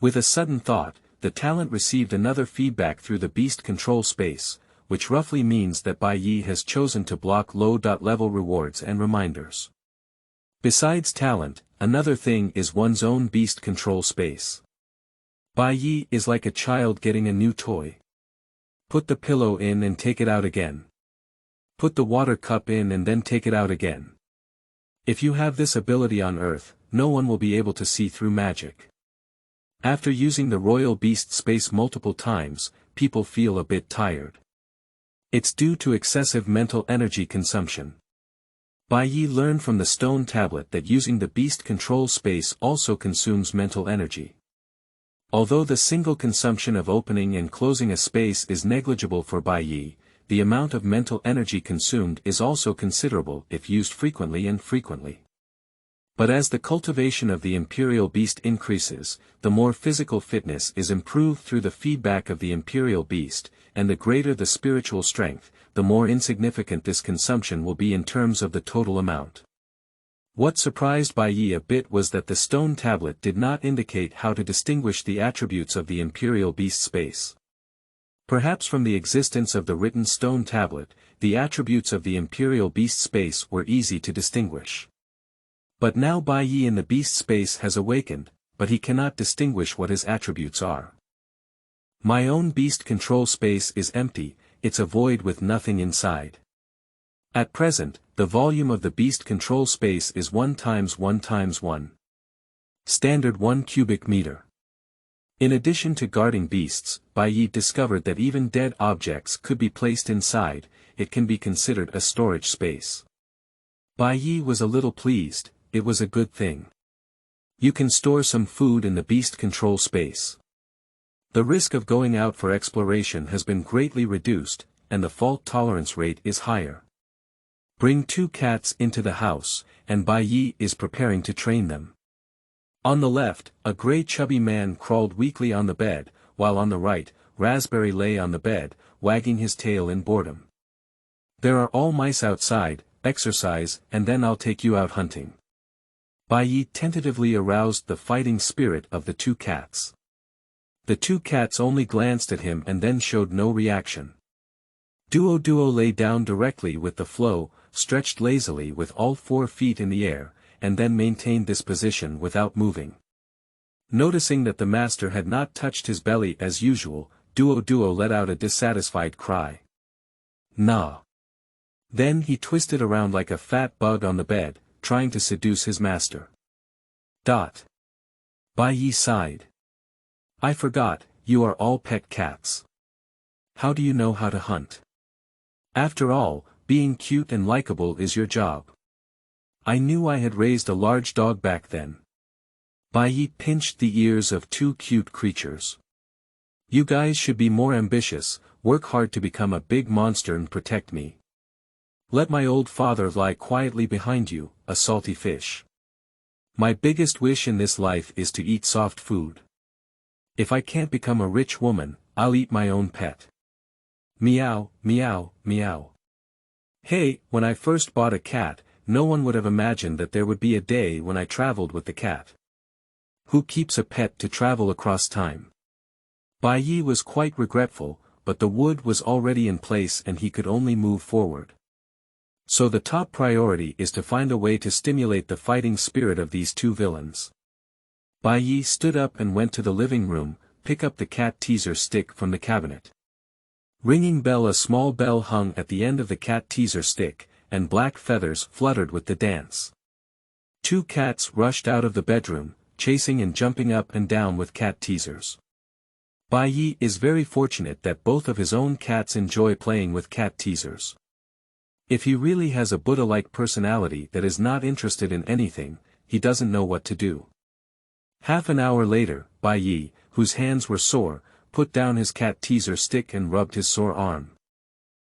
With a sudden thought, the talent received another feedback through the beast control space, which roughly means that Bai Yi has chosen to block low-level rewards and reminders. Besides talent, another thing is one's own beast control space. Bai Yi is like a child getting a new toy. Put the pillow in and take it out again. Put the water cup in and then take it out again. If you have this ability on Earth, no one will be able to see through magic. After using the royal beast space multiple times, people feel a bit tired. It's due to excessive mental energy consumption. Bai Yi learned from the stone tablet that using the beast control space also consumes mental energy. Although the single consumption of opening and closing a space is negligible for Bai Yi, the amount of mental energy consumed is also considerable if used frequently. But as the cultivation of the imperial beast increases, the more physical fitness is improved through the feedback of the imperial beast, and the greater the spiritual strength, the more insignificant this consumption will be in terms of the total amount. What surprised Bai Yi a bit was that the stone tablet did not indicate how to distinguish the attributes of the imperial beast space. Perhaps from the existence of the written stone tablet, the attributes of the imperial beast space were easy to distinguish. But now Bai Yi in the beast space has awakened, but he cannot distinguish what his attributes are. My own beast control space is empty, it's a void with nothing inside. At present, the volume of the beast control space is 1 times 1 times 1. Standard 1 cubic meter. In addition to guarding beasts, Bai Yi discovered that even dead objects could be placed inside, it can be considered a storage space. Bai Yi was a little pleased, it was a good thing. You can store some food in the beast control space. The risk of going out for exploration has been greatly reduced, and the fault tolerance rate is higher. Bring 2 cats into the house, and Bai Yi is preparing to train them. On the left, a grey chubby man crawled weakly on the bed, while on the right, Raspberry lay on the bed, wagging his tail in boredom. There are all mice outside, exercise, and then I'll take you out hunting. Bai Yi tentatively aroused the fighting spirit of the 2 cats. The 2 cats only glanced at him and then showed no reaction. Duo lay down directly with the flow, stretched lazily with all 4 feet in the air, and then maintained this position without moving. Noticing that the master had not touched his belly as usual, Duo let out a dissatisfied cry. Nah. Then he twisted around like a fat bug on the bed, trying to seduce his master. Bai Yi sighed. I forgot, you are all pet cats. How do you know how to hunt? After all, being cute and likable is your job. I knew I had raised a large dog back then. Bai Yi pinched the ears of 2 cute creatures. You guys should be more ambitious, work hard to become a big monster and protect me. Let my old father lie quietly behind you, a salty fish. My biggest wish in this life is to eat soft food. If I can't become a rich woman, I'll eat my own pet. Meow, meow, meow. Hey, when I first bought a cat, no one would have imagined that there would be a day when I traveled with the cat. Who keeps a pet to travel across time? Bai Yi was quite regretful, but the wood was already in place and he could only move forward. So the top priority is to find a way to stimulate the fighting spirit of these 2 villains. Bai Yi stood up and went to the living room, pick up the cat teaser stick from the cabinet. Ringing bell. A small bell hung at the end of the cat teaser stick, and black feathers fluttered with the dance. 2 cats rushed out of the bedroom, chasing and jumping up and down with cat teasers. Bai Yi is very fortunate that both of his own cats enjoy playing with cat teasers. If he really has a Buddha-like personality that is not interested in anything, he doesn't know what to do. Half an hour later, Bai Yi, whose hands were sore, put down his cat teaser stick and rubbed his sore arm.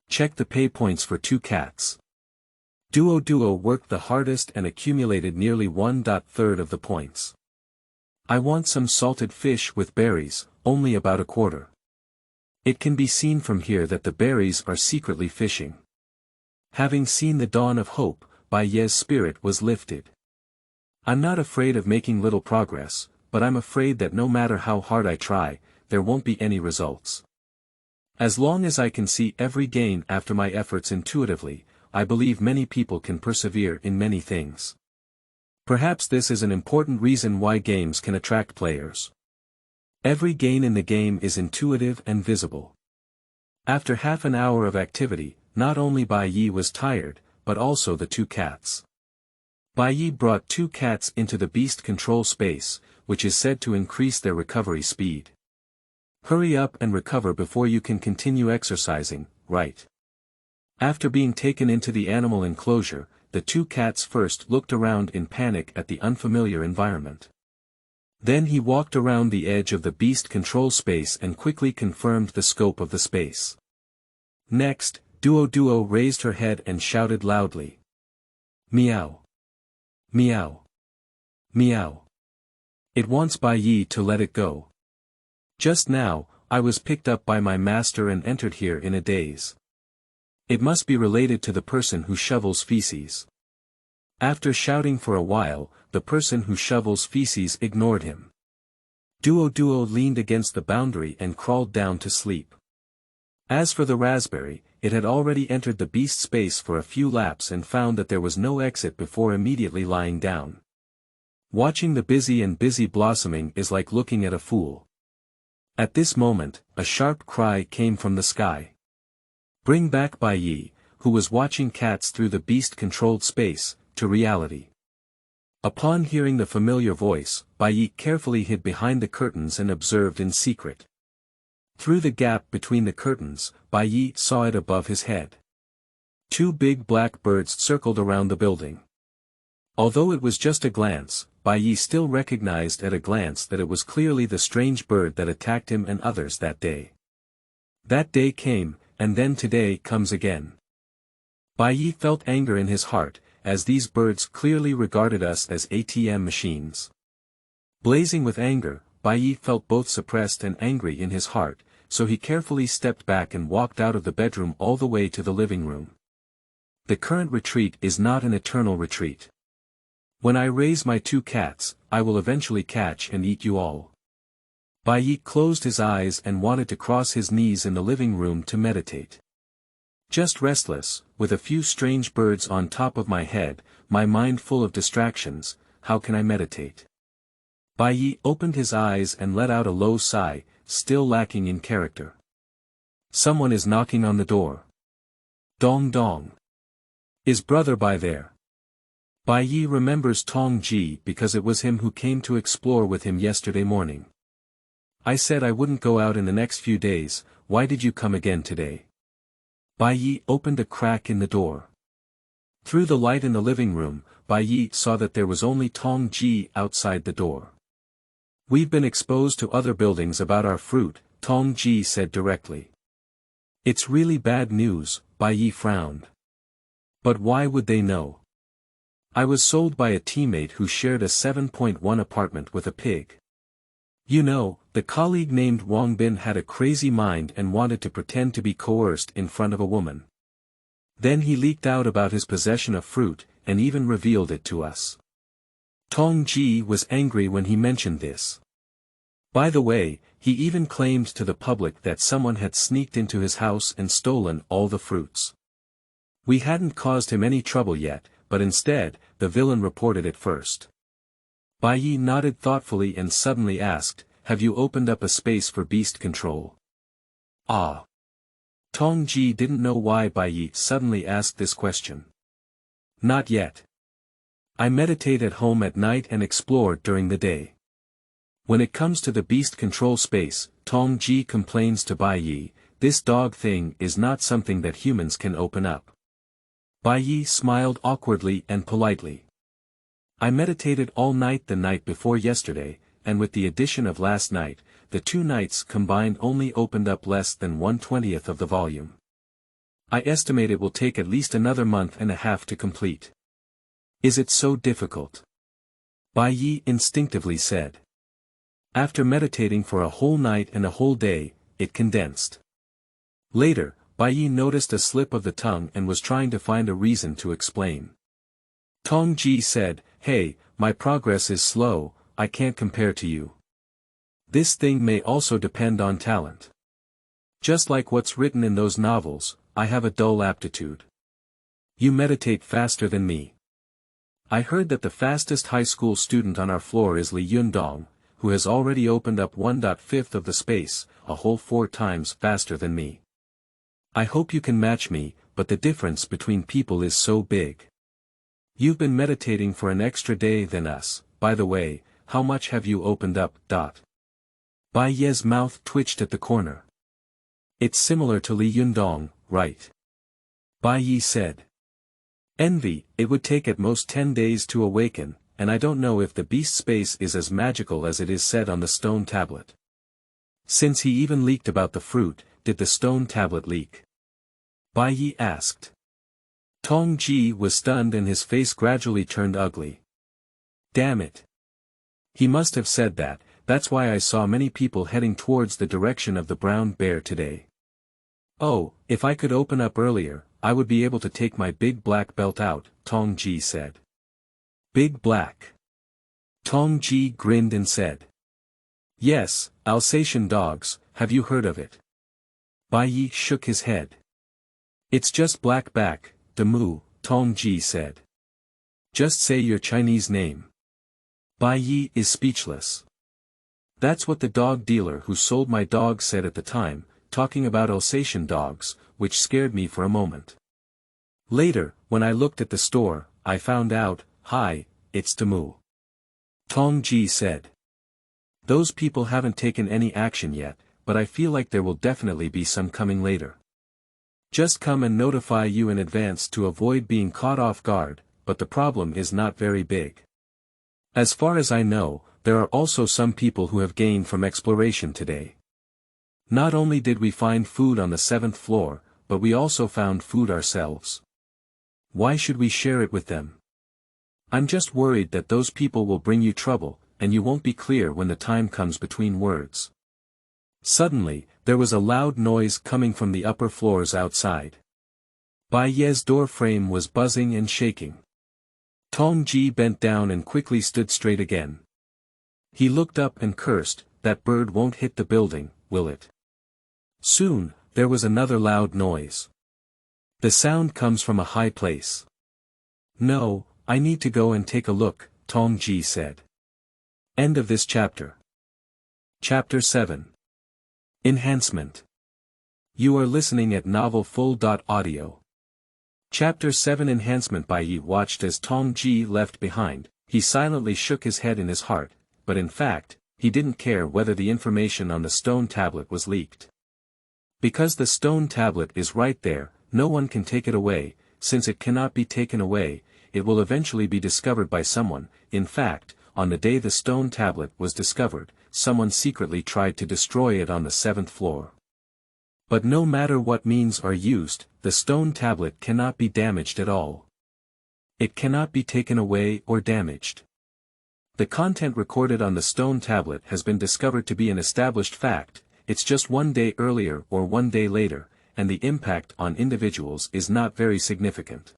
Check the pay points for 2 cats. Duo worked the hardest and accumulated nearly 1/3 of the points. I want some salted fish with berries, only about a quarter. It can be seen from here that the berries are secretly fishing. Having seen the dawn of hope, Baye's spirit was lifted. I'm not afraid of making little progress, but I'm afraid that no matter how hard I try, there won't be any results. As long as I can see every gain after my efforts intuitively, I believe many people can persevere in many things. Perhaps this is an important reason why games can attract players. Every gain in the game is intuitive and visible. After half an hour of activity, not only Baye was tired, but also the 2 cats. Baye brought 2 cats into the beast control space, which is said to increase their recovery speed. Hurry up and recover before you can continue exercising, right? After being taken into the animal enclosure, the 2 cats first looked around in panic at the unfamiliar environment. Then he walked around the edge of the beast control space and quickly confirmed the scope of the space. Next, Duo raised her head and shouted loudly. Meow. Meow. Meow. It wants Baye to let it go. Just now, I was picked up by my master and entered here in a daze. It must be related to the person who shovels feces. After shouting for a while, the person who shovels feces ignored him. Duo leaned against the boundary and crawled down to sleep. As for the raspberry, it had already entered the beast space for a few laps and found that there was no exit before immediately lying down. Watching the busy blossoming is like looking at a fool. At this moment, a sharp cry came from the sky. Bring back Baye, who was watching cats through the beast-controlled space, to reality. Upon hearing the familiar voice, Baye carefully hid behind the curtains and observed in secret. Through the gap between the curtains, Baye saw it above his head. 2 big black birds circled around the building. Although it was just a glance, Baye still recognized at a glance that it was clearly the strange bird that attacked him and others that day. That day came, and then today comes again. Baye felt anger in his heart, as these birds clearly regarded us as ATM machines. Blazing with anger, Baye felt both suppressed and angry in his heart, so he carefully stepped back and walked out of the bedroom all the way to the living room. The current retreat is not an eternal retreat. When I raise my 2 cats, I will eventually catch and eat you all. Baye closed his eyes and wanted to cross his knees in the living room to meditate. Just restless, with a few strange birds on top of my head, my mind full of distractions, how can I meditate? Baye opened his eyes and let out a low sigh, still lacking in character. Someone is knocking on the door. Dong dong. Is brother by there? Baye remembers Tong Ji because it was him who came to explore with him yesterday morning. I said I wouldn't go out in the next few days, why did you come again today? Baye opened a crack in the door. Through the light in the living room, Baye saw that there was only Tong Ji outside the door. We've been exposed to other buildings about our fruit, Tong Ji said directly. It's really bad news, Baye frowned. But why would they know? I was sold by a teammate who shared a 7.1 apartment with a pig. You know, the colleague named Wang Bin had a crazy mind and wanted to pretend to be coerced in front of a woman. Then he leaked out about his possession of fruit, and even revealed it to us. Tong Ji was angry when he mentioned this. By the way, he even claimed to the public that someone had sneaked into his house and stolen all the fruits. We hadn't caused him any trouble yet, but instead, the villain reported it first. Baye nodded thoughtfully and suddenly asked, have you opened up a space for beast control? Ah. Tong Ji didn't know why Baye suddenly asked this question. Not yet. I meditate at home at night and explore during the day. When it comes to the beast control space, Tong Ji complains to Baye, this dog thing is not something that humans can open up. Baye smiled awkwardly and politely. I meditated all night the night before yesterday, and with the addition of last night, the 2 nights combined only opened up less than 1/20th of the volume. I estimate it will take at least another month and a half to complete. Is it so difficult? Bai Yi instinctively said. After meditating for a whole night and a whole day, it condensed. Later, Bai Yi noticed a slip of the tongue and was trying to find a reason to explain. Tong Ji said, "Hey, my progress is slow, I can't compare to you. This thing may also depend on talent. Just like what's written in those novels, I have a dull aptitude. You meditate faster than me. I heard that the fastest high school student on our floor is Li Yundong, who has already opened up 1/5 of the space, a whole 4 times faster than me. I hope you can match me, but the difference between people is so big. You've been meditating for an extra day than us, by the way, how much have you opened up? Bai Ye's mouth twitched at the corner. It's similar to Li Yundong, right? Bai Yi said. Envy, it would take at most 10 days to awaken, and I don't know if the beast space is as magical as it is said on the stone tablet. Since he even leaked about the fruit, did the stone tablet leak? Bai Yi asked. Tong Ji was stunned and his face gradually turned ugly. Damn it. He must have said that, that's why I saw many people heading towards the direction of the brown bear today. Oh, if I could open up earlier, I would be able to take my big black belt out, Tong Ji said. Big black. Tong Ji grinned and said. Yes, Alsatian dogs, have you heard of it? Bai Yi shook his head. It's just black back, Demu, Tong Ji said. Just say your Chinese name. Bai Yi is speechless. That's what the dog dealer who sold my dog said at the time, talking about Alsatian dogs, which scared me for a moment. Later, when I looked at the store, I found out, hi, it's Demu. Tong Ji said. Those people haven't taken any action yet, but I feel like there will definitely be some coming later. Just come and notify you in advance to avoid being caught off guard, but the problem is not very big. As far as I know, there are also some people who have gained from exploration today. Not only did we find food on the 7th floor, but we also found food ourselves. Why should we share it with them? I'm just worried that those people will bring you trouble, and you won't be clear when the time comes between words. Suddenly, there was a loud noise coming from the upper floors outside. Bai Ye's door frame was buzzing and shaking. Tong Ji bent down and quickly stood straight again. He looked up and cursed, that bird won't hit the building, will it? Soon, there was another loud noise. The sound comes from a high place. No, I need to go and take a look, Tong Ji said. End of this chapter. Chapter 7. Enhancement. You are listening at novelfull.audio. Chapter 7 Enhancement. Bai Yi watched as Tong Ji left behind. He silently shook his head in his heart, but in fact, he didn't care whether the information on the stone tablet was leaked. Because the stone tablet is right there, no one can take it away. Since it cannot be taken away, it will eventually be discovered by someone. In fact, on the day the stone tablet was discovered, someone secretly tried to destroy it on the 7th floor. But no matter what means are used, the stone tablet cannot be damaged at all. It cannot be taken away or damaged. The content recorded on the stone tablet has been discovered to be an established fact. It's just one day earlier or one day later, and the impact on individuals is not very significant.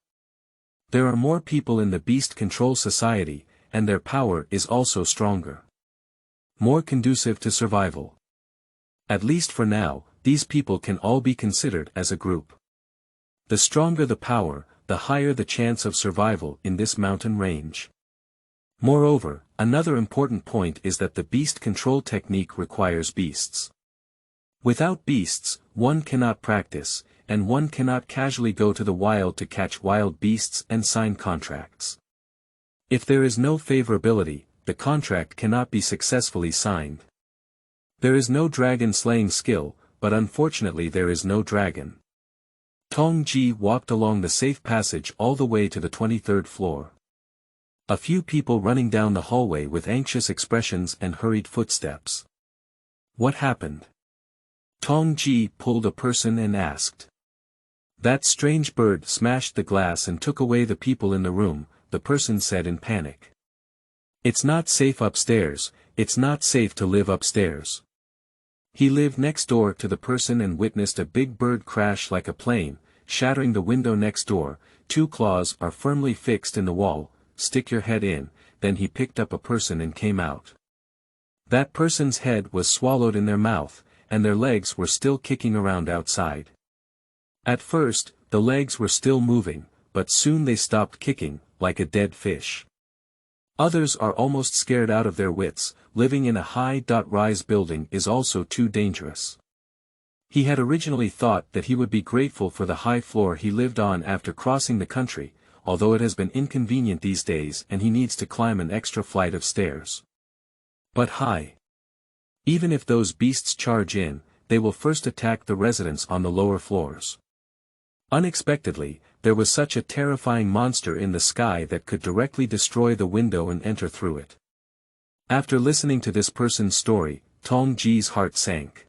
There are more people in the Beast Control Society, and their power is also stronger. More conducive to survival. At least for now, these people can all be considered as a group. The stronger the power, the higher the chance of survival in this mountain range. Moreover, another important point is that the beast control technique requires beasts. Without beasts, one cannot practice, and one cannot casually go to the wild to catch wild beasts and sign contracts. If there is no favorability, the contract cannot be successfully signed. There is no dragon slaying skill, but unfortunately there is no dragon. Tong Ji walked along the safe passage all the way to the 23rd floor. A few people running down the hallway with anxious expressions and hurried footsteps. What happened? Tong Ji pulled a person and asked. That strange bird smashed the glass and took away the people in the room, the person said in panic. It's not safe upstairs, it's not safe to live upstairs. He lived next door to the person and witnessed a big bird crash like a plane, shattering the window next door. 2 claws are firmly fixed in the wall, stick your head in. Then he picked up a person and came out. That person's head was swallowed in their mouth, and their legs were still kicking around outside. At first, the legs were still moving, but soon they stopped kicking, like a dead fish. Others are almost scared out of their wits. Living in a high-rise building is also too dangerous. He had originally thought that he would be grateful for the high floor he lived on after crossing the country, although it has been inconvenient these days and he needs to climb an extra flight of stairs. But high. Even if those beasts charge in, they will first attack the residents on the lower floors. Unexpectedly, there was such a terrifying monster in the sky that could directly destroy the window and enter through it. After listening to this person's story, Tong Ji's heart sank.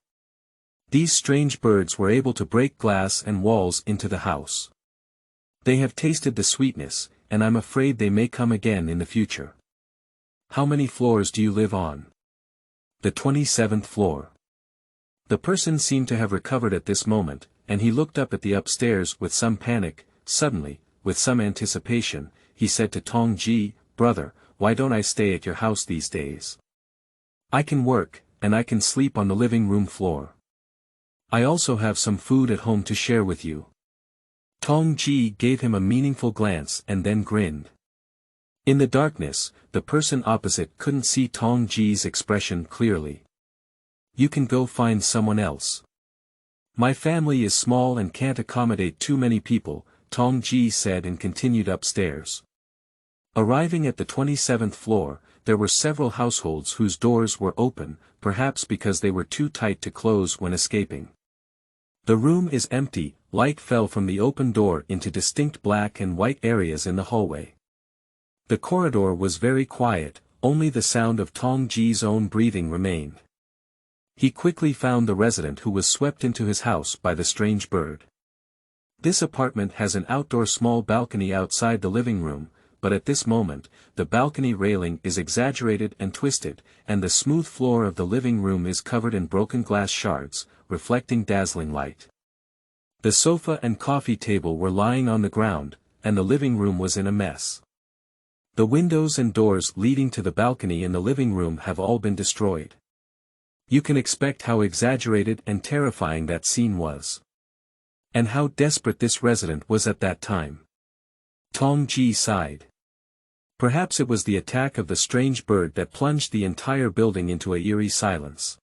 These strange birds were able to break glass and walls into the house. They have tasted the sweetness, and I'm afraid they may come again in the future. How many floors do you live on? The 27th floor. The person seemed to have recovered at this moment, and he looked up at the upstairs with some panic. Suddenly, with some anticipation, he said to Tong Ji, "Brother, why don't I stay at your house these days? I can work, and I can sleep on the living room floor. I also have some food at home to share with you." Tong Ji gave him a meaningful glance and then grinned. In the darkness, the person opposite couldn't see Tong Ji's expression clearly. "You can go find someone else. My family is small and can't accommodate too many people," Tong Ji said and continued upstairs. Arriving at the 27th floor, there were several households whose doors were open, perhaps because they were too tight to close when escaping. The room is empty. Light fell from the open door into distinct black and white areas in the hallway. The corridor was very quiet, only the sound of Tong Ji's own breathing remained. He quickly found the resident who was swept into his house by the strange bird. This apartment has an outdoor small balcony outside the living room, but at this moment, the balcony railing is exaggerated and twisted, and the smooth floor of the living room is covered in broken glass shards, reflecting dazzling light. The sofa and coffee table were lying on the ground, and the living room was in a mess. The windows and doors leading to the balcony in the living room have all been destroyed. You can expect how exaggerated and terrifying that scene was. And how desperate this resident was at that time. Tong Ji sighed. Perhaps it was the attack of the strange bird that plunged the entire building into a eerie silence.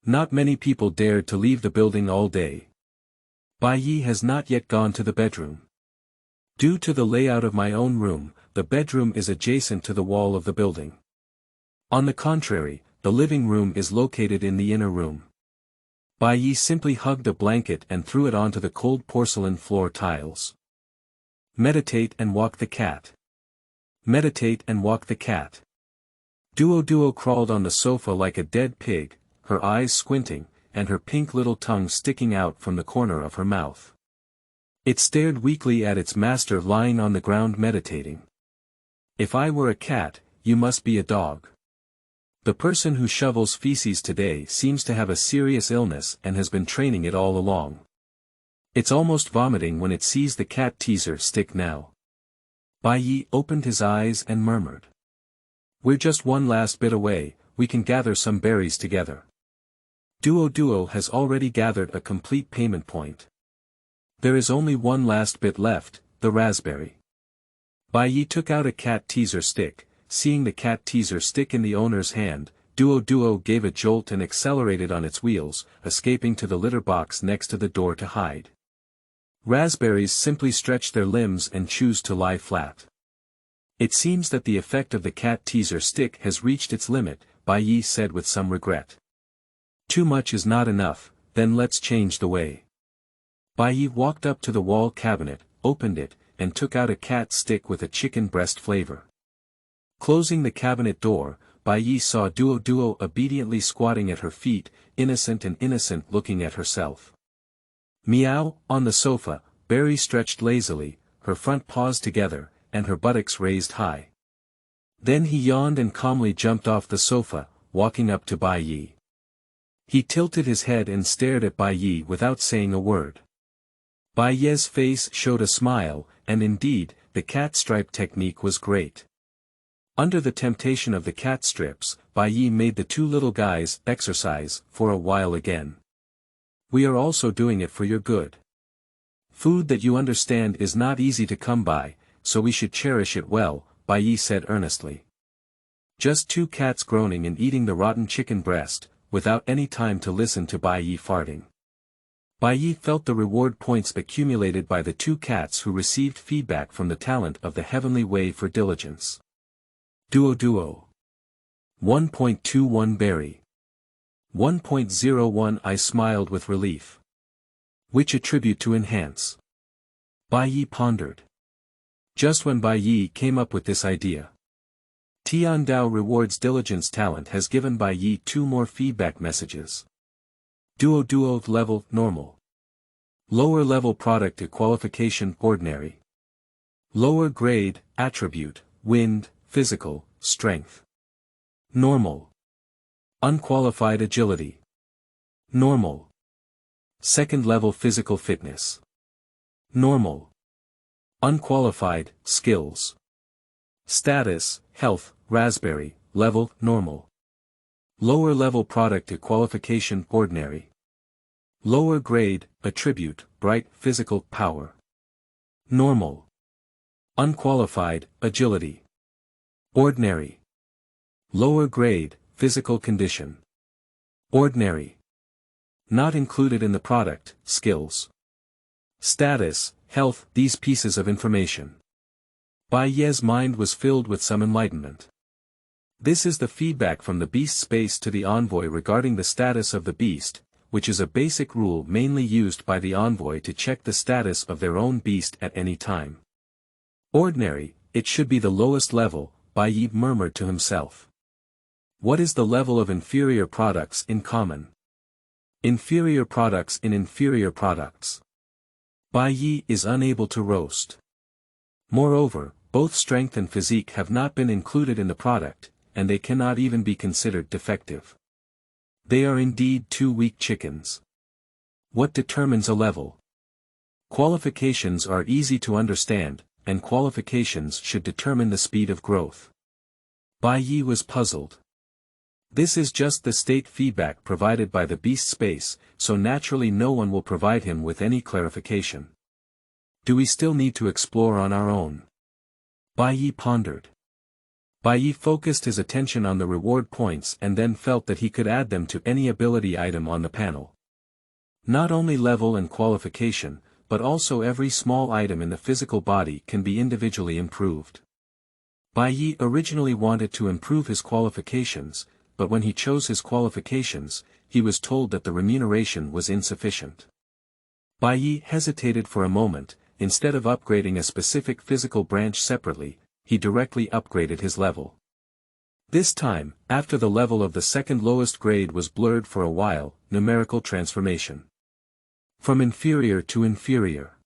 Not many people dared to leave the building all day. Bai Yi has not yet gone to the bedroom. Due to the layout of my own room, the bedroom is adjacent to the wall of the building. On the contrary, the living room is located in the inner room. Bai Yi simply hugged a blanket and threw it onto the cold porcelain floor tiles. Meditate and walk the cat. Meditate and walk the cat. Duo crawled on the sofa like a dead pig, her eyes squinting, and her pink little tongue sticking out from the corner of her mouth. It stared weakly at its master lying on the ground meditating. "If I were a cat, you must be a dog. The person who shovels feces today seems to have a serious illness and has been training it all along. It's almost vomiting when it sees the cat teaser stick now." Bai Yi opened his eyes and murmured. "We're just one last bit away, we can gather some berries together." Duo has already gathered a complete payment point. There is only one last bit left, the raspberry. Bai Yi took out a cat teaser stick. Seeing the cat teaser stick in the owner's hand, Duo gave a jolt and accelerated on its wheels, escaping to the litter box next to the door to hide. Raspberries simply stretch their limbs and choose to lie flat. "It seems that the effect of the cat teaser stick has reached its limit," Bai Yi said with some regret. "Too much is not enough, then let's change the way." Bai Yi walked up to the wall cabinet, opened it, and took out a cat stick with a chicken breast flavor. Closing the cabinet door, Bai Yi saw Duo obediently squatting at her feet, innocent and innocent looking at herself. Meow, on the sofa, Berry stretched lazily, her front paws together, and her buttocks raised high. Then he yawned and calmly jumped off the sofa, walking up to Bai Yi. He tilted his head and stared at Bai Yi without saying a word. Bai Yi's face showed a smile, and indeed, the cat stripe technique was great. Under the temptation of the cat strips, Bai Yi made the two little guys exercise for a while again. We are also doing it for your good. Food that you understand is not easy to come by, so we should cherish it well, Bai Yi said earnestly. Just two cats groaning and eating the rotten chicken breast, without any time to listen to Bai Yi farting. Bai Yi felt the reward points accumulated by the two cats who received feedback from the talent of the heavenly way for diligence. Duo. 1.21 Berry. 1.01 I smiled with relief. Which attribute to enhance? Bai Yi pondered. Just when Bai Yi came up with this idea. Tian Dao rewards diligence talent has given Bai Yi two more feedback messages. Duo level normal. Lower level product to qualification ordinary. Lower grade attribute wind, physical, strength. Normal. Unqualified agility. Normal. Second level physical fitness. Normal. Unqualified skills. Status, health, raspberry, level, normal. Lower level product to qualification ordinary. Lower grade, attribute, bright, physical, power. Normal. Unqualified, agility. Ordinary. Lower grade, physical condition. Ordinary. Not included in the product, skills. Status, health, these pieces of information. Bai Yi's mind was filled with some enlightenment. This is the feedback from the beast space to the envoy regarding the status of the beast, which is a basic rule mainly used by the envoy to check the status of their own beast at any time. Ordinary, it should be the lowest level, Bai Yi murmured to himself. What is the level of inferior products in common? Inferior products in inferior products. Bai Yi is unable to roast. Moreover, both strength and physique have not been included in the product, and they cannot even be considered defective. They are indeed two weak chickens. What determines a level? Qualifications are easy to understand, and qualifications should determine the speed of growth. Bai Yi was puzzled. This is just the state feedback provided by the beast space, so naturally no one will provide him with any clarification. Do we still need to explore on our own? Bai Yi pondered. Bai Yi focused his attention on the reward points and then felt that he could add them to any ability item on the panel. Not only level and qualification, but also every small item in the physical body can be individually improved. Bai Yi originally wanted to improve his qualifications, but when he chose his qualifications, he was told that the remuneration was insufficient. Bai Yi hesitated for a moment. Instead of upgrading a specific physical branch separately, he directly upgraded his level. This time, after the level of the second lowest grade was blurred for a while, numerical transformation. From inferior to inferior.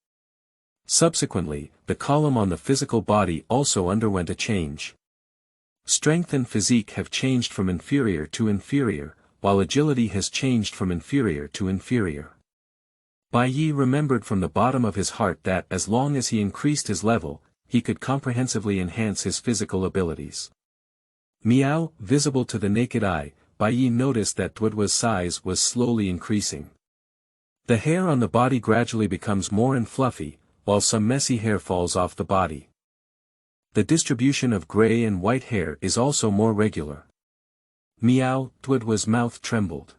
Subsequently, the column on the physical body also underwent a change. Strength and physique have changed from inferior to inferior, while agility has changed from inferior to inferior. Bai Yi remembered from the bottom of his heart that as long as he increased his level, he could comprehensively enhance his physical abilities. Meow, visible to the naked eye, Bai Yi noticed that Duo's size was slowly increasing. The hair on the body gradually becomes more and fluffy, while some messy hair falls off the body. The distribution of gray and white hair is also more regular. Meow, Duo's mouth trembled.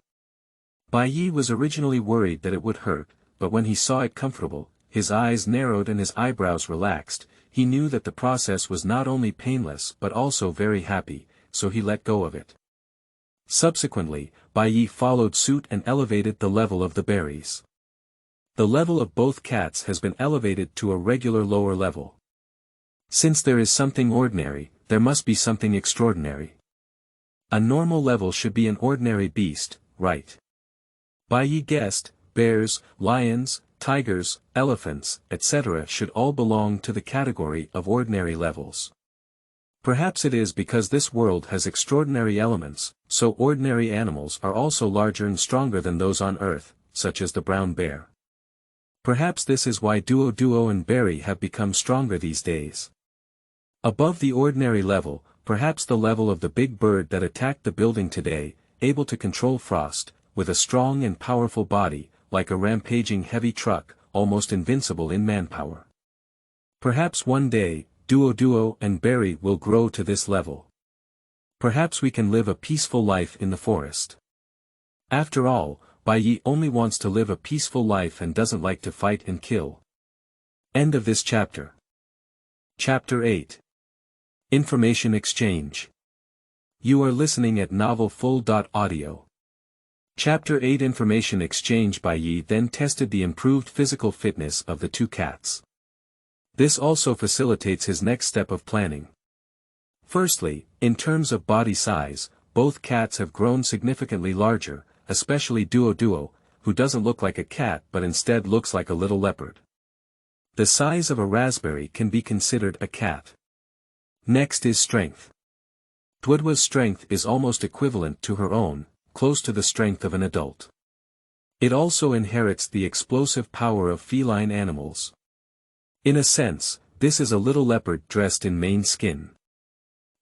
Bai Yi was originally worried that it would hurt, but when he saw it comfortable, his eyes narrowed and his eyebrows relaxed. He knew that the process was not only painless but also very happy, so he let go of it. Subsequently, Bai Yi followed suit and elevated the level of the berries. The level of both cats has been elevated to a regular lower level. Since there is something ordinary, there must be something extraordinary. A normal level should be an ordinary beast, right? Bai Yi guessed, bears, lions, tigers, elephants, etc. should all belong to the category of ordinary levels. Perhaps it is because this world has extraordinary elements, so ordinary animals are also larger and stronger than those on Earth, such as the brown bear. Perhaps this is why Duo and Berry have become stronger these days. Above the ordinary level, perhaps the level of the big bird that attacked the building today, able to control frost, with a strong and powerful body, like a rampaging heavy truck, almost invincible in manpower. Perhaps one day, Duo and Berry will grow to this level. Perhaps we can live a peaceful life in the forest. After all, Bai Yi only wants to live a peaceful life and doesn't like to fight and kill. End of this chapter. Chapter 8. Information Exchange. You are listening at novelfull.audio. Chapter 8 Information Exchange. Bai Yi then tested the improved physical fitness of the two cats. This also facilitates his next step of planning. Firstly, in terms of body size, both cats have grown significantly larger, especially Duo, who doesn't look like a cat but instead looks like a little leopard. The size of a raspberry can be considered a cat. Next is strength. Duo's strength is almost equivalent to her own, close to the strength of an adult. It also inherits the explosive power of feline animals. In a sense, this is a little leopard dressed in mane skin.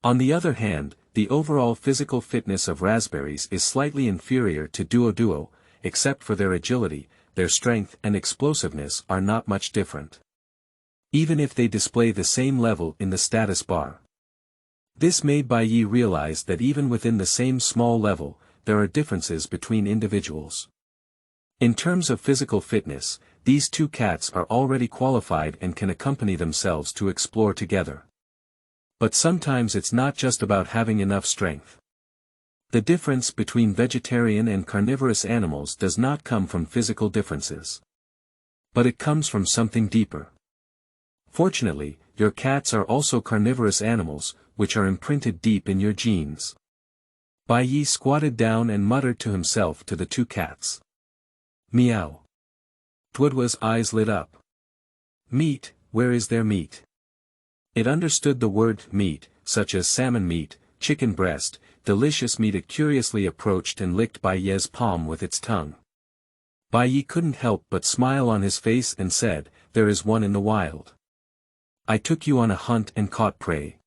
On the other hand, the overall physical fitness of raspberries is slightly inferior to Duo, except for their agility, their strength and explosiveness are not much different. Even if they display the same level in the status bar. This made Bai Yi realize that even within the same small level, there are differences between individuals. In terms of physical fitness, these two cats are already qualified and can accompany themselves to explore together. But sometimes it's not just about having enough strength. The difference between vegetarian and carnivorous animals does not come from physical differences. But it comes from something deeper. Fortunately, your cats are also carnivorous animals, which are imprinted deep in your genes. Bai Yi squatted down and muttered to himself to the two cats. Meow. Duo's eyes lit up. Meat, where is their meat? It understood the word meat, such as salmon meat, chicken breast, delicious meat. It curiously approached and licked Bai Yi's palm with its tongue. Bai Yi couldn't help but smile on his face and said, "There is one in the wild. I took you on a hunt and caught prey.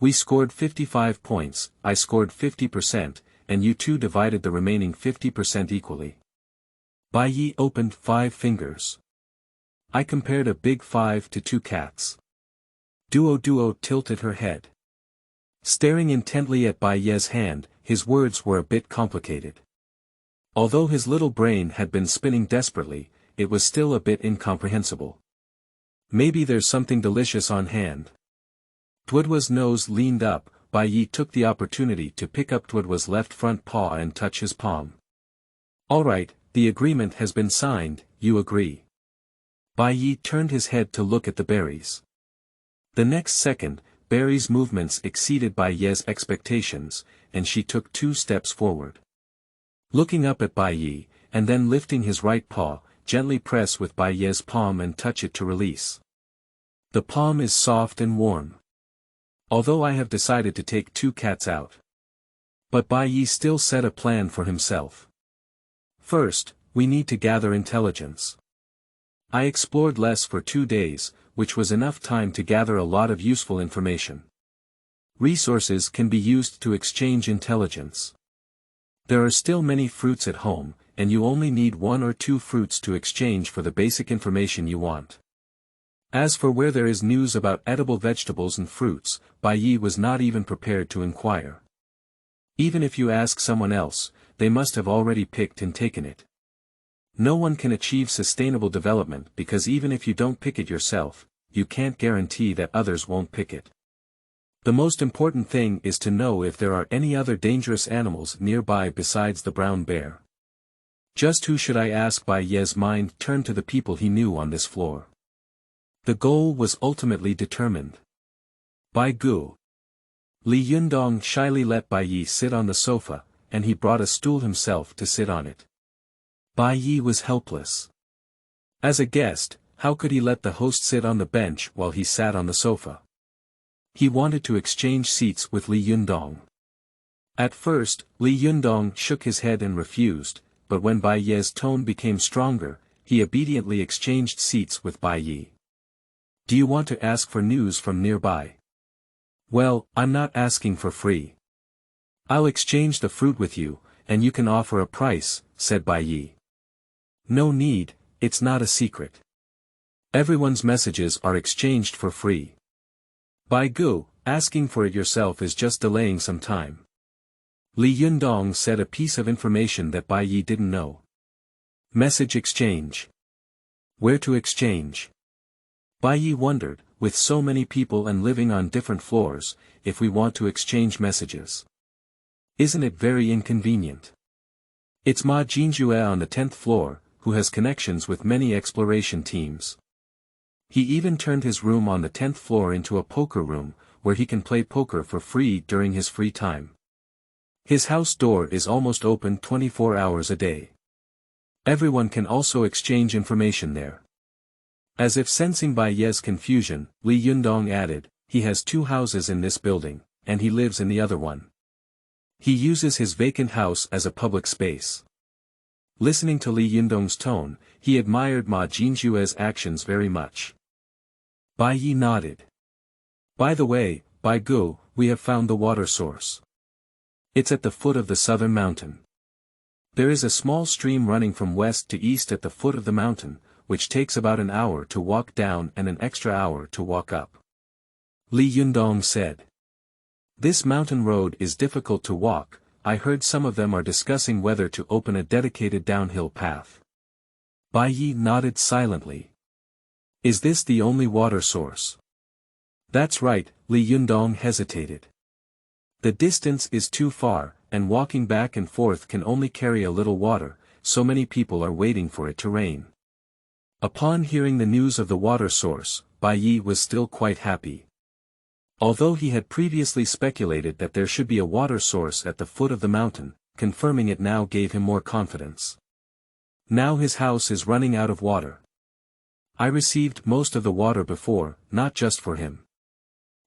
We scored 55 points, I scored 50%, and you two divided the remaining 50% equally." Bai Yi opened 5 fingers. I compared a big 5 to 2 cats. Duo tilted her head. Staring intently at Bai Yi's hand, his words were a bit complicated. Although his little brain had been spinning desperately, it was still a bit incomprehensible. Maybe there's something delicious on hand. Duo's nose leaned up. Bai Yi took the opportunity to pick up Duo's left front paw and touch his palm. All right, the agreement has been signed, you agree. Bai Yi turned his head to look at the berries. The next second, Berry's movements exceeded Bai Yi's expectations, and she took 2 steps forward. Looking up at Bai Yi, and then lifting his right paw, gently press with Bai Yi's palm and touch it to release. The palm is soft and warm. Although I have decided to take 2 cats out. But Bai Yi still set a plan for himself. First, we need to gather intelligence. I explored less for 2 days, which was enough time to gather a lot of useful information. Resources can be used to exchange intelligence. There are still many fruits at home, and you only need 1 or 2 fruits to exchange for the basic information you want. As for where there is news about edible vegetables and fruits, Bai Yi was not even prepared to inquire. Even if you ask someone else, they must have already picked and taken it. No one can achieve sustainable development because even if you don't pick it yourself, you can't guarantee that others won't pick it. The most important thing is to know if there are any other dangerous animals nearby besides the brown bear. Just who should I ask? Bai Yi's mind turned to the people he knew on this floor. The goal was ultimately determined. Bai Gu. Li Yundong shyly let Bai Yi sit on the sofa, and he brought a stool himself to sit on it. Bai Yi was helpless. As a guest, how could he let the host sit on the bench while he sat on the sofa? He wanted to exchange seats with Li Yundong. At first, Li Yundong shook his head and refused, but when Bai Yi's tone became stronger, he obediently exchanged seats with Bai Yi. Do you want to ask for news from nearby? Well, I'm not asking for free. I'll exchange the fruit with you, and you can offer a price, said Bai Yi. No need, it's not a secret. Everyone's messages are exchanged for free. Bai Gu, asking for it yourself is just delaying some time. Li Yundong said a piece of information that Bai Yi didn't know. Message exchange. Where to exchange? Bai Yi wondered, with so many people and living on different floors, if we want to exchange messages. Isn't it very inconvenient? It's Ma Jinjue on the 10th floor, who has connections with many exploration teams. He even turned his room on the 10th floor into a poker room, where he can play poker for free during his free time. His house door is almost open 24 hours a day. Everyone can also exchange information there. As if sensing Bai Yi's confusion, Li Yundong added, he has 2 houses in this building, and he lives in the other one. He uses his vacant house as a public space. Listening to Li Yundong's tone, he admired Ma Jinjue's actions very much. Bai Yi nodded. By the way, Bai Gu, we have found the water source. It's at the foot of the southern mountain. There is a small stream running from west to east at the foot of the mountain, which takes about an hour to walk down and an extra hour to walk up. Li Yundong said. This mountain road is difficult to walk. I heard some of them are discussing whether to open a dedicated downhill path. Bai Yi nodded silently. Is this the only water source? That's right, Li Yundong hesitated. The distance is too far, and walking back and forth can only carry a little water, so many people are waiting for it to rain. Upon hearing the news of the water source, Bai Yi was still quite happy. Although he had previously speculated that there should be a water source at the foot of the mountain, confirming it now gave him more confidence. Now his house is running out of water. I received most of the water before, not just for him.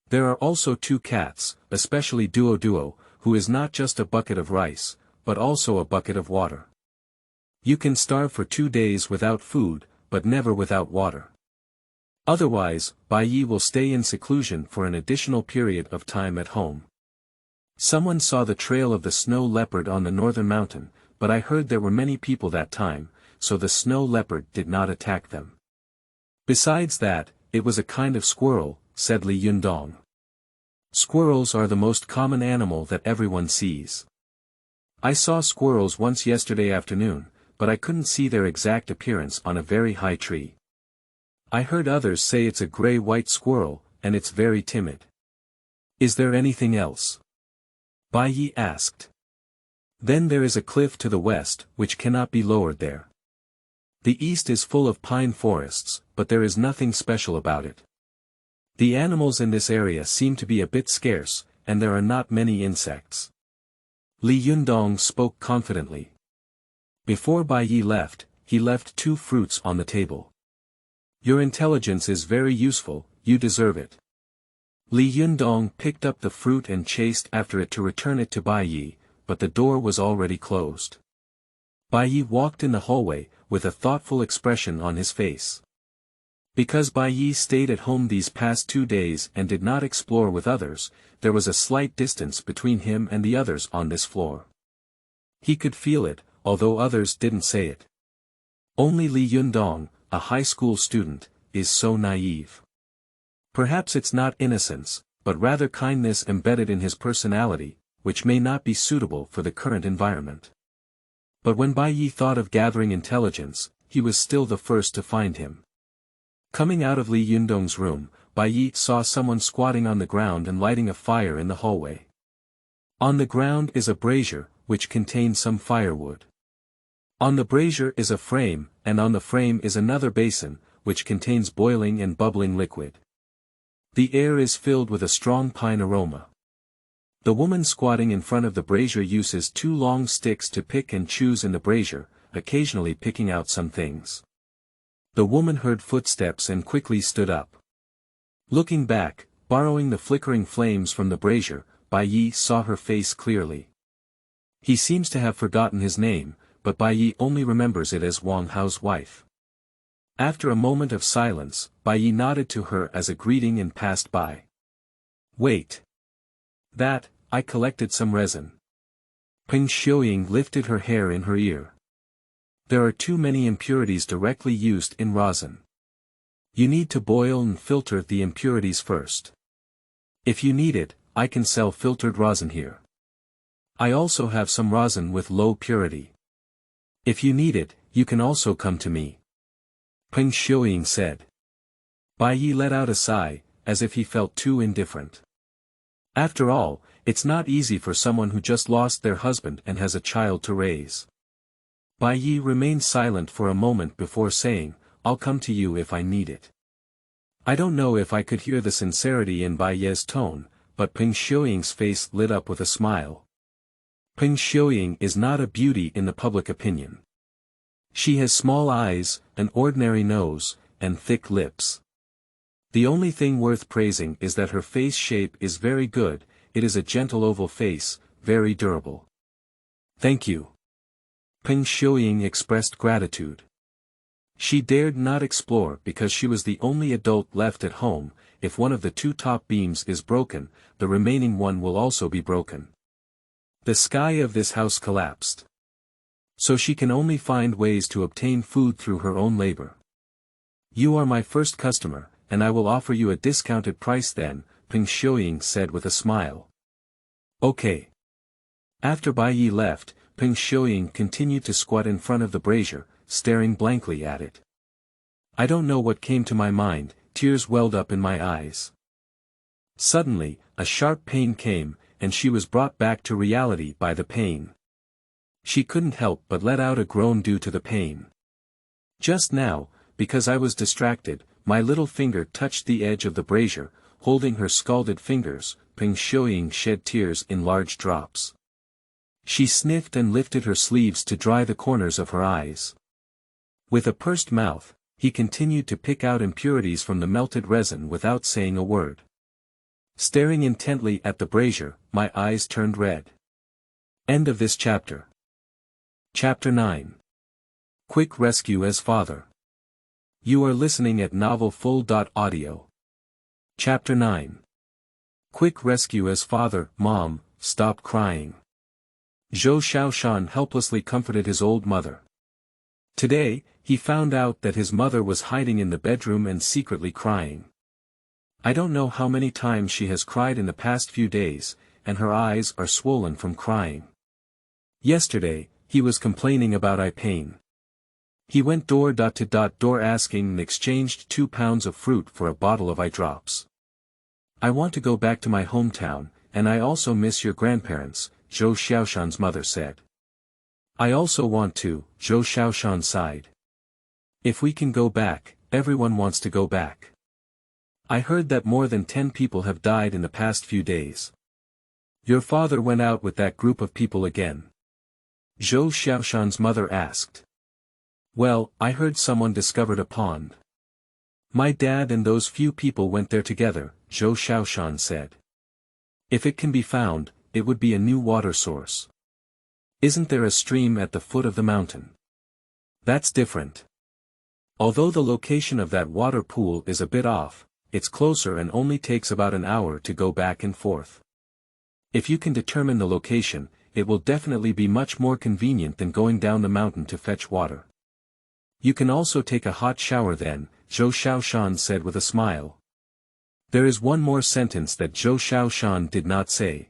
There are also 2 cats, especially Duo, who is not just a bucket of rice, but also a bucket of water. You can starve for 2 days without food, but never without water. Otherwise, Bai Yi will stay in seclusion for an additional period of time at home. Someone saw the trail of the snow leopard on the northern mountain, but I heard there were many people that time, so the snow leopard did not attack them. Besides that, it was a kind of squirrel, said Li Yundong. Squirrels are the most common animal that everyone sees. I saw squirrels once yesterday afternoon, but I couldn't see their exact appearance on a very high tree. I heard others say it's a gray-white squirrel, and it's very timid. Is there anything else? Bai Yi asked. Then there is a cliff to the west, which cannot be lowered there. The east is full of pine forests, but there is nothing special about it. The animals in this area seem to be a bit scarce, and there are not many insects. Li Yundong spoke confidently. Before Bai Yi left, he left 2 fruits on the table. Your intelligence is very useful, you deserve it. Li Yundong picked up the fruit and chased after it to return it to Bai Yi, but the door was already closed. Bai Yi walked in the hallway, with a thoughtful expression on his face. Because Bai Yi stayed at home these past 2 days and did not explore with others, there was a slight distance between him and the others on this floor. He could feel it, although others didn't say it. Only Li Yundong, a high school student, is so naive. Perhaps it's not innocence, but rather kindness embedded in his personality, which may not be suitable for the current environment. But when Bai Yi thought of gathering intelligence, he was still the first to find him. Coming out of Li Yundong's room, Bai Yi saw someone squatting on the ground and lighting a fire in the hallway. On the ground is a brazier, which contains some firewood. On the brazier is a frame, and on the frame is another basin, which contains boiling and bubbling liquid. The air is filled with a strong pine aroma. The woman squatting in front of the brazier uses 2 long sticks to pick and choose in the brazier, occasionally picking out some things. The woman heard footsteps and quickly stood up. Looking back, borrowing the flickering flames from the brazier, Bai Yi saw her face clearly. He seems to have forgotten his name, but Bai Yi only remembers it as Wang Hao's wife. After a moment of silence, Bai Yi nodded to her as a greeting and passed by. Wait. I collected some resin. Peng Xiuying lifted her hair in her ear. There are too many impurities directly used in rosin. You need to boil and filter the impurities first. If you need it, I can sell filtered rosin here. I also have some rosin with low purity. If you need it, you can also come to me. Peng Xiuying said. Bai Yi let out a sigh, as if he felt too indifferent. After all, it's not easy for someone who just lost their husband and has a child to raise. Bai Yi remained silent for a moment before saying, I'll come to you if I need it. I don't know if I could hear the sincerity in Bai Yi's tone, but Peng Xiuying's face lit up with a smile. Peng Xiuying is not a beauty in the public opinion. She has small eyes, an ordinary nose, and thick lips. The only thing worth praising is that her face shape is very good. It is a gentle oval face, very durable. Thank you. Peng Xiuying expressed gratitude. She dared not explore because she was the only adult left at home. If one of the 2 top beams is broken, the remaining one will also be broken. The sky of this house collapsed. So she can only find ways to obtain food through her own labor. You are my first customer, and I will offer you a discounted price then, Peng Xiuying said with a smile. Okay. After Bai Yi left, Peng Xiuying continued to squat in front of the brazier, staring blankly at it. I don't know what came to my mind, tears welled up in my eyes. Suddenly, a sharp pain came, and she was brought back to reality by the pain. She couldn't help but let out a groan due to the pain. Just now, because I was distracted, my little finger touched the edge of the brazier. Holding her scalded fingers, Peng Xiuying shed tears in large drops. She sniffed and lifted her sleeves to dry the corners of her eyes. With a pursed mouth, he continued to pick out impurities from the melted resin without saying a word. Staring intently at the brazier, my eyes turned red. End of this chapter. Chapter 9. Quick Rescue as Father. You are listening at novelfull.audio. Chapter 9. Quick Rescue as Father. Mom, stop crying. Zhou Xiaoshan helplessly comforted his old mother. Today, he found out that his mother was hiding in the bedroom and secretly crying. I don't know how many times she has cried in the past few days, and her eyes are swollen from crying. Yesterday, he was complaining about eye pain. He went door to door asking and exchanged 2 pounds of fruit for a bottle of eye drops. I want to go back to my hometown, and I also miss your grandparents, Zhou Xiaoshan's mother said. I also want to, Zhou Xiaoshan sighed. If we can go back, everyone wants to go back. I heard that more than 10 people have died in the past few days. Your father went out with that group of people again? Zhou Xiaoshan's mother asked. Well, I heard someone discovered a pond. My dad and those few people went there together, Zhou Xiaoshan said. If it can be found, it would be a new water source. Isn't there a stream at the foot of the mountain? That's different. Although the location of that water pool is a bit off, it's closer and only takes about an hour to go back and forth. If you can determine the location, it will definitely be much more convenient than going down the mountain to fetch water. You can also take a hot shower then, Zhou Xiaoshan said with a smile. There is one more sentence that Zhou Xiaoshan did not say.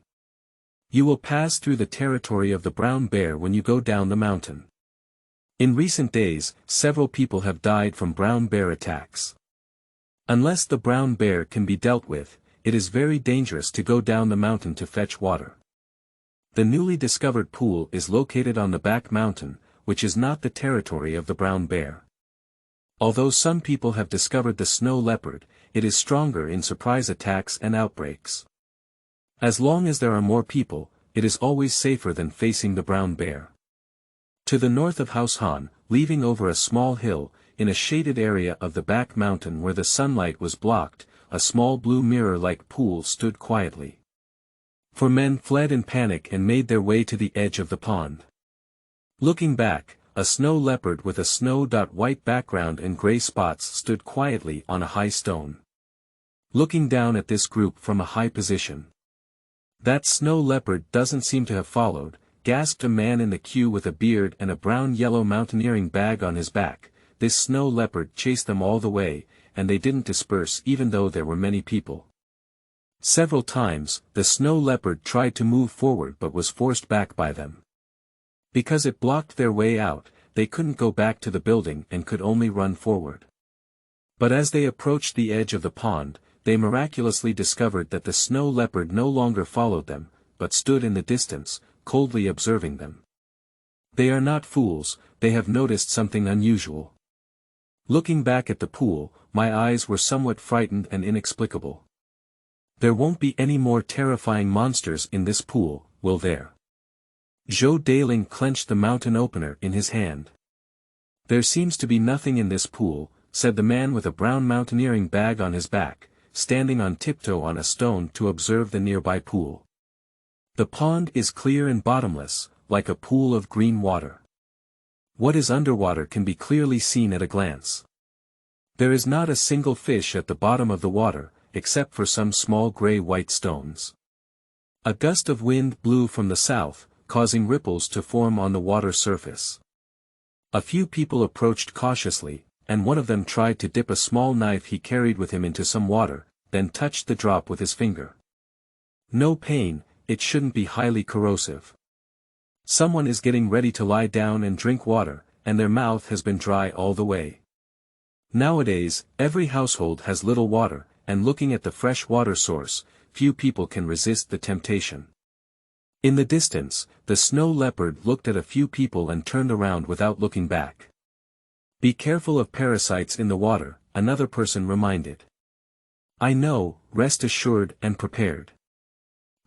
You will pass through the territory of the brown bear when you go down the mountain. In recent days, several people have died from brown bear attacks. Unless the brown bear can be dealt with, it is very dangerous to go down the mountain to fetch water. The newly discovered pool is located on the back mountain, which is not the territory of the brown bear. Although some people have discovered the snow leopard, it is stronger in surprise attacks and outbreaks. As long as there are more people, it is always safer than facing the brown bear. To the north of House Han, leaving over a small hill, in a shaded area of the back mountain where the sunlight was blocked, a small blue mirror-like pool stood quietly. 4 men fled in panic and made their way to the edge of the pond. Looking back, a snow leopard with a snow-white background and gray spots stood quietly on a high stone. Looking down at this group from a high position. "That snow leopard doesn't seem to have followed," gasped a man in the queue with a beard and a brown-yellow mountaineering bag on his back. "This snow leopard chased them all the way, and they didn't disperse even though there were many people." Several times, the snow leopard tried to move forward but was forced back by them. Because it blocked their way out, they couldn't go back to the building and could only run forward. But as they approached the edge of the pond, they miraculously discovered that the snow leopard no longer followed them, but stood in the distance, coldly observing them. They are not fools, they have noticed something unusual. Looking back at the pool, my eyes were somewhat frightened and inexplicable. There won't be any more terrifying monsters in this pool, will there? Zhou Daling clenched the mountain opener in his hand. "There seems to be nothing in this pool," said the man with a brown mountaineering bag on his back, standing on tiptoe on a stone to observe the nearby pool. "The pond is clear and bottomless, like a pool of green water. What is underwater can be clearly seen at a glance. There is not a single fish at the bottom of the water, except for some small gray-white stones." A gust of wind blew from the south, causing ripples to form on the water surface. A few people approached cautiously, and one of them tried to dip a small knife he carried with him into some water, then touched the drop with his finger. "No pain, it shouldn't be highly corrosive. Someone is getting ready to lie down and drink water, and their mouth has been dry all the way. Nowadays, every household has little water, and looking at the fresh water source, few people can resist the temptation." In the distance, the snow leopard looked at a few people and turned around without looking back. "Be careful of parasites in the water," another person reminded. "I know, rest assured and prepared."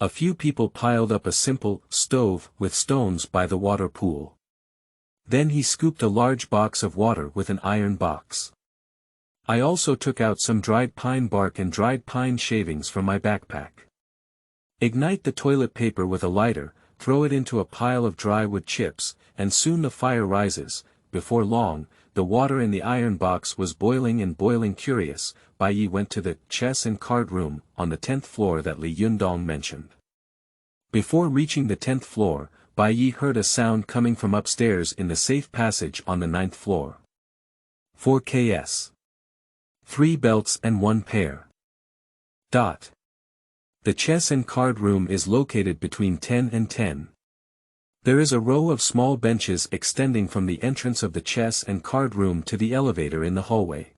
A few people piled up a simple stove with stones by the water pool. Then he scooped a large box of water with an iron box. I also took out some dried pine bark and dried pine shavings from my backpack. "Ignite the toilet paper with a lighter, throw it into a pile of dry wood chips, and soon the fire rises." Before long, the water in the iron box was boiling and boiling. Curious, Bai Yi went to the chess and card room on the 10th floor that Li Yundong mentioned. Before reaching the 10th floor, Bai Yi heard a sound coming from upstairs in the safe passage on the 9th floor. 4 Ks. 3 belts and 1 pair. The chess and card room is located between 10 and 10. There is a row of small benches extending from the entrance of the chess and card room to the elevator in the hallway.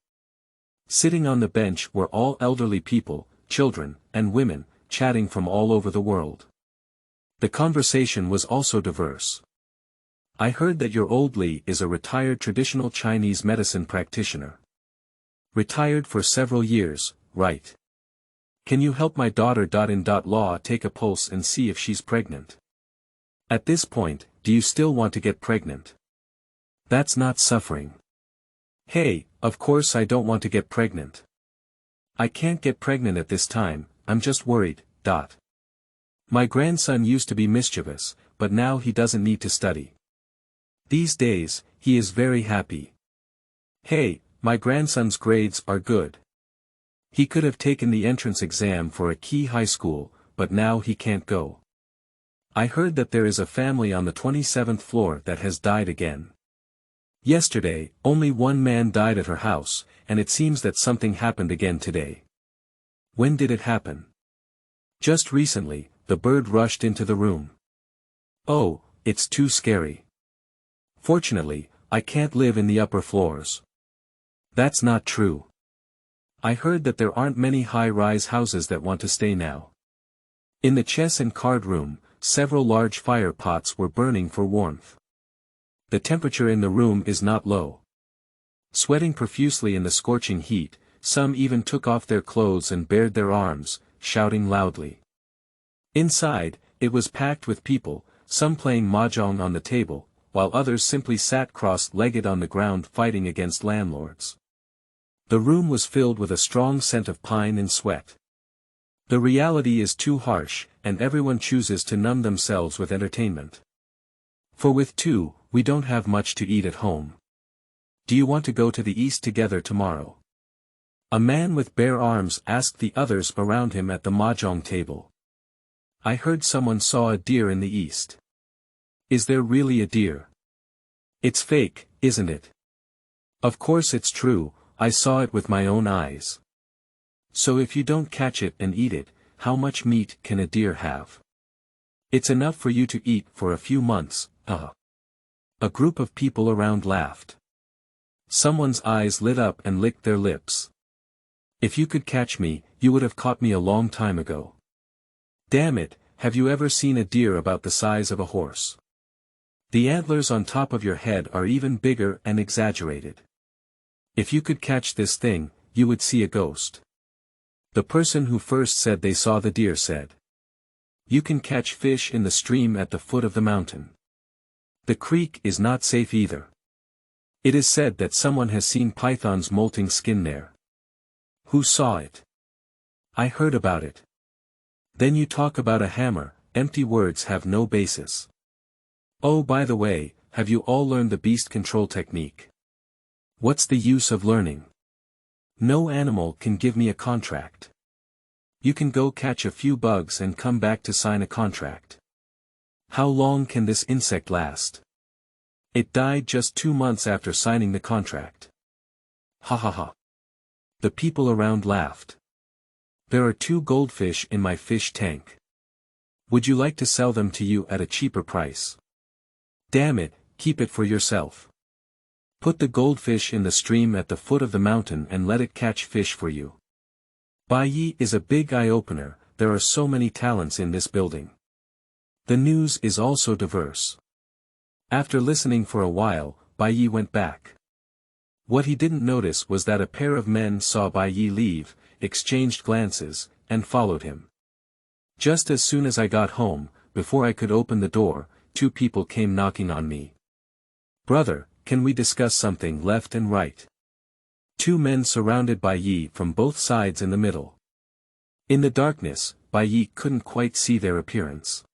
Sitting on the bench were all elderly people, children, and women, chatting from all over the world. The conversation was also diverse. "I heard that your old Li is a retired traditional Chinese medicine practitioner. Retired for several years, right? Can you help my daughter in law take a pulse and see if she's pregnant? At this point, do you still want to get pregnant? That's not suffering." "Hey, of course I don't want to get pregnant. I can't get pregnant at this time, I'm just worried. My grandson used to be mischievous, but now he doesn't need to study. These days, he is very happy. Hey, my grandson's grades are good. He could have taken the entrance exam for a key high school, but now he can't go. I heard that there is a family on the 27th floor that has died again. Yesterday, only one man died at her house, and it seems that something happened again today." "When did it happen?" "Just recently, the bird rushed into the room." "Oh, it's too scary. Fortunately, I can't live in the upper floors." "That's not true. I heard that there aren't many high-rise houses that want to stay now." In the chess and card room, several large fire pots were burning for warmth. The temperature in the room is not low. Sweating profusely in the scorching heat, some even took off their clothes and bared their arms, shouting loudly. Inside, it was packed with people, some playing mahjong on the table, while others simply sat cross-legged on the ground fighting against landlords. The room was filled with a strong scent of pine and sweat. The reality is too harsh, and everyone chooses to numb themselves with entertainment. For with two, we don't have much to eat at home. Do you want to go to the east together tomorrow? A man with bare arms asked the others around him at the mahjong table. I heard someone saw a deer in the east. Is there really a deer? It's fake, isn't it? Of course it's true, I saw it with my own eyes. So if you don't catch it and eat it, how much meat can a deer have? It's enough for you to eat for a few months, A group of people around laughed. Someone's eyes lit up and licked their lips. If you could catch me, you would have caught me a long time ago. Damn it, have you ever seen a deer about the size of a horse? The antlers on top of your head are even bigger and exaggerated. If you could catch this thing, you would see a ghost. The person who first said they saw the deer said. You can catch fish in the stream at the foot of the mountain. The creek is not safe either. It is said that someone has seen pythons molting skin there. Who saw it? I heard about it. Then you talk about a hammer, empty words have no basis. Oh, by the way, have you all learned the beast control technique? What's the use of learning? No animal can give me a contract. You can go catch a few bugs and come back to sign a contract. How long can this insect last? It died just 2 months after signing the contract. Ha ha ha. The people around laughed. There are 2 goldfish in my fish tank. Would you like to sell them to you at a cheaper price? Damn it, keep it for yourself. Put the goldfish in the stream at the foot of the mountain and let it catch fish for you. Bai Yi is a big eye-opener, there are so many talents in this building. The news is also diverse. After listening for a while, Bai Yi went back. What he didn't notice was that a pair of men saw Bai Yi leave, exchanged glances, and followed him. Just as soon as I got home, before I could open the door, 2 people came knocking on me. Brother, can we discuss something left and right? 2 men surrounded Bai Yi from both sides in the middle. In the darkness, Bai Yi couldn't quite see their appearance.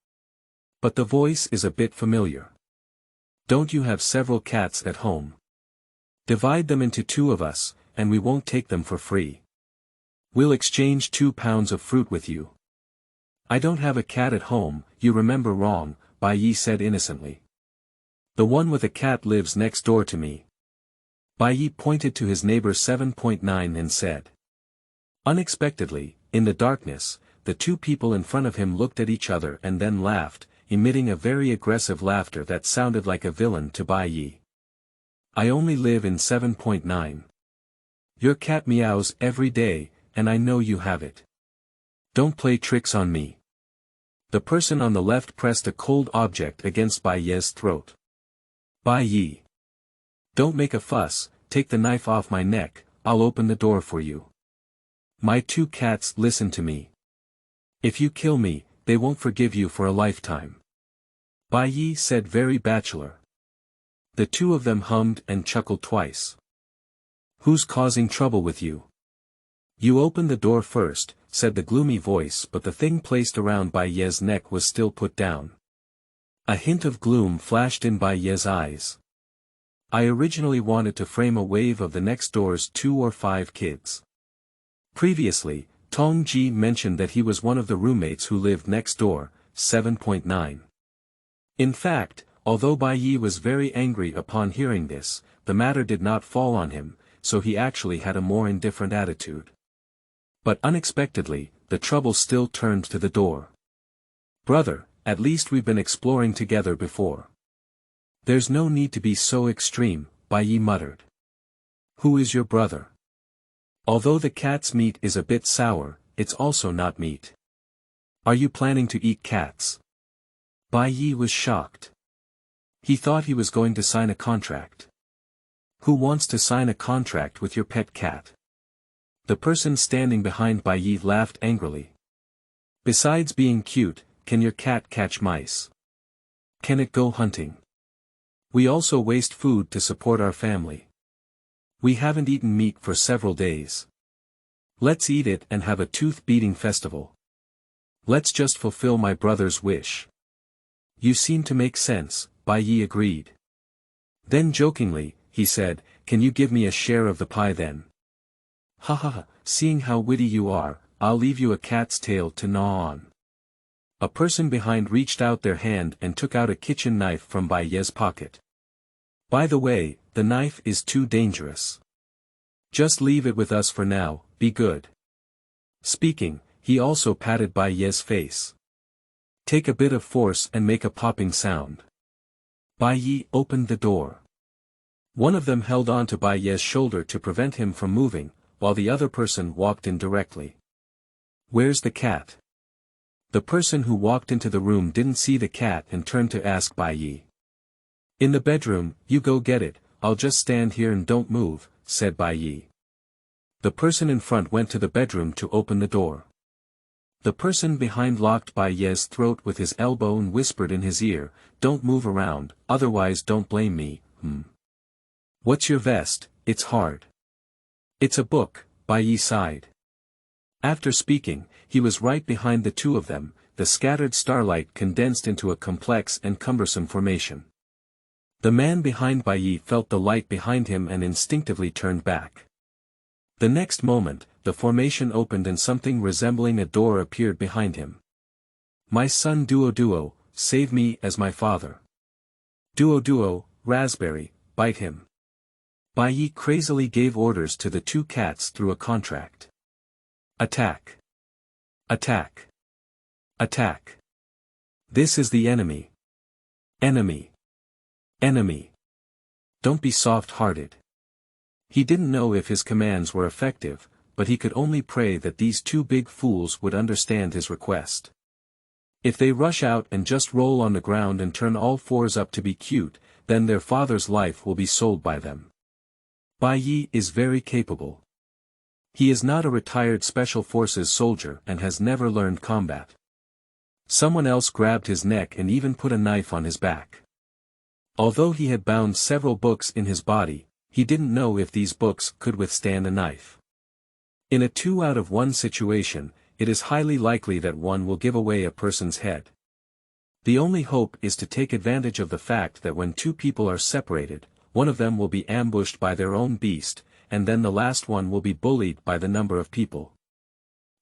But the voice is a bit familiar. Don't you have several cats at home? Divide them into 2 of us, and we won't take them for free. We'll exchange 2 pounds of fruit with you. I don't have a cat at home, you remember wrong, Bai Yi said innocently. The one with a cat lives next door to me. Bai Yi pointed to his neighbor 7.9 and said. Unexpectedly, in the darkness, the 2 people in front of him looked at each other and then laughed, emitting a very aggressive laughter that sounded like a villain to Bai Yi. I only live in 7.9. Your cat meows every day, and I know you have it. Don't play tricks on me. The person on the left pressed a cold object against Bai Yi's throat. Bai Yi. Don't make a fuss, take the knife off my neck, I'll open the door for you. My 2 cats listen to me. If you kill me, they won't forgive you for a lifetime. Bai Yi said very bachelor. The 2 of them hummed and chuckled twice. Who's causing trouble with you? You open the door first, said the gloomy voice, but the thing placed around Bai Yi's neck was still put down. A hint of gloom flashed in Bai Yi's eyes. I originally wanted to frame a wave of the next door's 2 or 5 kids. Previously, Tong Ji mentioned that he was one of the roommates who lived next door, 7.9. In fact, although Bai Yi was very angry upon hearing this, the matter did not fall on him, so he actually had a more indifferent attitude. But unexpectedly, the trouble still turned to the door. Brother, at least we've been exploring together before. There's no need to be so extreme, Bai Yi muttered. Who is your brother? Although the cat's meat is a bit sour, it's also not meat. Are you planning to eat cats? Bai Yi was shocked. He thought he was going to sign a contract. Who wants to sign a contract with your pet cat? The person standing behind Bai Yi laughed angrily. Besides being cute, can your cat catch mice? Can it go hunting? We also waste food to support our family. We haven't eaten meat for several days. Let's eat it and have a tooth-beating festival. Let's just fulfill my brother's wish. You seem to make sense, Bai Yi agreed. Then jokingly, he said, can you give me a share of the pie then? Ha ha ha, seeing how witty you are, I'll leave you a cat's tail to gnaw on. A person behind reached out their hand and took out a kitchen knife from Bai Ye's pocket. By the way, the knife is too dangerous. Just leave it with us for now, be good. Speaking, he also patted Bai Ye's face. Take a bit of force and make a popping sound. Bai Yi opened the door. One of them held on to Bai Ye's shoulder to prevent him from moving, while the other person walked in directly. Where's the cat? The person who walked into the room didn't see the cat and turned to ask Bai Yi. In the bedroom, you go get it, I'll just stand here and don't move, said Bai Yi. The person in front went to the bedroom to open the door. The person behind locked Bai Ye's throat with his elbow and whispered in his ear, don't move around, otherwise don't blame me, What's your vest, it's hard. It's a book, Bai Yi sighed. After speaking, he was right behind the two of them, the scattered starlight condensed into a complex and cumbersome formation. The man behind Bai Yi felt the light behind him and instinctively turned back. The next moment, the formation opened and something resembling a door appeared behind him. My son Duo, save me as my father. Duo, raspberry, bite him. Bai Yi crazily gave orders to the two cats through a contract. Attack. Attack. Attack. This is the enemy. Enemy. Enemy. Don't be soft-hearted. He didn't know if his commands were effective, but he could only pray that these two big fools would understand his request. If they rush out and just roll on the ground and turn all fours up to be cute, then their father's life will be sold by them. Bai Yi is very capable. He is not a retired Special Forces soldier and has never learned combat. Someone else grabbed his neck and even put a knife on his back. Although he had bound several books in his body, he didn't know if these books could withstand a knife. In a 2-out-of-1 situation, it is highly likely that one will give away a person's head. The only hope is to take advantage of the fact that when two people are separated, one of them will be ambushed by their own beast, and then the last one will be bullied by the number of people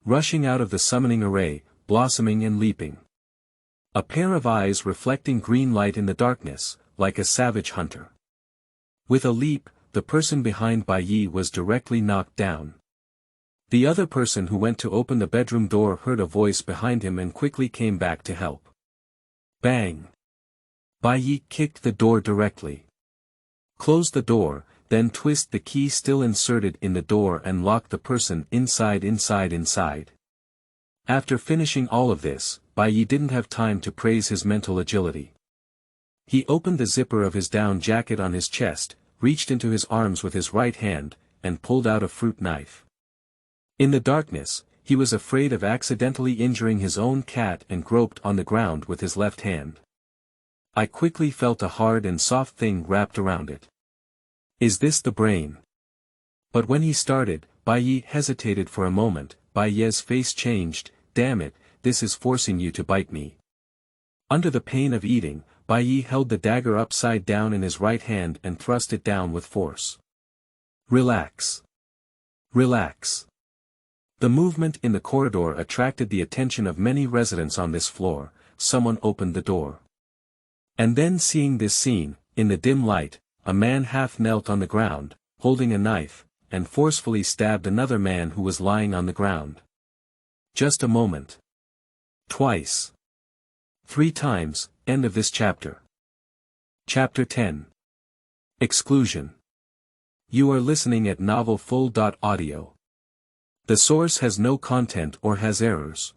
rushing out of the summoning array, blossoming and leaping. A pair of eyes reflecting green light in the darkness, like a savage hunter. With a leap, the person behind Bai Yi was directly knocked down. The other person who went to open the bedroom door heard a voice behind him and quickly came back to help. Bang! Bai Yi kicked the door directly. Close the door, then twist the key still inserted in the door and lock the person inside. After finishing all of this, Bai Yi didn't have time to praise his mental agility. He opened the zipper of his down jacket on his chest, reached into his arms with his right hand, and pulled out a fruit knife. In the darkness, he was afraid of accidentally injuring his own cat and groped on the ground with his left hand. I quickly felt a hard and soft thing wrapped around it. Is this the brain? But when he started, Bai Yi hesitated for a moment. Bai Ye's face changed. Damn it, this is forcing you to bite me. Under the pain of eating, Bai Yi held the dagger upside down in his right hand and thrust it down with force. Relax. Relax. The movement in the corridor attracted the attention of many residents on this floor. Someone opened the door. And then seeing this scene, in the dim light, a man half knelt on the ground, holding a knife, and forcefully stabbed another man who was lying on the ground. Just a moment. Twice. 3 times, end of this chapter. Chapter 10. Exclusion. You are listening at novelfull.audio. The source has no content or has errors.